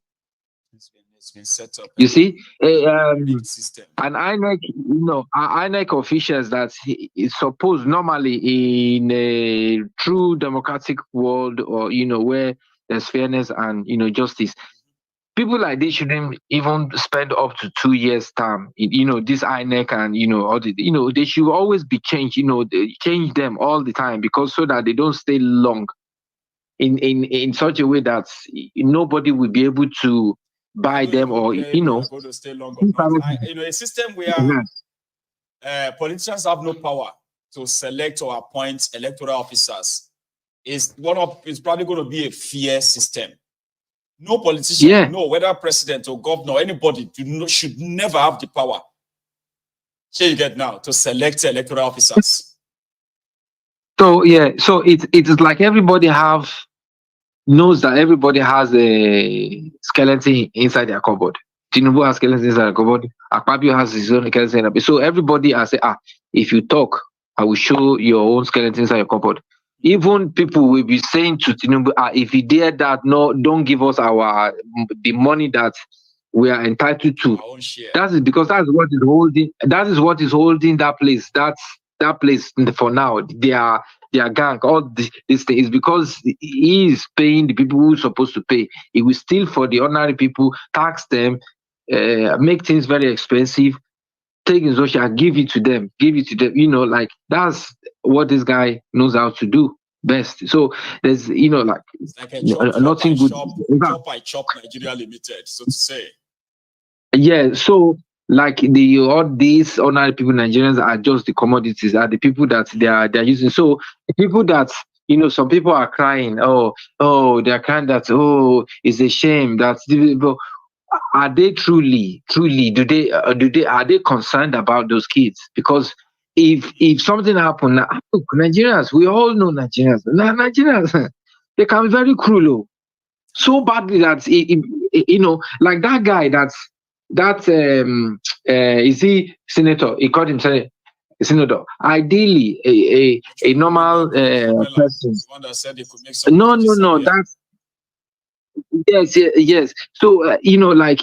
It's been set up. You see, an INEC, INEC officials that is supposed normally in a true democratic world, or where there's fairness and justice, people like this shouldn't even spend up to 2 years term. This INEC and all the, they should always be changed. They change them all the time, because so that they don't stay long in such a way that nobody will be able to buy them, or going to stay long or not. A system where politicians have no power to select or appoint electoral officers is probably going to be a fair system. No politician, no, whether president or governor, anybody should never have the power. Here you get now to select electoral officers. So so it is like everybody knows that everybody has a skeleton inside their cupboard. Tinubu has skeleton inside the cupboard. Akpabio has his own skeleton. So everybody has said, if you talk, I will show your own skeleton inside your cupboard. Even people will be saying to Tinubu, if you dare that, no, don't give us the money that we are entitled to. That is because that is what is holding. That is what is holding that place. That place for now. Their gang, all this thing is because he is paying the people who are supposed to pay. He will steal for the ordinary people, tax them, make things very expensive, take his social, give it to them. Like that's what this guy knows how to do best. So there's, like it's like a nothing good. Chop Nigeria Limited, so to say. Yeah, so like all these ordinary people, Nigerians are just the commodities, are the people that they're using. So the people that some people are crying, they're crying that it's a shame that are they truly are they concerned about those kids? Because if something happened, look, Nigerians, we all know Nigerians. Nigerians, they can be very cruel, so badly that like that guy is he senator? He called himself a senator. Ideally, a normal person. One that said he could make some no. That's yes. So like,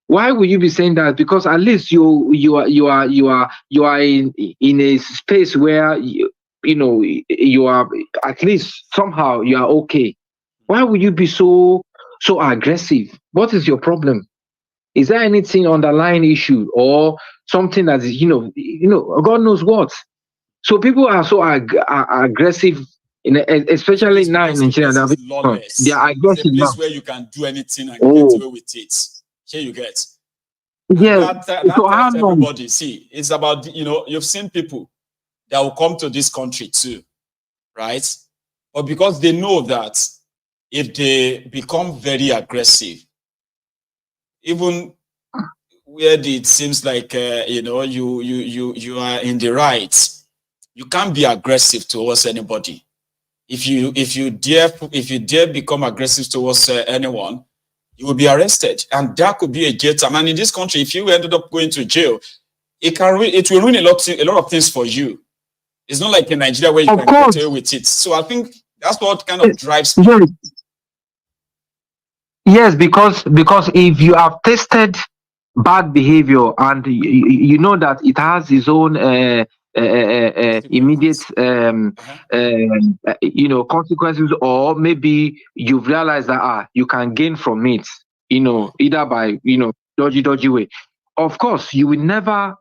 why would you be saying that? Because at least you are in a space where you are, at least somehow you are okay. Why would you be so aggressive? What is your problem? Is there anything underlying issue or something that is, God knows what? So people are so aggressive, especially now in Nigeria. They are aggressive now. It's a place where you can do anything and get away with it. Here you get. Yeah. So everybody see, it's about, you've seen people that will come to this country too, right? But because they know that if they become very aggressive, even where it seems like you are in the right, you can't be aggressive towards anybody. If you dare become aggressive towards anyone, you will be arrested, and that could be a jail time. And in this country, if you ended up going to jail, it will ruin a lot of things for you. It's not like in Nigeria where you can get away with it. So I think that's what kind of drives people. Yes, because if you have tested bad behavior and you know that it has its own immediate consequences, or maybe you've realized that you can gain from it, either by dodgy way. Of course, you will never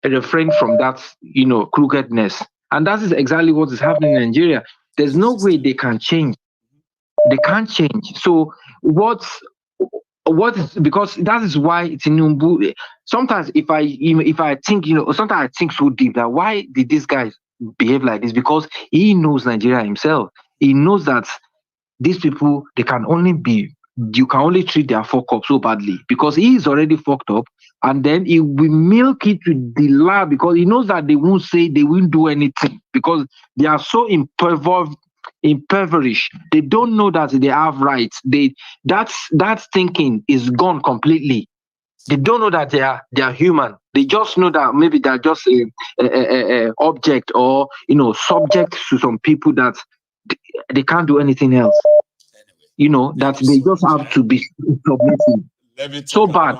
refrain from that, crookedness, and that is exactly what is happening in Nigeria. There's no way they can change. They can't change. So what is, because that is why Tinubu, sometimes if I think, sometimes I think so deep that why did these guys behave like this? Because he knows Nigeria himself. He knows that these people, they can only be you can only treat their fuck up so badly because he is already fucked up, and then he will milk it with the lie because he knows that they won't say, they won't do anything because they are so impoverish. They don't know that they have rights. That thinking is gone completely. They don't know that they are human. They just know that maybe they're just a object or subject to some people that they can't do anything else. That they just have to be submissive. So bad,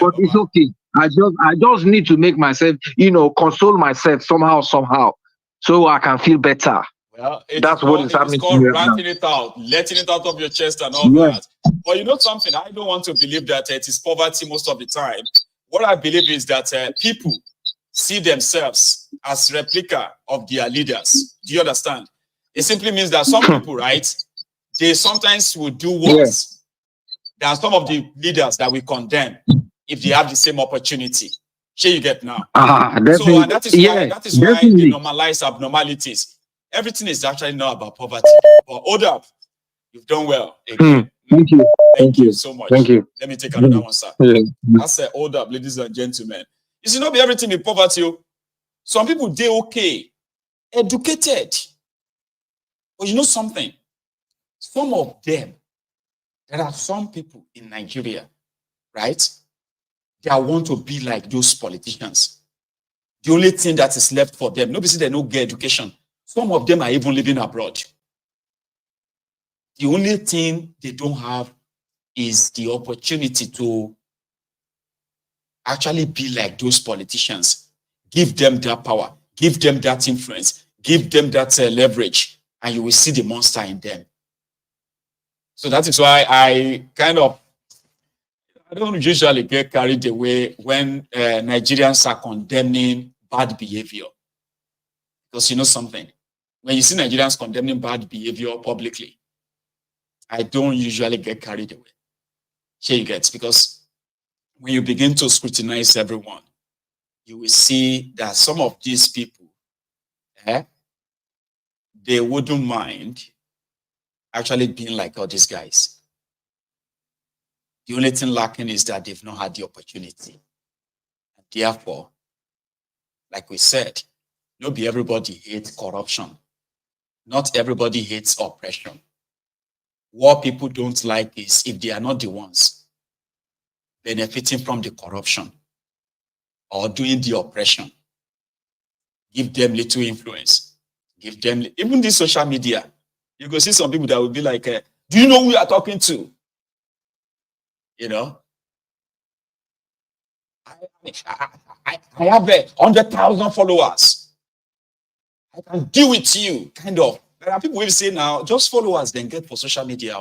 but it's okay. I just need to make myself, console myself somehow, so I can feel better. Well, that's what is happening. It's called ranting it out, letting it out of your chest and all that. But you know something? I don't want to believe that it is poverty most of the time. What I believe is that people see themselves as replica of their leaders. Do you understand? It simply means that some people, right, they sometimes will do worse than some of the leaders that we condemn if they have the same opportunity. Sure, you get now. So that is why they normalize abnormalities. Everything is actually not about poverty. But hold up, you've done well. Again. Thank you so much. Thank you. Let me take another one, sir. That's hold up, ladies and gentlemen. You see, not be everything in poverty. Some people, they okay, educated. But you know something? Some of them, there are some people in Nigeria, right? They want to be like those politicians. The only thing that is left for them, nobody say they don't get education. Some of them are even living abroad. The only thing they don't have is the opportunity to actually be like those politicians. Give them that power, give them that influence, give them that leverage, and you will see the monster in them. So that is why I don't usually get carried away when Nigerians are condemning bad behavior. Because you know something? When you see Nigerians condemning bad behavior publicly, I don't usually get carried away. Here you get, because when you begin to scrutinize everyone, you will see that some of these people, they wouldn't mind actually being like all these guys. The only thing lacking is that they've not had the opportunity. And therefore, like we said, not be everybody hates corruption. Not everybody hates oppression. What people don't like is if they are not the ones benefiting from the corruption or doing the oppression. Give them little influence. Give them, even this social media, you go see some people that will be like, do you know who you are talking to? You know? I have 100,000 followers. I can deal with you, kind of. There are people who say now, just followers, then get for social media.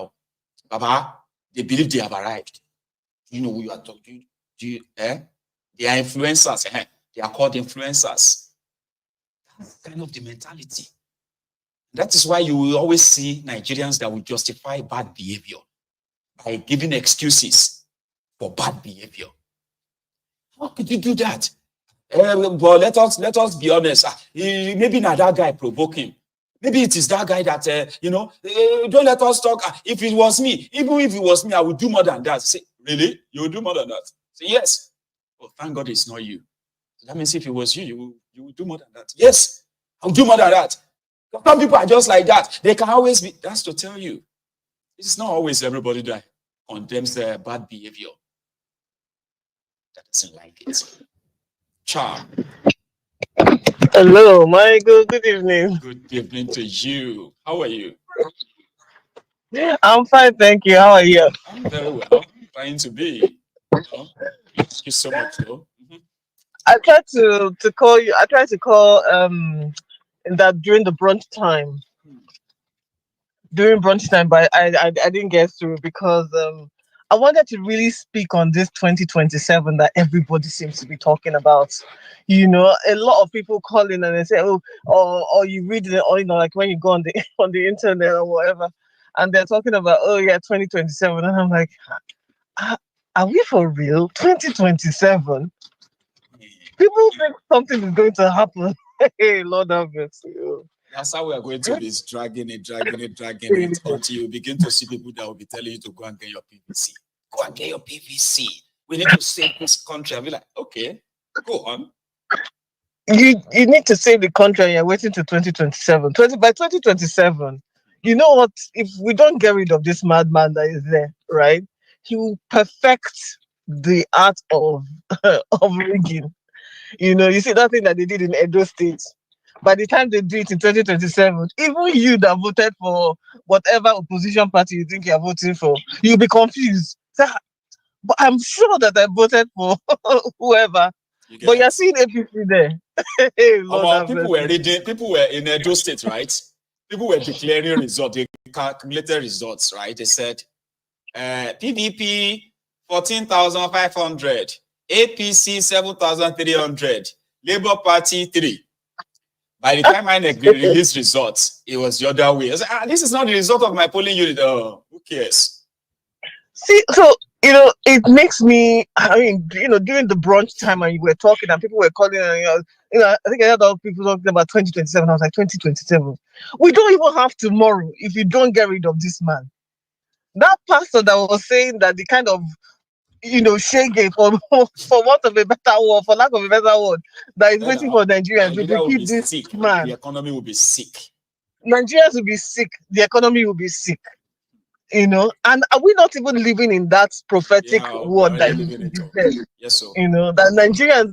Baba, they believe they have arrived. Do you know who you are talking to? They are influencers. They are called influencers. That's kind of the mentality. That is why you will always see Nigerians that will justify bad behavior by giving excuses for bad behavior. How could you do that? But let us be honest. Maybe not that guy provoke him. Maybe it is that guy that don't let us talk. If it was me, even if it was me, I would do more than that. Say, really? You would do more than that? Say, yes. Well, thank God it's not you. That means if it was you, you would do more than that. Yes, I'll do more than that. Some people are just like that. They can always be. That's to tell you. It's not always everybody that condemns their bad behavior that doesn't like it. Charm. Hello, Michael. Good evening. Good evening to you. How are you? I'm fine, thank you. How are you? I'm very well. Trying to be. Thank you so much, though. I tried to call you. I tried to call that during the brunch time. During brunch time, but I didn't get through because I wanted to really speak on this 2027 that everybody seems to be talking about. You know, a lot of people call in and they say, oh, or you read it, or like when you go on the internet or whatever, and they're talking about, oh yeah, 2027, and I'm like, are we for real? 2027? People think something is going to happen. Hey, Lord have mercy. That's how we are going to be dragging it until you begin to see people that will be telling you to go and get your PVC. Go and get your PVC. We need to save this country. I'll be like, okay, go on. You need to save the country and you're waiting to 2027. By 2027, you know what? If we don't get rid of this madman that is there, right? He will perfect the art of rigging. You see that thing that they did in Edo State. By the time they do it in 2027, even you that voted for whatever opposition party you think you're voting for, you'll be confused. But I'm sure that I voted for whoever. But you're seeing APC there. People were in Edo State, right? People were declaring results, they calculated results, right? They said PDP 14,500, APC 7,300, Labour Party 3. By the time INEC released results, it was the other way. I said, this is not the result of my polling unit. Oh, who cares? See, so it makes me. During the brunch time, and you were talking, and people were calling, and I think I heard other people talking about 2027. I was like, 2027. We don't even have tomorrow if you don't get rid of this man. That pastor that was saying that the kind of shege for want of a better word, for lack of a better word, that is waiting for Nigerians to keep this sick. Man. The economy will be sick. Nigerians will be sick. The economy will be sick. And are we not even living in that prophetic word that yes, sir. That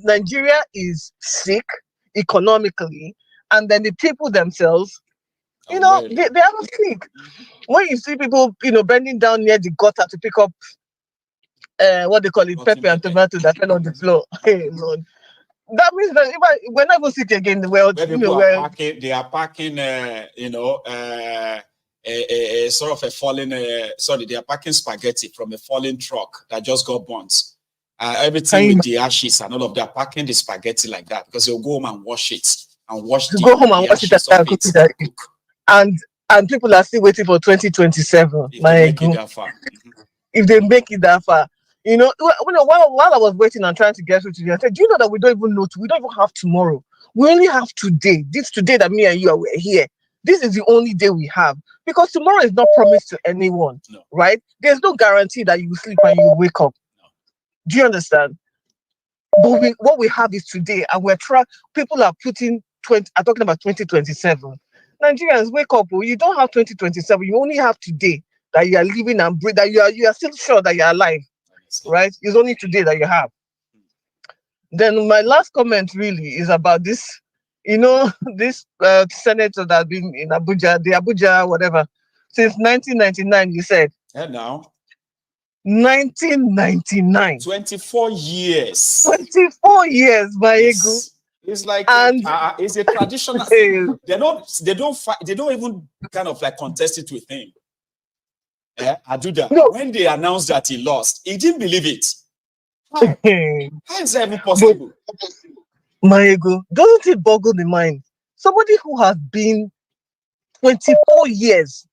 Nigeria is sick economically, and then the people themselves, they are sick. When you see people, bending down near the gutter to pick up what they call it, pepper and tomato that fell on the floor. Hey, Lord. That means that we're not even sick again. They are packing, a sort of a fallen, they are packing spaghetti from a fallen truck that just got burnt. Everything with the ashes and all of that, packing the spaghetti like that because they'll go home and wash it and wash the ashes of it. And people are still waiting for 2027. If they make it that far. While I was waiting and trying to get through to you, I said, do you know that we don't even have tomorrow? We only have today. This today that me and you are here. This is the only day we have. Because tomorrow is not promised to anyone, right? There's no guarantee that you will sleep and you will wake up. Do you understand? But what we have is today, and people are putting are talking about 2027. Nigerians, wake up. You don't have 2027. You only have today that you are living and breathe, that you are still sure that you're alive. Right? It's only today that you have. Then my last comment really is about this, this senator that has been in Abuja, the Abuja, whatever, since 1999, you said. And now? 1999. 24 years. 24 years, my ego. It's like it's a traditional thing. They don't even kind of like contest it with him. Aduda, when they announced that he lost, he didn't believe it. How is that even possible? My ego, doesn't it boggle the mind? Somebody who has been 24 years,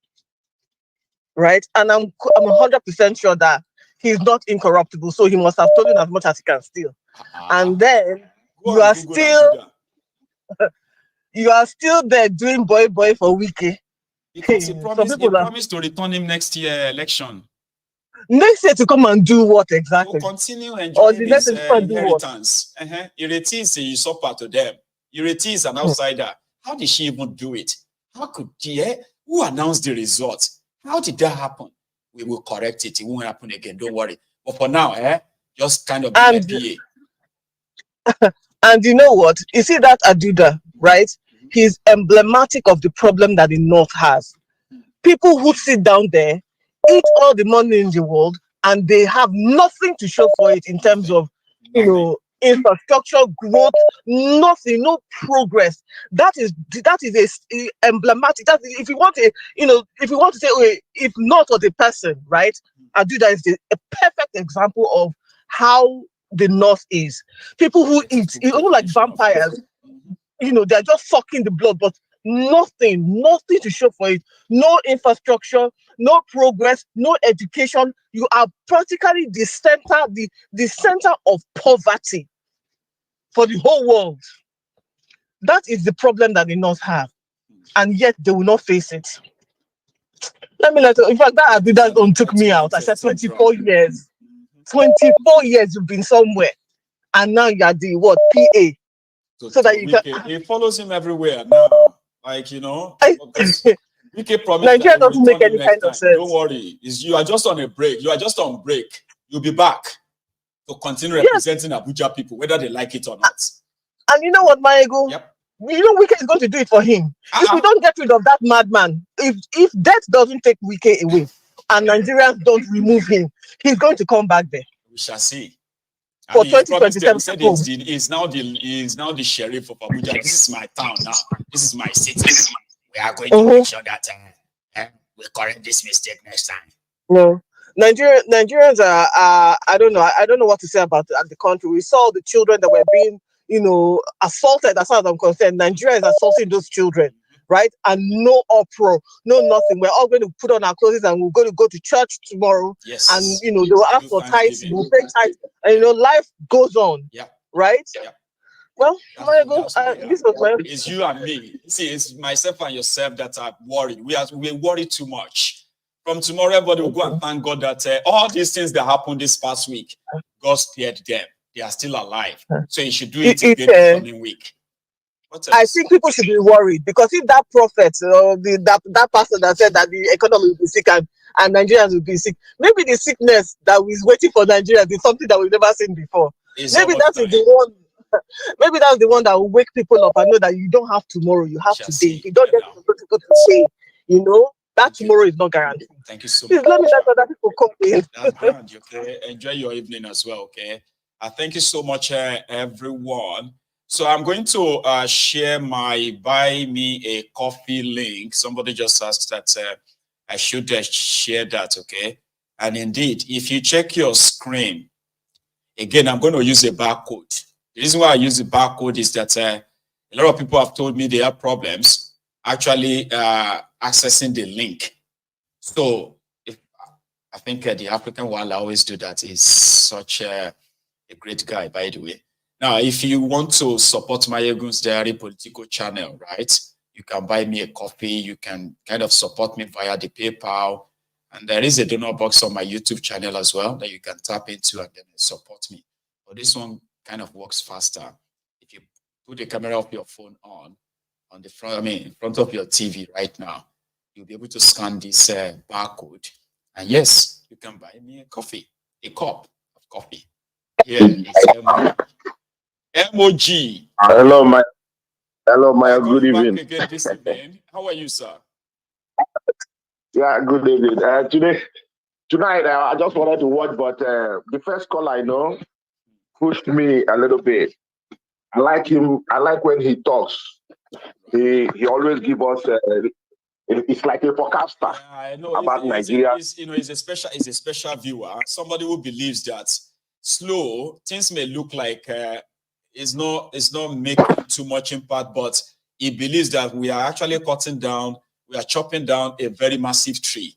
right? And I'm 100% sure that he's not incorruptible, so he must have stolen as much as he can steal. And then you are still there doing boy for Wike. Because he promised to return him next year election. Next year to come and do what exactly? To continue enjoying his inheritance. Ireti is a usurper to them. Ireti is an outsider. How did she even do it? How could she? Who announced the results? How did that happen? We will correct it. It won't happen again. Don't worry. But for now, just kind of be PA. And you know what? You see that Aduda, right? He's emblematic of the problem that the North has. People who sit down there, eat all the money in the world, and they have nothing to show for it in terms of, infrastructure growth, nothing, no progress. That is a emblematic. That is, if you want to say, if not of the person, right? Aduda is a perfect example of how the North is. People who eat, like vampires. They're just sucking the blood, but nothing to show for it. No infrastructure, no progress, no education. You are practically the center of poverty for the whole world. That is the problem that the North have. and yet they will not face it. Let me let you. In fact, that Adidas one took me out. I said 24 years. 24 years you've been somewhere, and now you're the what PA. So that you can. He follows him everywhere now. Like Wike promised Nigeria doesn't make any kind of sense. Don't worry, you are just on a break. You are just on break. You'll be back to continue representing Abuja people, whether they like it or not. And you know what, Maego? Yep. You know Wike is going to do it for him. If we don't get rid of that madman, if death doesn't take Wike away and Nigerians don't remove him, he's going to come back there. We shall see. For 2027, he said he's now the sheriff of Abuja. This is my town now. This is my city. We are going to make sure that we correct this mistake next time. No, Nigerians are I don't know what to say about the country. We saw the children that were being assaulted. As far as I'm concerned, Nigeria is assaulting those children, right? And no uproar, no nothing. We're all going to put on our clothes and we're going to go to church tomorrow. Yes. And they will ask for tithes, we'll pay tithes, and life goes on. Yeah. Right? Yeah. Well, this was my. It's you and me. See, it's myself and yourself that are worried. We worry too much. From tomorrow, everybody will go and thank God that all these things that happened this past week, God spared them. They are still alive. So you should do it again the coming week. I think people should be worried because if that prophet or that pastor that said that the economy will be sick and Nigerians will be sick, maybe the sickness that is waiting for Nigerians is something that we've never seen before. Maybe that is the one. Maybe that's the one that will wake people up and know that you don't have tomorrow, you have today. If you don't get to go today, that tomorrow is not guaranteed. Thank you so much. Please let me let other people come in. That's grand, okay? Enjoy your evening as well, okay? Thank you so much, everyone. So I'm going to share my Buy Me a Coffee link. Somebody just asked that I should share that, okay? And indeed, if you check your screen, again, I'm going to use a barcode. The reason why I use the barcode is that a lot of people have told me they have problems actually accessing the link. So I think the African one I always do that is such a great guy, by the way. Now, if you want to support Mayegun's Diary Political channel, right, you can buy me a coffee. You can kind of support me via the PayPal. And there is a donor box on my YouTube channel as well that you can tap into and then support me. But this one kind of works faster. If you put the camera of your phone on the front, in front of your TV right now, you'll be able to scan this barcode. And yes, you can buy me a coffee, a cup of coffee. Here is MOG. Hello, my good evening. Again this evening. How are you, sir? Yeah, good evening. Tonight, I just wanted to watch, but the first call I know pushed me a little bit. I like him. I like when he talks. He always gives us. It's like a forecaster about Nigeria. He's a special viewer. Somebody who believes that slow things may look like it's not making too much impact, but he believes that we are actually cutting down. We are chopping down a very massive tree,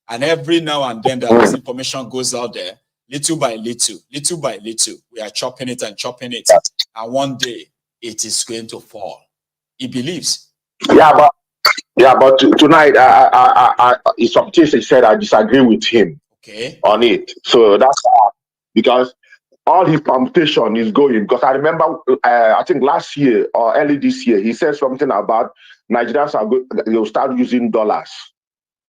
and every now and then that this information goes out there, little by little, we are chopping it, and one day it is going to fall. He believes. Yeah, but tonight, some things he said, I disagree with him on it. So that's because all his permutation is going. Because I remember, I think last year or early this year, he said something about Nigerians they'll start using dollars.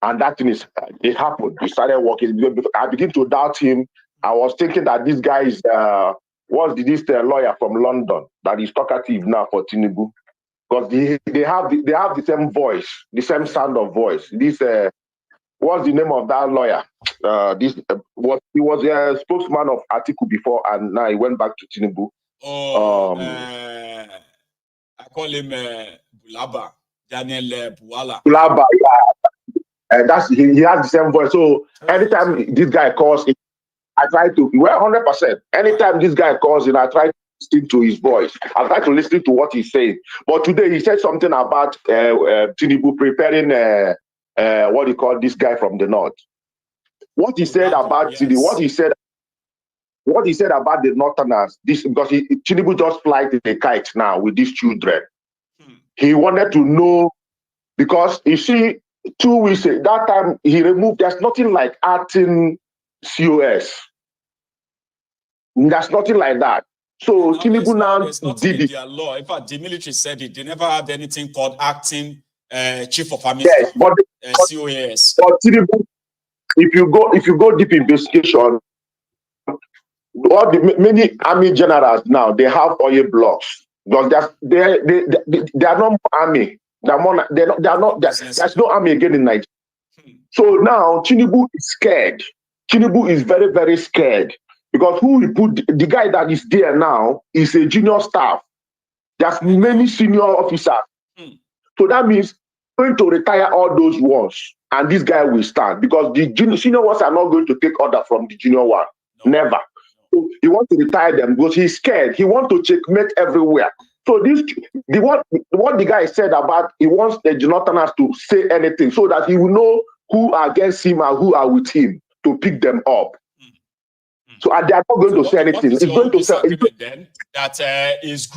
And that thing it happened. He started working. I begin to doubt him. I was thinking that this guy is, this lawyer from London that is talkative now for Tinubu. Because they have the same voice, the same sound of voice. This what's the name of that lawyer? He was a spokesman of Atiku before, and now he went back to Tinubu. I call him Bulaba, Daniel Buwala. Bulaba, yeah. And he has the same voice. So anytime this guy calls, I try to 100%. Anytime this guy calls in, I try to listen to his voice. I try to listen to what he's saying. But today he said something about Tinubu preparing what do you call this guy from the north. What he said about Tinubu, what he said about the northerners, because Tinubu just flies a kite now with these children. He wanted to know Because you see, 2 weeks that time he removed. There's nothing like acting COS. There's nothing like that. So Tinubu now there's nothing in their law. In fact, the military said it. They never had anything called acting chief of army staff, but COS. But Tinubu, if you go deep investigation, all the many army generals now they have oil blocks. Because they are not army. They are not. There's no army again in Nigeria. So now Tinubu is scared. Tinubu is very, very scared because who he put the guy that is there now is a junior staff. There's many senior officers. So that means going to retire all those ones, and this guy will stand because the senior ones are not going to take order from the junior one. No. Never. So he wants to retire them because he's scared. He wants to checkmate everywhere. So what the guy said about he wants the Jonathaners to say anything so that he will know who are against him and who are with him to pick them up. So they are not going to say anything. It's going to say then that is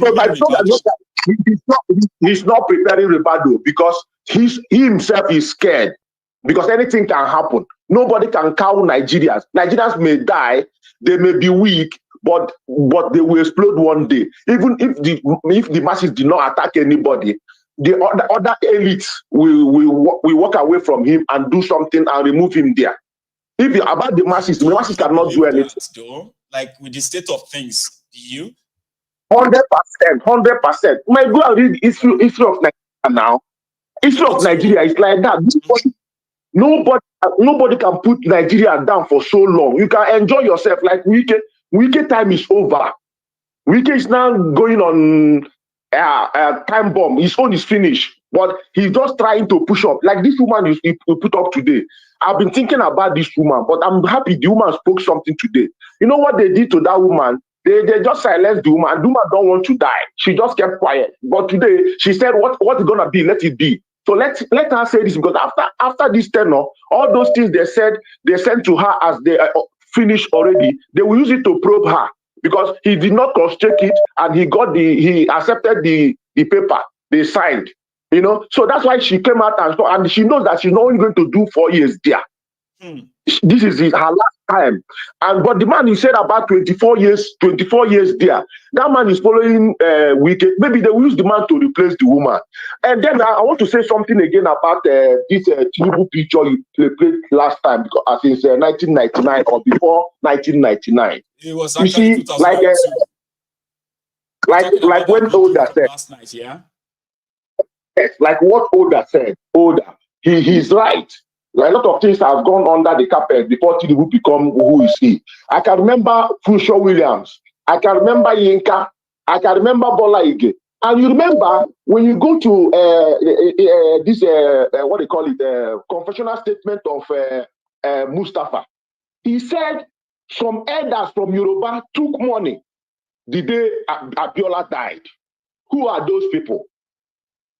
he's not preparing rebuttal because he himself is scared because anything can happen. Nobody can cow Nigerians. Nigerians may die, they may be weak, but they will explode one day. Even if the masses do not attack anybody, the other elites will walk away from him and do something and remove him there. If you about the masses cannot do anything. Though, like with the state of things, do you? 100%. My go and read history of Nigeria now. History of Nigeria is like that. Nobody can put Nigeria down for so long. You can enjoy yourself like Wike time is over. Wike is now going on time bomb. His own is finished. But he's just trying to push up. Like this woman you put up today. I've been thinking about this woman, but I'm happy the woman spoke something today. You know what they did to that woman? They just silenced the woman. The woman don't want to die. She just kept quiet. But today she said, "What is gonna be? Let it be." So let her say this because after this tenure, all those things they sent to her as they finished already. They will use it to probe her because he did not cross-check it and he accepted the paper they signed. You know, so that's why she came out and she knows that she's not only going to do 4 years there. This is her last time. But the man he said about 24 years there. That man is following Wike. Maybe they will use the man to replace the woman. And then I want to say something again about this Tinubu picture you played last time because since 1999 or before 1999. It was actually you see, like when Oda said last night, yeah. Yes, like what Oda said. He's right. Like a lot of things have gone under the carpet before Tinubu become who is he. I can remember Funshaw Williams. I can remember Yinka. I can remember Bola Ige. And you remember when you go to this what they call it, confessional statement of Mustafa. He said some elders from Yoruba took money the day Abiola died. Who are those people?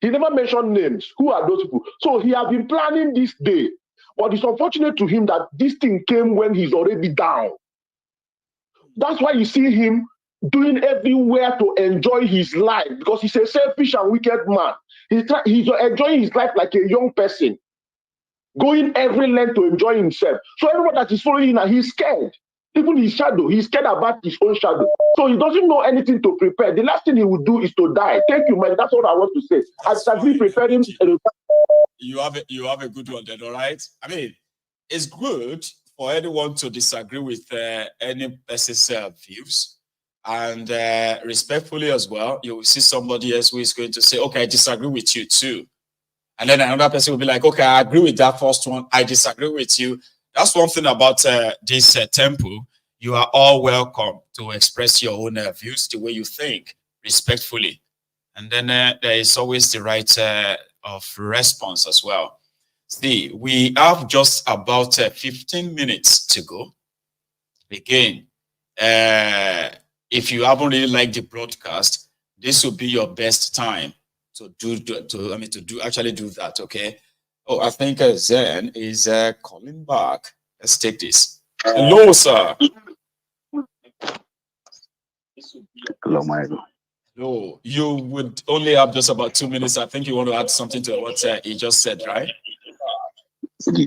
He never mentioned names. Who are those people? So he has been planning this day. But it's unfortunate to him that this thing came when he's already down. That's why you see him doing everywhere to enjoy his life because he's a selfish and wicked man. He's enjoying his life like a young person, going every length to enjoy himself. So everyone that is following him, he's scared. Even his shadow, he's scared about his own shadow. So he doesn't know anything to prepare. The last thing he would do is to die. Thank you, man. That's what I want to say. I disagree preparing. You have a good one then, all right? I mean, it's good for anyone to disagree with any person's views. And respectfully as well, you will see somebody else who is going to say, okay, I disagree with you too. And then another person will be like, okay, I agree with that first one. I disagree with you. That's one thing about this temple. You are all welcome to express your own views the way you think, respectfully. And then there is always the right of response as well. See, we have just about 15 minutes to go. Again, if you haven't really liked the broadcast, this will be your best time to actually do that. Okay. Oh, I think Zen is calling back. Let's take this. Hello, sir. Hello, Michael. No, you would only have just about 2 minutes. I think you want to add something to what he just said, right?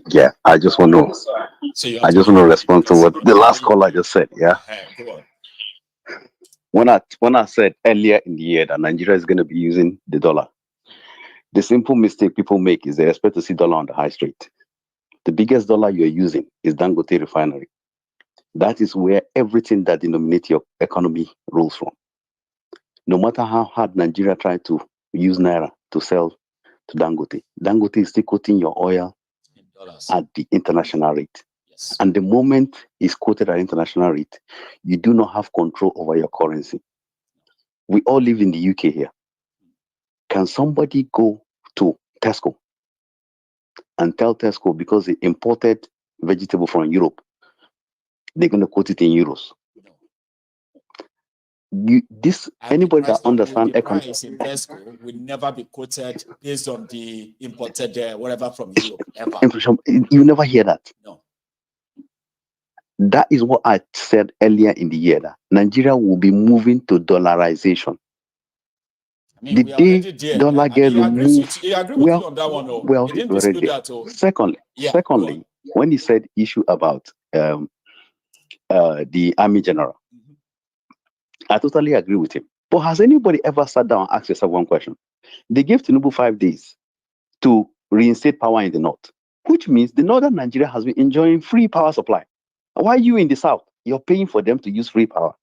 Yeah, I just want to. So I just want to respond to what the last caller just said. Yeah. Go on. When I said earlier in the year that Nigeria is going to be using the dollar, the simple mistake people make is they expect to see dollar on the high street. The biggest dollar you're using is Dangote Refinery. That is where everything that denominates your economy rolls from. No matter how hard Nigeria tried to use Naira to sell to Dangote, Dangote is still quoting your oil at the international rate. Yes. And the moment it's quoted at international rate, you do not have control over your currency. We all live in the UK here. Can somebody go to Tesco and tell Tesco because they imported vegetable from Europe, they're going to quote it in euros? Anybody that understands economics, price in Tesco will never be quoted based on the imported whatever from Europe ever. You never hear that. No. That is what I said earlier in the year, that Nigeria will be moving to dollarization. I mean, the day dollar gets removed, he agrees with you on that one. Well, he didn't dispute that. Secondly, when he said issue about the Army General, I totally agree with him. But has anybody ever sat down and asked yourself one question? They gave Tinubu 5 days to reinstate power in the north, which means the northern Nigeria has been enjoying free power supply. Why are you in the south? You're paying for them to use free power.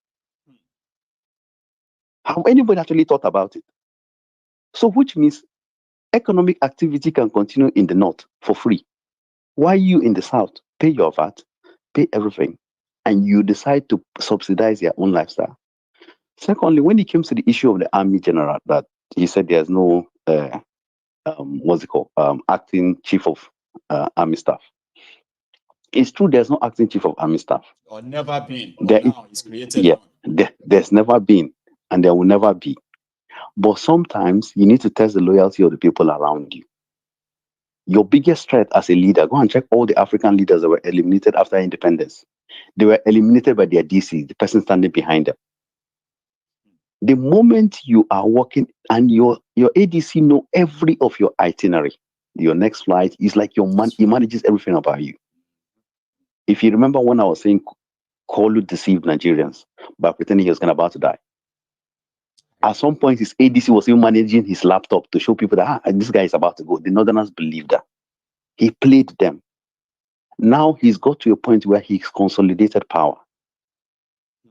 Have anybody actually thought about it? So which means economic activity can continue in the north for free. Why you in the south pay your VAT, pay everything, and you decide to subsidize your own lifestyle? Secondly, when it comes to the issue of the Army General, that he said there's no acting chief of Army Staff. It's true, there's no acting chief of Army Staff. Or never been. Now it's created. Yeah, there's never been, and there will never be. But sometimes you need to test the loyalty of the people around you. Your biggest threat as a leader, go and check all the African leaders that were eliminated after independence. They were eliminated by their DC, the person standing behind them. The moment you are working and your ADC know every of your itinerary, your next flight is like he manages everything about you. If you remember when I was saying Kolu deceived Nigerians by pretending he was about to die. At some point, his ADC was even managing his laptop to show people that this guy is about to go. The Northerners believed that. He played them. Now he's got to a point where he's consolidated power.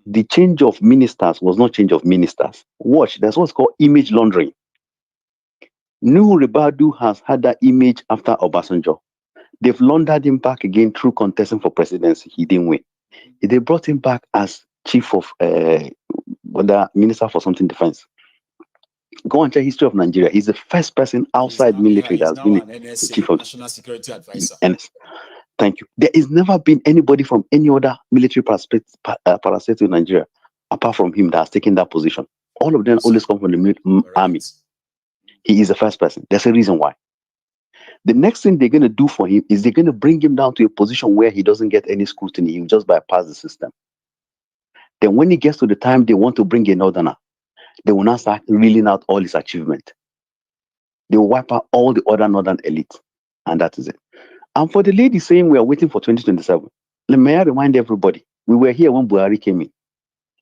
The change of ministers was not change of ministers. Watch, that's what's called image laundering. Nuhu Ribadu has had that image after Obasanjo. They've laundered him back again through contesting for presidency. He didn't win. They brought him back as chief of minister for something defense. Go and check history of Nigeria. He's the first person outside military that's been a chief of national security advisor. Thank you. There has never been anybody from any other military parasite in Nigeria apart from him that has taken that position. All of them always come from the army. He is the first person. There's a reason why. The next thing they're going to do for him is they're going to bring him down to a position where he doesn't get any scrutiny. He will just bypass the system. Then when he gets to the time they want to bring a northerner, they will now start reeling out all his achievement. They will wipe out all the other northern elite. And that is it. And for the lady saying we are waiting for 2027, may I remind everybody, we were here when Buhari came in.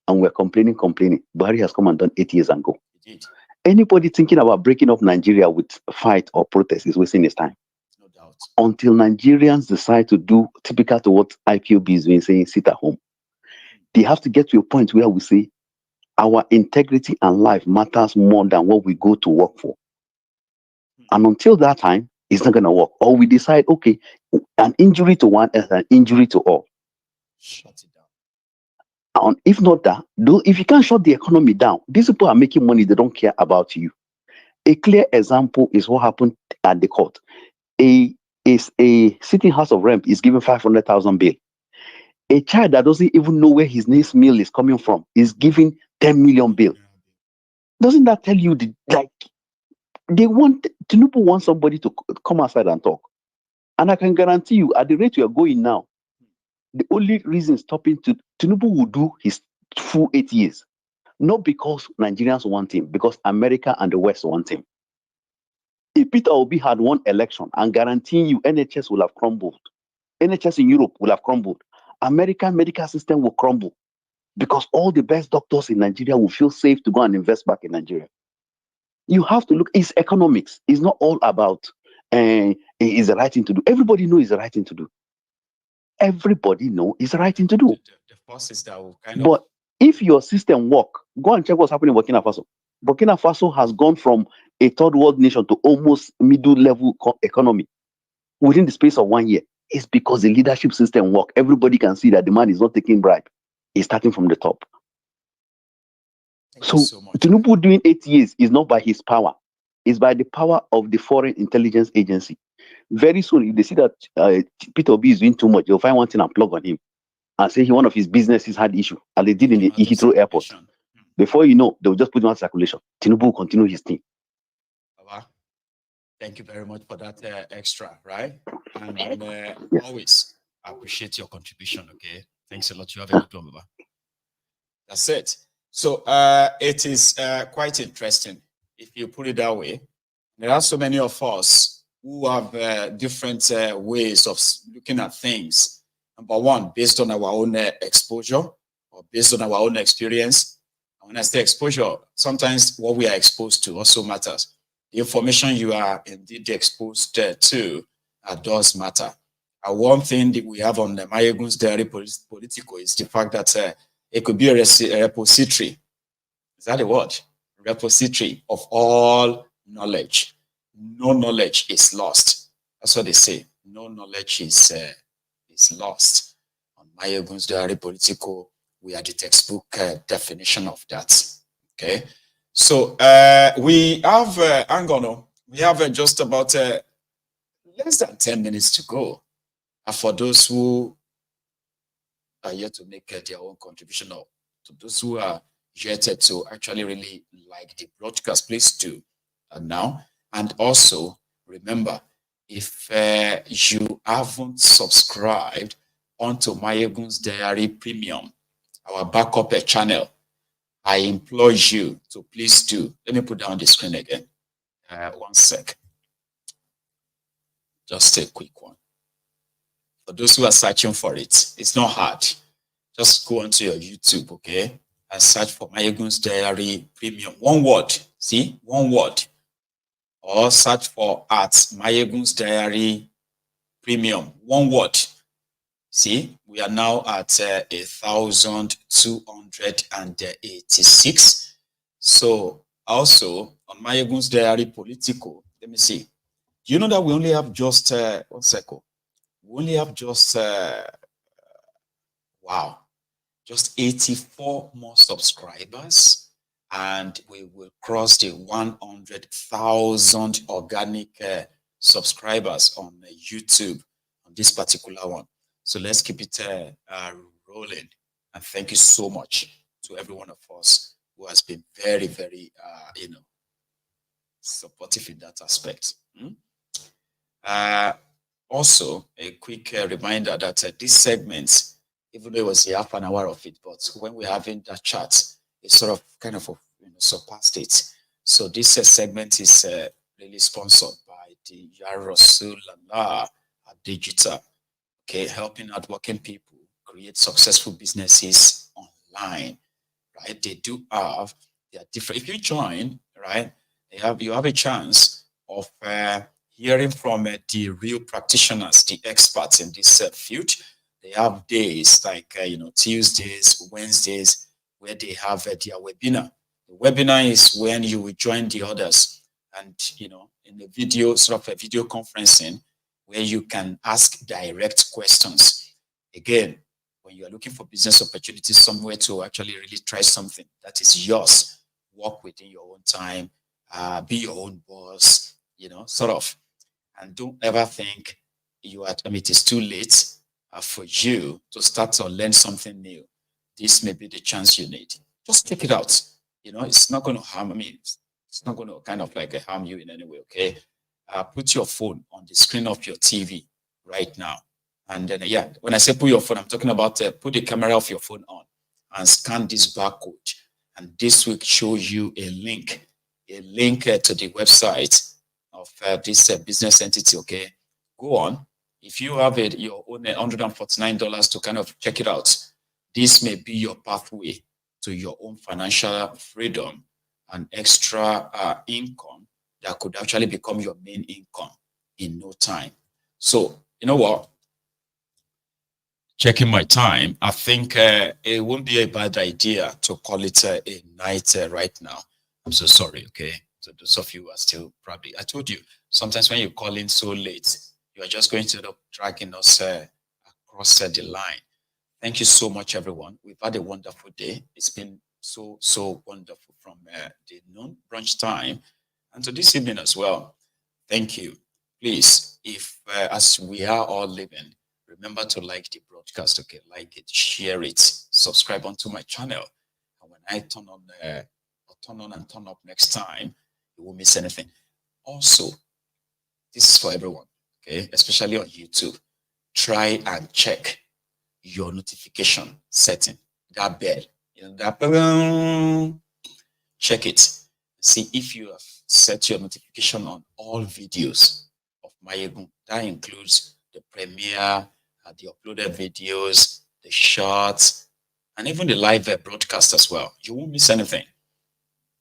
And we're complaining. Buhari has come and done 8 years ago. Anybody thinking about breaking up Nigeria with fight or protest is wasting his time. No doubt. Until Nigerians decide to do typical to what IPOB is doing, saying sit at home. They have to get to a point where we say our integrity and life matters more than what we go to work for. And until that time, it's not going to work. Or we decide, okay, an injury to one is an injury to all. Shut it down. And if not that, if you can't shut the economy down, these people are making money, they don't care about you. A clear example is what happened at the court. A sitting House of Rep is given 500,000 bail. A child that doesn't even know where his next meal is coming from is given 10 million bail. Doesn't that tell you Tinubu wants somebody to come outside and talk? And I can guarantee you, at the rate you are going now, the only reason stopping Tinubu will do his full 8 years. Not because Nigerians want him, because America and the West want him. If Peter Obi had won election, I'm guaranteeing you NHS will have crumbled. NHS in Europe will have crumbled. American medical system will crumble because all the best doctors in Nigeria will feel safe to go and invest back in Nigeria. You have to look, it's economics. It's not all about is the right thing to do. Everybody knows it's the right thing to do. Everybody knows it's the right thing to do. The forces that will kind But if your system work, go and check what's happening in Burkina Faso. Burkina Faso has gone from a third world nation to almost middle level economy within the space of 1 year. It's because the leadership system work. Everybody can see that the man is not taking bribe. He's starting from the top. So Tinubu doing 8 years is not by his power. It's by the power of the Foreign Intelligence Agency. Very soon, if they see that Peter Obi is doing too much, they'll find one thing and plug on him and say one of his businesses had issue, as they did in the Heathrow Airport. Before you know, they'll just put him on circulation. Tinubu will continue his thing. Thank you very much for that extra, right? And always appreciate your contribution, okay? Thanks a lot. You have a good one, Baba. That's it. So it is quite interesting, if you put it that way. There are so many of us who have different ways of looking at things. Number one, based on our own exposure or based on our own experience. And when I say exposure, sometimes what we are exposed to also matters. The information you are indeed exposed to does matter. One thing that we have on the Mayegun's Diary Politico is the fact that it could be a repository. Is that a word? Repository of all knowledge. No knowledge is lost. That's what they say. No knowledge is lost. On Mayegun's Diary Politico, we are the textbook definition of that. Okay. So we have, we have just about less than 10 minutes to go. For those who are yet to make their own contribution, or to those who are yet to actually really like the broadcast, please do now. And also remember, if you haven't subscribed onto Mayegun's Diary Premium, our backup channel, I implore you to please do. Let me put down the screen again. 1 sec. Just a quick one. For those who are searching for it, it's not hard. Just go onto your YouTube, okay, and search for Mayegun's Diary Premium. One word. See? One word. Or search for at Mayegun's Diary Premium. One word. See, we are now at 1,286. So also on Mayegun's Diary Politico, let me see. Do you know that we only have just 1 second? We only have just just 84 more subscribers, and we will cross the 100,000 organic subscribers on YouTube on this particular one. So let's keep it rolling. And thank you so much to every one of us who has been very, very, supportive in that aspect. Also, a quick reminder that this segment, even though it was half an hour of it, but when we're having that chat, it sort of kind of surpassed it. So this segment is really sponsored by the Yarosulala Digital. Okay, helping hardworking people create successful businesses online, right? They do have, they are different. If you join, right, you have a chance of hearing from the real practitioners, the experts in this field. They have days like, Tuesdays, Wednesdays, where they have their webinar. The webinar is when you will join the others and, in the video, sort of a video conferencing, where you can ask direct questions. Again, when you are looking for business opportunities, somewhere to actually really try something that is yours, work within your own time, be your own boss, sort of. And don't ever think it is too late for you to start or learn something new. This may be the chance you need. Just check it out. It's not going to harm me. It's not going to kind of like harm you in any way, okay? Put your phone on the screen of your TV right now. And then, when I say put your phone, I'm talking about put the camera of your phone on and scan this barcode. And this will show you a link to the website of this business entity, okay? Go on. If you have your own $149 to kind of check it out, this may be your pathway to your own financial freedom and extra income that could actually become your main income in no time. So, you know what? Checking my time, I think it won't be a bad idea to call it a night right now. I'm so sorry, okay? So those of you who are still probably, I told you, sometimes when you call in so late, you are just going to end up dragging us across the line. Thank you so much, everyone. We've had a wonderful day. It's been so wonderful from the noon brunch time and to this evening as well. Thank you. Please, if as we are all living, remember to like the broadcast, okay? Like it, share it, subscribe onto my channel. And when I turn on and turn up next time, you won't miss anything. Also, this is for everyone, okay? Especially on YouTube. Try and check your notification setting. That bell, that bell. Check it. See if you have set your notification on all videos of Mayegun. That includes the premiere, the uploaded videos, the shorts, and even the live broadcast as well. You won't miss anything.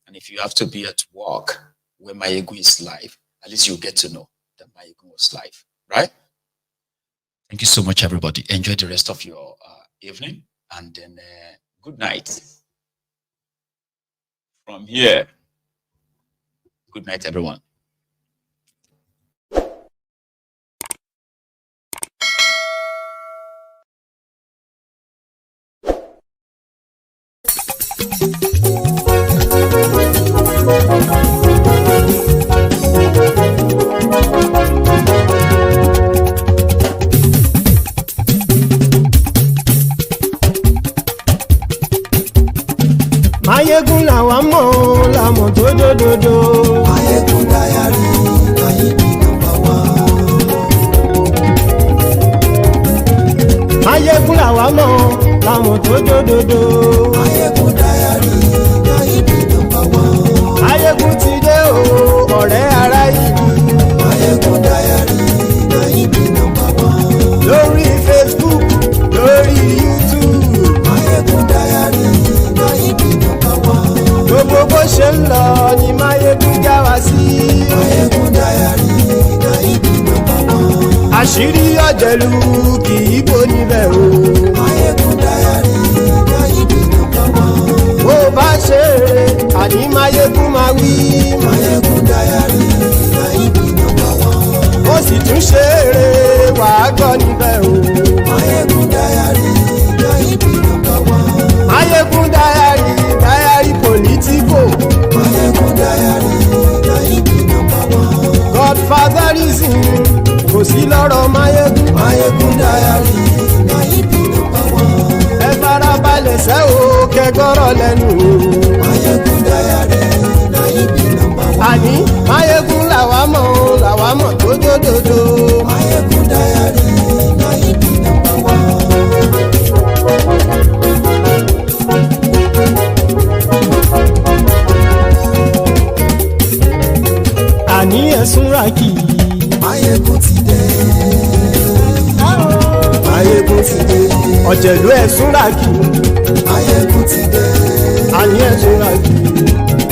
And if you have to be at work where Mayegun is live, at least you'll get to know that Mayegun was live, right? Thank you so much, everybody. Enjoy the rest of your evening, and then good night. From here, good night, everyone. Mayegun làwa mọ̀ làmọ̀ tó dòdòdò. Mayegun Diary Nayibi #1. Mayegun làwa mọ̀ làmọ̀ tó dòdòdò. Mayegun Diary Nayibi #1. Mayegun ti dé o ọ̀rẹ́ ara yìí. Mayegun Diary Nayibi #1. Lórí Facebook, lórí YouTube. Mayegun Diary Nayibi #1. Gbogbo bó ṣe ń lọ ni Mayegun já wa sí. Mayegun Diary Nayibi #1. Àṣírí ọ̀jẹ̀lú kì í bò níbẹ̀ o. Mayegun Diary Nayibi #1. Bó bá ṣe eré àní Mayegun máa wí. Mayegun Diary Nayibi #1. Ó sì tún ṣe eré wàá gbọ́ níbẹ̀ o. Mayegun Diary Nayibi #1. Mayegun Diary politico. Mayegun Diary Nayibi #1. Godfatherism kò sí lọ́rọ̀ Mayegun. Mayegun Diary Nayibi #1. Ẹ farabalẹ̀ sẹ́ o kẹgọ́rọ̀ lẹ́nu. Mayegun Diary Nayibi #1. Àní Mayegun làwa mọ̀ tó dòdòdò. Mayegun Diary Nayibi #1. Àní ẹ̀sùn ràkì. Mayegun ti dé. Mayegun ti dé. Ọ̀jẹ̀lú ẹ̀sùn ràkì. Mayegun ti dé. Àní ẹ̀sùn ràkì.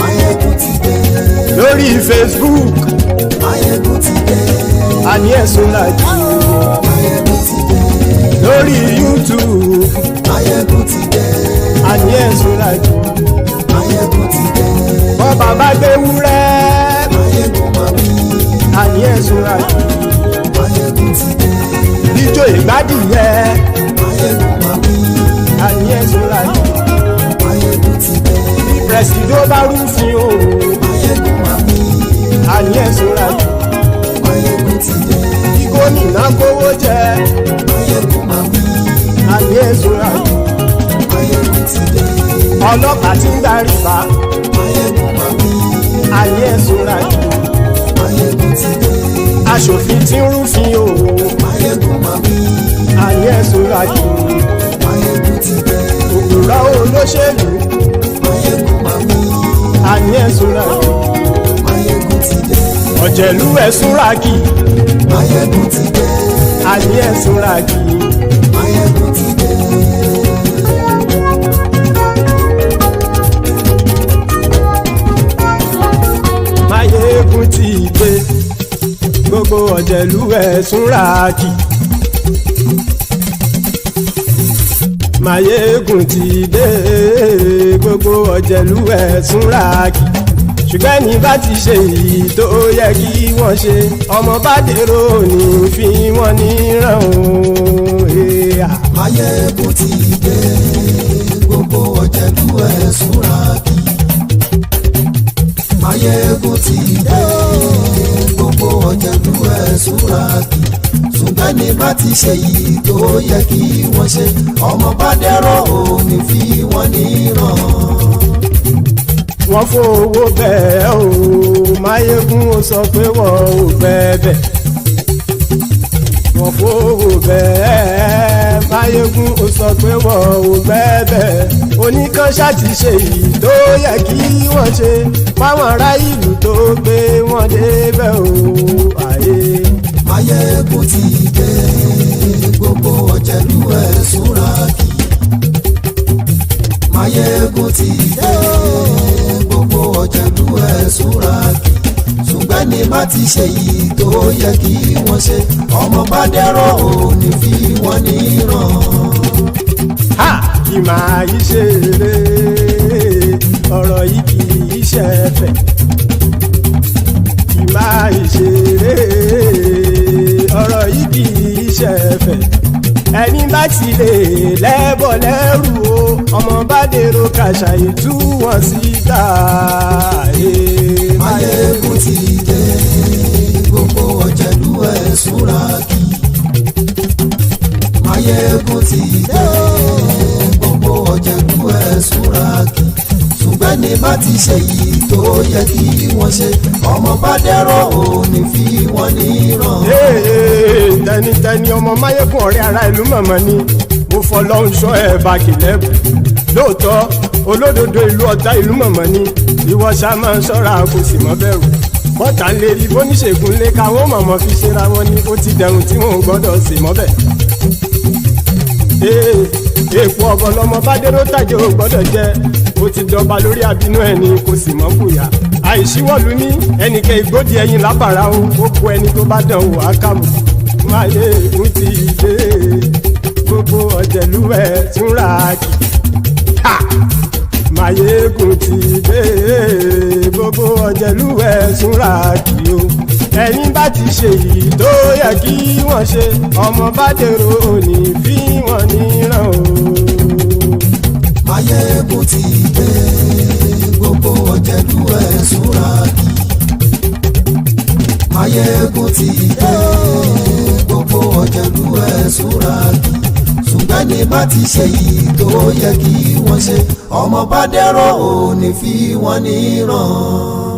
Mayegun ti dé. Lórí Facebook. Mayegun ti dé. Àní ẹ̀sùn ràkì. Mayegun ti dé. Lórí YouTube. Mayegun ti dé. Àní ẹ̀sùn ràkì. Mayegun ti dé. Bọ́ bàbá gbé wúrẹ́. Mayegun máa wí. Àní ẹ̀sùn ràkì. Mayegun ti dé. Ijó ìgbádìyẹ. Mayegun máa wí. Àní ẹ̀sùn ràkì. Mayegun ti dé. Pẹ̀sìdó bá rúfin o. Mayegun máa wí. Àní ẹ̀sùn ràkì. Mayegun ti dé. Gómìnà kówó jẹ. Mayegun máa wí. Àní ẹ̀sùn ràkì. Mayegun ti dé. Ọlọ́pàá ti ń darí bá. Mayegun máa wí. Àní ẹ̀sùn ràkì. Mayegun ti dé. Aṣòfin tí ń rúfin o. Mayegun máa wí. Àní ẹ̀sùn ràkì. Mayegun ti dé. Òpùrọ́ olóṣèlú. Mayegun ẹ̀ súnra kì. Máyégún ti dé. Ọ̀jẹ̀lú ẹ̀ súnra kì. Máyégún ti dé. Àní ẹ̀ súnra kì. Máyégún ti dé. Máyégún ti dé. Gbogbo ọ̀jẹ̀lú ẹ̀ súnra kì. Máyégún ti dé. Gbogbo ọ̀jẹ̀lú ẹ̀ súnra kì. Ṣùgbọ́n ní bá ti ṣe èyí tó yẹ kí wọ́n ṣe ọmọ bá dèrò ní fi wọ́n níran o. Máyégún ti dé. Gbogbo ọ̀jẹ̀lú ẹ̀ súnra kì. Máyégún ti dé. Gbogbo ọ̀jẹ̀lú ẹ̀ súnra kì. Ṣùgbọ́n ní bá ti ṣe èyí tó yẹ kí wọ́n ṣe ọmọ bá dèrò ní fi wọ́n níran. Wọ́n fowó bẹ́ẹ̀ o Máyégún ó sọ pé wọ́n ò bẹ́ẹ̀. Wọ́n fowó bẹ́ẹ̀ Máyégún ó sọ pé wọ́n ò bẹ́ẹ̀. Oníkan ṣáàtì ṣe èyí tó yẹ kí wọ́n ṣe fáwọn ará ìlú tó gbé wọn débẹ̀ o. Máyégún ti dé. Gbogbo ọ̀jẹ̀lú ẹ̀ súnra kì. Máyégún ti dé. Gbogbo ọ̀jẹ̀lú ẹ̀ súnra kì. Ṣùgbọ́n ní má ti ṣe yìí tó yẹ kí wọ́n ṣe ọmọ bá dẹ́rọ̀ ò ní fi wọ́n níran. Kì máa yí ṣe eré ọ̀rọ̀ yìí kì í ṣe ẹ̀fẹ̀. Kì máa yí ṣe eré ọ̀rọ̀ yìí kì í ṣe ẹ̀fẹ̀. Ẹni bá ti lè lẹ́bọ̀ lẹ́rù o ọmọ bá dèrò kàṣàyè tú wọn síta. Máyégún ti dé. Gbogbo ọ̀jẹ̀lú ẹ̀ súnra kì. Máyégún ti dé. Gbogbo ọ̀jẹ̀lú ẹ̀ súnra kì. Ṣùgbọ́n ní bá ti ṣe yìí tó yẹ kí wọ́n ṣe ọmọ bá dẹ́rọ̀ ò ní fi wọ́n níran. Tẹnitẹni ọmọ Máyégún ọ̀rẹ́ ara ìlú mọ̀mọ́ ni mo fọlọ́run ṣọ́ ẹ̀ bá kìlẹ́bù. Lóòótọ́ olódodo ìlú ọ̀tá ìlú mọ̀mọ́ ni ìwọ ṣá máa ń ṣọ́ra kò sì mọ́ bẹ̀rù. Bọ́tà ń lè rí bóníṣègùn lé káwọn mọ̀mọ́ fi ṣera wọn ni ó ti dẹrùn tí wọn ò gbọ́dọ̀ sì mọ́ bẹ̀. Èèpo ọ̀bọ lọmọ bá dérò tàjẹ́ ò gbọ́dọ̀ jẹ́ ó ti dọba lórí àbínú ẹni kò sì mọ́ fòyà. Àìsíwọ́lu ní ẹnìkẹ́ ìgbódì ẹyin lábàrá o ó kó ẹni tó bá dán wò á kàmù. Máyégún ti dé. Gbogbo ọ̀jẹ̀lú ẹ̀ súnra kì. Máyégún ti dé. Gbogbo ọ̀jẹ̀lú ẹ̀ súnra kì o. Ẹni bá ti ṣe yìí tó yẹ kí wọ́n ṣe ọmọ bá dèrò òní fi wọ́n níran o. Máyégún ti dé. Gbogbo ọ̀jẹ̀lú ẹ̀ súnra kì. Máyégún ti dé. Gbogbo ọ̀jẹ̀lú ẹ̀ súnra kì. Ṣùgbọ́n ní bá ti ṣe yìí tó yẹ kí wọ́n ṣe ọmọ bá dẹ́rọ̀ ò ní fi wọ́n níran.